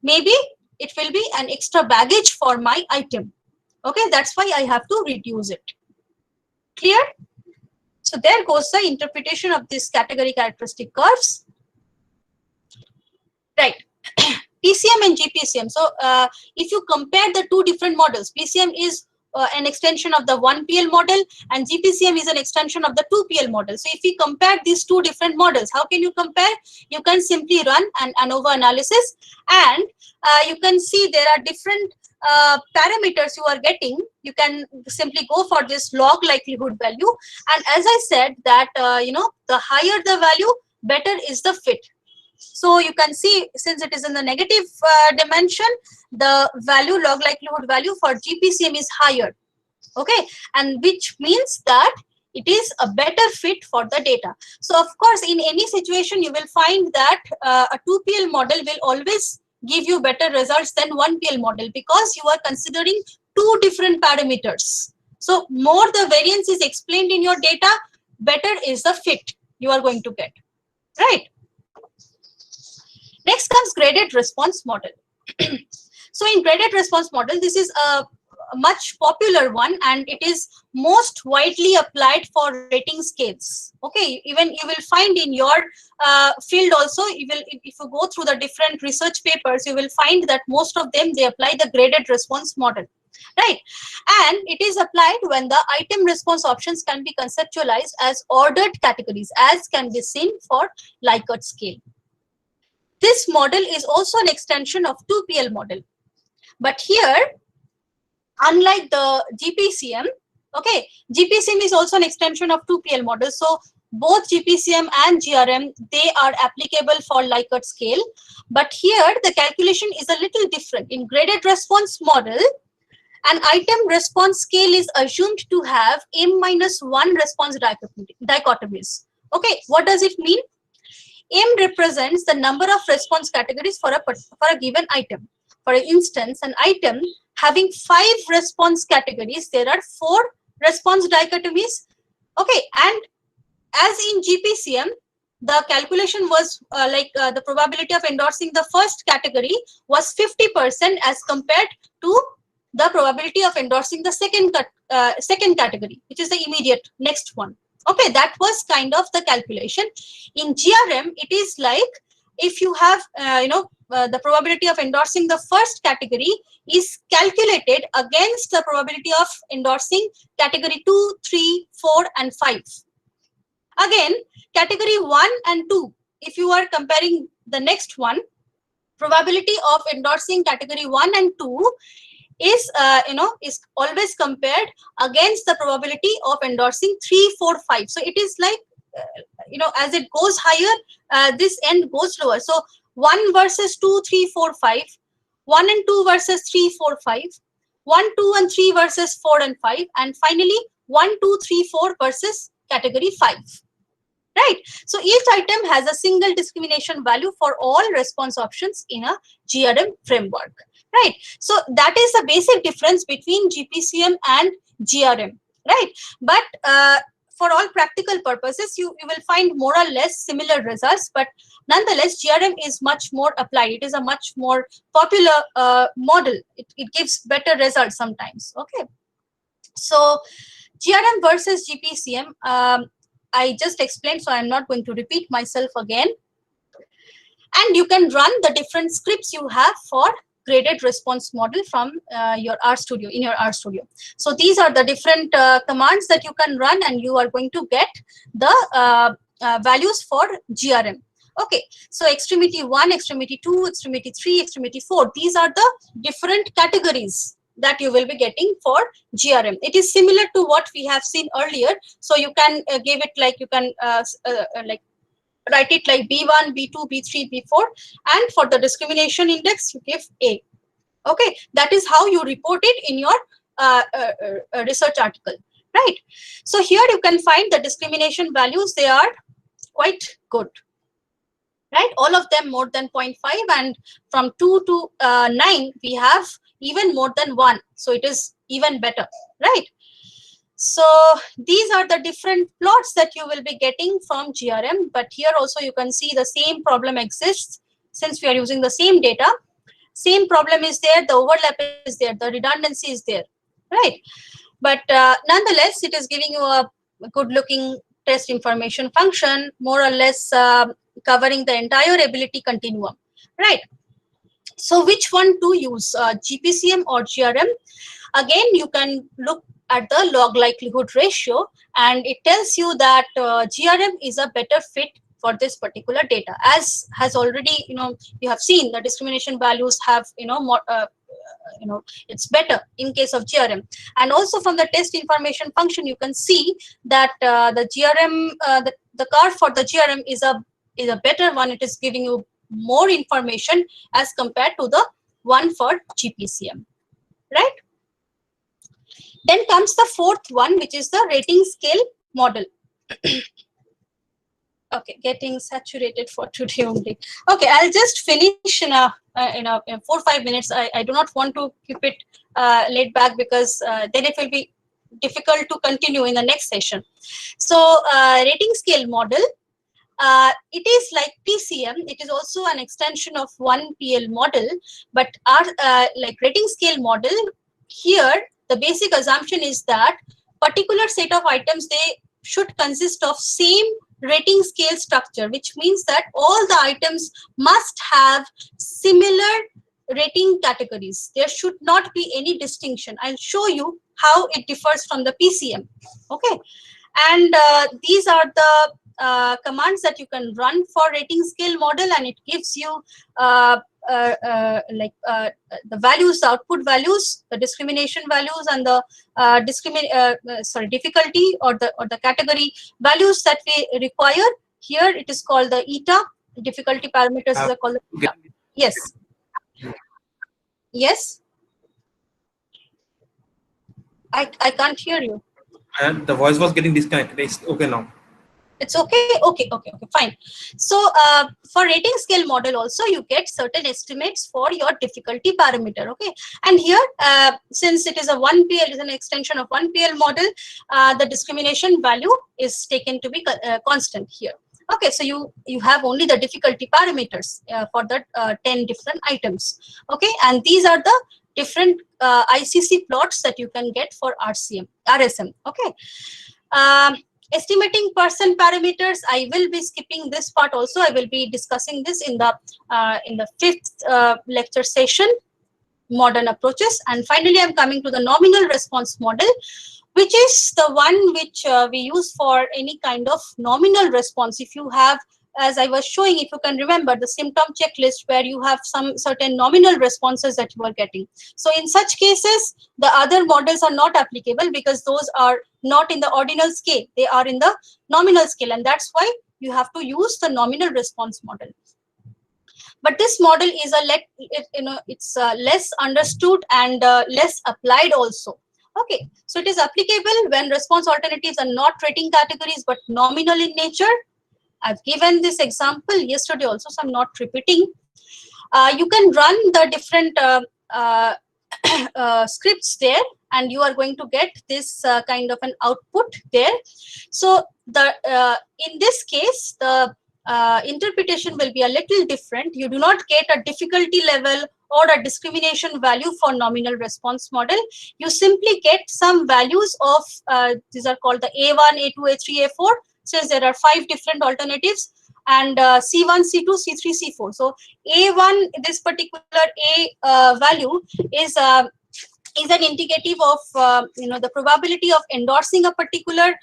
maybe it will be an extra baggage for my item. Okay, that's why I have to reduce it. Clear? So there goes the interpretation of this category characteristic curves. Right. PCM and GPCM. So if you compare the 2 different models, PCM is an extension of the 1PL model and GPCM is an extension of the 2PL model. So if we compare these 2 different models, how can you compare? You can simply run an ANOVA analysis, and you can see there are different parameters you are getting. You can simply go for this log likelihood value, and as I said that the higher the value, better is the fit. So you can see, since it is in the negative dimension, the value, log likelihood value for GPCM is higher. Okay, and which means that it is a better fit for the data. So of course, in any situation, you will find that a 2PL model will always give you better results than 1PL model, because you are considering 2 different parameters. So more the variance is explained in your data, better is the fit you are going to get, right? Next comes graded response model. So in graded response model, this is a much popular one, and it is most widely applied for rating scales. Okay, even you will find in your field also, if you go through the different research papers, you will find that most of them, they apply the graded response model. right? And it is applied when the item response options can be conceptualized as ordered categories, as can be seen for Likert scale. This model is also an extension of 2PL model, but here, unlike the GPCM, okay, GPCM is also an extension of 2PL model. So both GPCM and GRM, they are applicable for Likert scale, but here the calculation is a little different. In graded response model, an item response scale is assumed to have m-1 response dichotomies. Okay, what does it mean? M represents the number of response categories for a given item. For instance, an item having 5 response categories, there are 4 response dichotomies. Okay, and as in GPCM, the calculation was the probability of endorsing the first category was 50% as compared to the probability of endorsing the second category, which is the immediate next one. Okay, that was kind of the calculation. In GRM, it is like if you have, the probability of endorsing the first category is calculated against the probability of endorsing category 2, 3, 4, and 5. Again, category 1 and 2, if you are comparing the next one, probability of endorsing category 1 and 2 is always compared against the probability of endorsing 3, 4, 5. So it is like as it goes higher, this end goes lower. So 1 versus 2, 3, 4, 5, 1 and 2 versus 3, 4, 5, 1, 2 and 3 versus 4 and 5, and finally 1, 2, 3, 4 versus category 5. Right. So each item has a single discrimination value for all response options in a GRM framework. Right. So that is the basic difference between GPCM and GRM. Right. But for all practical purposes, you will find more or less similar results. But nonetheless, GRM is much more applied. It is a much more popular model. It gives better results sometimes. Okay. So GRM versus GPCM. I just explained, so I'm not going to repeat myself again. And you can run the different scripts you have for graded response model from your RStudio, in your RStudio. So these are the different commands that you can run, and you are going to get the values for GRM. Okay, so extremity 1, extremity 2, extremity 3, extremity 4, these are the different categories that you will be getting for GRM. It is similar to what we have seen earlier. So you can give it like, you can like write it like B1, B2, B3, B4, and for the discrimination index, you give A. Okay, that is how you report it in your research article, right? So here you can find the discrimination values. They are quite good, right? All of them more than 0.5, and from 2 to 9, we have even more than 1. So it is even better, right? So these are the different plots that you will be getting from GRM. But here also you can see the same problem exists since we are using the same data. Same problem is there, the overlap is there, the redundancy is there, right? But nonetheless, it is giving you a good looking test information function, more or less covering the entire ability continuum, right? So which one to use, GPCM or GRM? Again, you can look at the log likelihood ratio, and it tells you that GRM is a better fit for this particular data. As has already, you have seen the discrimination values have, more, it's better in case of GRM. And also from the test information function, you can see that the GRM, the curve for the GRM is a better one. It is giving you more information as compared to the one for GPCM, right? Then comes the fourth one, which is the rating scale model. Okay, getting saturated for today only. Okay, I'll just finish in 4 or 5 minutes. I do not want to keep it laid back, because then it will be difficult to continue in the next session. So rating scale model, it is like PCM. It is also an extension of 1PL model, but our like rating scale model, here the basic assumption is that particular set of items, they should consist of same rating scale structure, which means that all the items must have similar rating categories. There should not be any distinction. I'll show you how it differs from the PCM. Okay, and these are the commands that you can run for rating scale model, and it gives you the values, the output values, the discrimination values, and the difficulty or the category values that we require. Here it is called the eta. Difficulty parameters are called the eta. Yes. Yes. I can't hear you. And the voice was getting disconnected. It's okay now. It's okay. Okay, fine. So for rating scale model also you get certain estimates for your difficulty parameter. Okay, and here since it is a 1PL, is an extension of 1PL model, the discrimination value is taken to be constant here. Okay, so you have only the difficulty parameters for the 10 different items. Okay, and these are the different ICC plots that you can get for RSM. Okay. Estimating person parameters, I will be skipping this part also. I will be discussing this in the fifth lecture session, modern approaches. And finally, I'm coming to the nominal response model, which is the one which we use for any kind of nominal response. If you have, as I was showing, if you can remember the symptom checklist where you have some certain nominal responses that you are getting. So in such cases, the other models are not applicable because those are not in the ordinal scale, they are in the nominal scale, and that's why you have to use the nominal response model. But this model is it's less understood and less applied also. Okay, so it is applicable when response alternatives are not rating categories but nominal in nature. I've given this example yesterday also, so I'm not repeating. You can run the different scripts there, and you are going to get this kind of an output there. So in this case, the interpretation will be a little different. You do not get a difficulty level or a discrimination value for nominal response model. You simply get some values of these are called the A1, A2, A3, A4. Since there are 5 different alternatives, and C1, C2, C3, C4. So A1, this particular A value is an indicative of the probability of endorsing a particular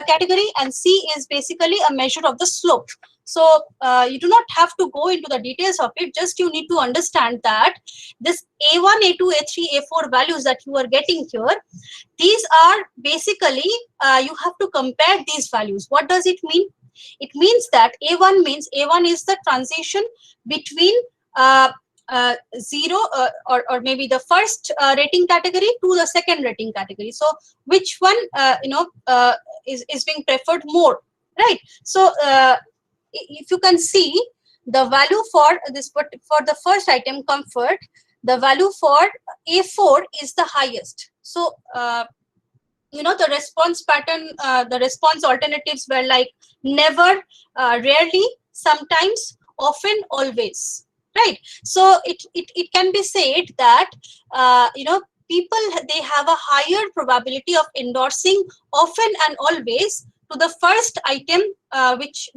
category, and C is basically a measure of the slope. So you do not have to go into the details of it, just you need to understand that this A1, A2, A3, A4 values that you are getting here, these are basically, you have to compare these values. What does it mean? It means that A1 means A1 is the transition between 0 or maybe the first rating category to the second rating category. So which one is being preferred more, right? So if you can see the value for this, for the first item, comfort, the value for A4 is the highest. So the response pattern, the response alternatives were like never, rarely, sometimes, often, always, right? So it can be said that people, they have a higher probability of endorsing often and always to the first item, which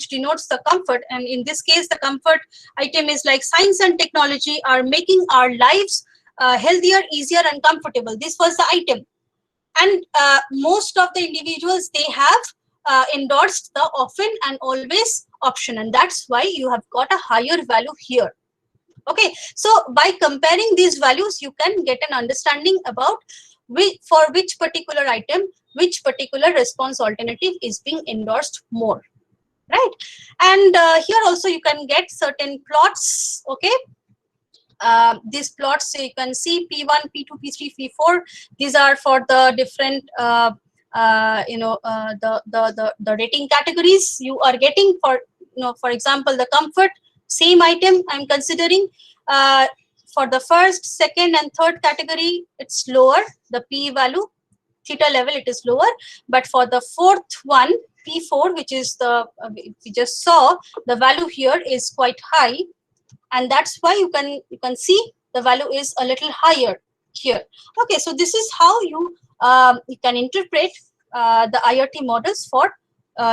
denotes the comfort. And in this case, the comfort item is like science and technology are making our lives healthier, easier, and comfortable. This was the item, and most of the individuals, they have endorsed the often and always option, and that's why you have got a higher value here. Okay, so by comparing these values, you can get an understanding about for which particular item, which particular response alternative is being endorsed more, right? And here also you can get certain plots. Okay, these plots, so you can see P1, P2, P3, P4. These are for the different the rating categories you are getting. For for example, the comfort, same item I'm considering. For the first, second, and third category, it's lower, the P value, theta level, it is lower. But for the fourth one, P4, which is the we just saw, the value here is quite high, and that's why you can see the value is a little higher here. Okay, so this is how you can interpret the IRT models for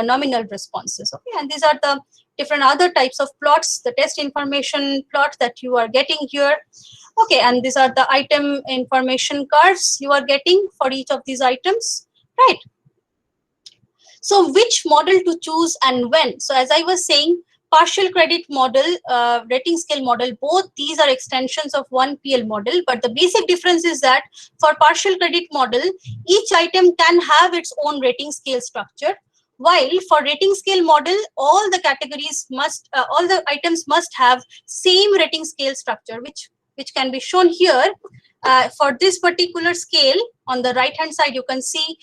nominal responses. Okay, and these are the different other types of plots, the test information plot that you are getting here. Okay, and these are the item information cards you are getting for each of these items, right? So which model to choose and when? So as I was saying, partial credit model, rating scale model, both these are extensions of one PL model, but the basic difference is that for partial credit model, each item can have its own rating scale structure, while for rating scale model, all the categories must, all the items must have same rating scale structure, which can be shown here. For this particular scale, on the right hand side, you can see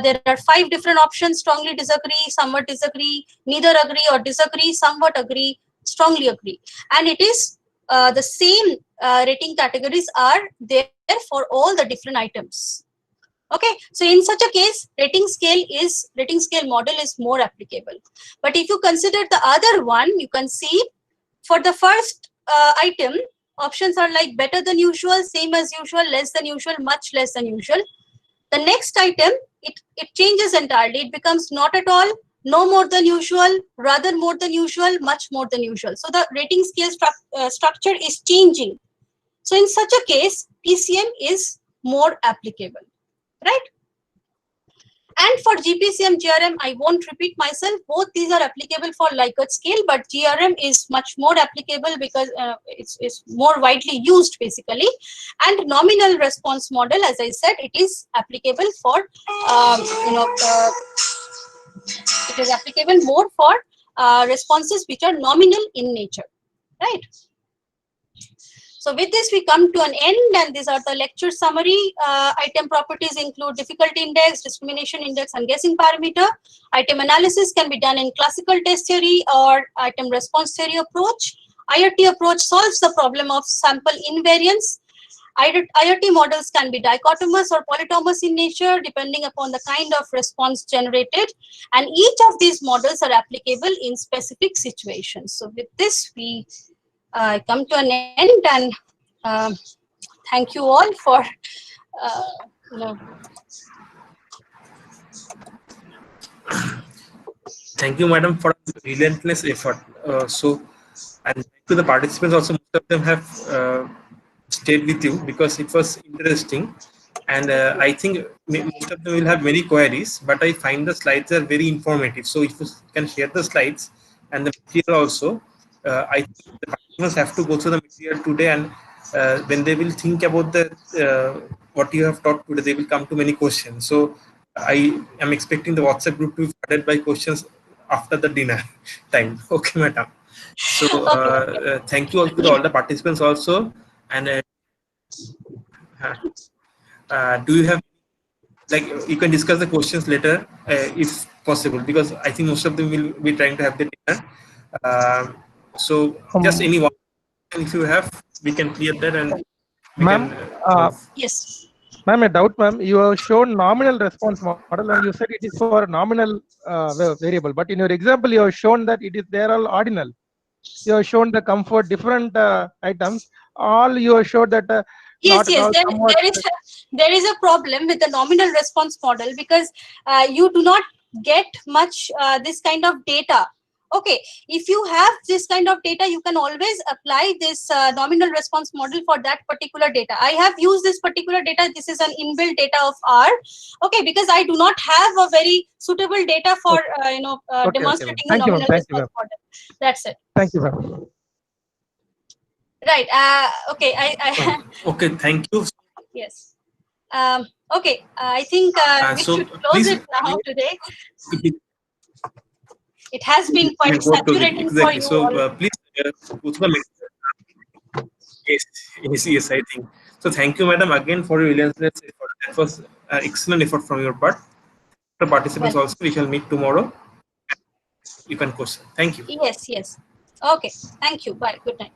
there are 5 different options: strongly disagree, somewhat disagree, neither agree or disagree, somewhat agree, strongly agree. And it is the same rating categories are there for all the different items. Okay, so in such a case, rating scale model is more applicable. But if you consider the other one, you can see for the first item, options are like better than usual, same as usual, less than usual, much less than usual. The next item, it changes entirely. It becomes not at all, no more than usual, rather more than usual, much more than usual. So the rating scale structure is changing. So in such a case, PCM is more applicable, right? And for GPCM, GRM, I won't repeat myself. Both these are applicable for Likert scale, but GRM is much more applicable because it's more widely used basically. And nominal response model, as I said, it is applicable for, it is applicable more for responses which are nominal in nature, right? So with this, we come to an end, and these are the lecture summary. Item properties include difficulty index, discrimination index, and guessing parameter. Item analysis can be done in classical test theory or item response theory approach. IRT approach solves the problem of sample invariance. IRT models can be dichotomous or polytomous in nature, depending upon the kind of response generated. And each of these models are applicable in specific situations. So with this, we come to an end, and thank you all for Thank you, madam, for relentless effort. And thank to the participants also. Most of them have stayed with you because it was interesting, and I think most of them will have many queries. But I find the slides are very informative. So if you can share the slides and the material also, I think the participants have to go through the material today, and when they will think about the what you have taught today, they will come to many questions. So I am expecting the WhatsApp group to be flooded by questions after the dinner time. Okay, madam. So thank you all to all the participants also. And do you have, like, you can discuss the questions later if possible, because I think most of them will be trying to have the dinner. So just any one, if you have, we can clear that, and we ma'am, can. yes. Ma'am, a doubt, ma'am. You have shown nominal response model, and you said it is for nominal variable. But in your example, you have shown that it is there all ordinal. You have shown the comfort different items. All you have showed that Yes, not at all. There is a problem with the nominal response model because you do not get much this kind of data. Okay, if you have this kind of data, you can always apply this nominal response model for that particular data. I have used this particular data. This is an inbuilt data of R. Okay, because I do not have a very suitable data for demonstrating the nominal response model. That's it. Thank you, ma'am. Right. Okay. Okay. Thank you. Yes. Okay. I think we should close it now today. It has been quite saturating exactly. for you So all. please go to the yes, I think. So thank you, madam, again for your relentless effort. That was excellent effort from your part. The participants also, we shall meet tomorrow. You can question. Thank you. Yes. Okay. Thank you. Bye. Good night.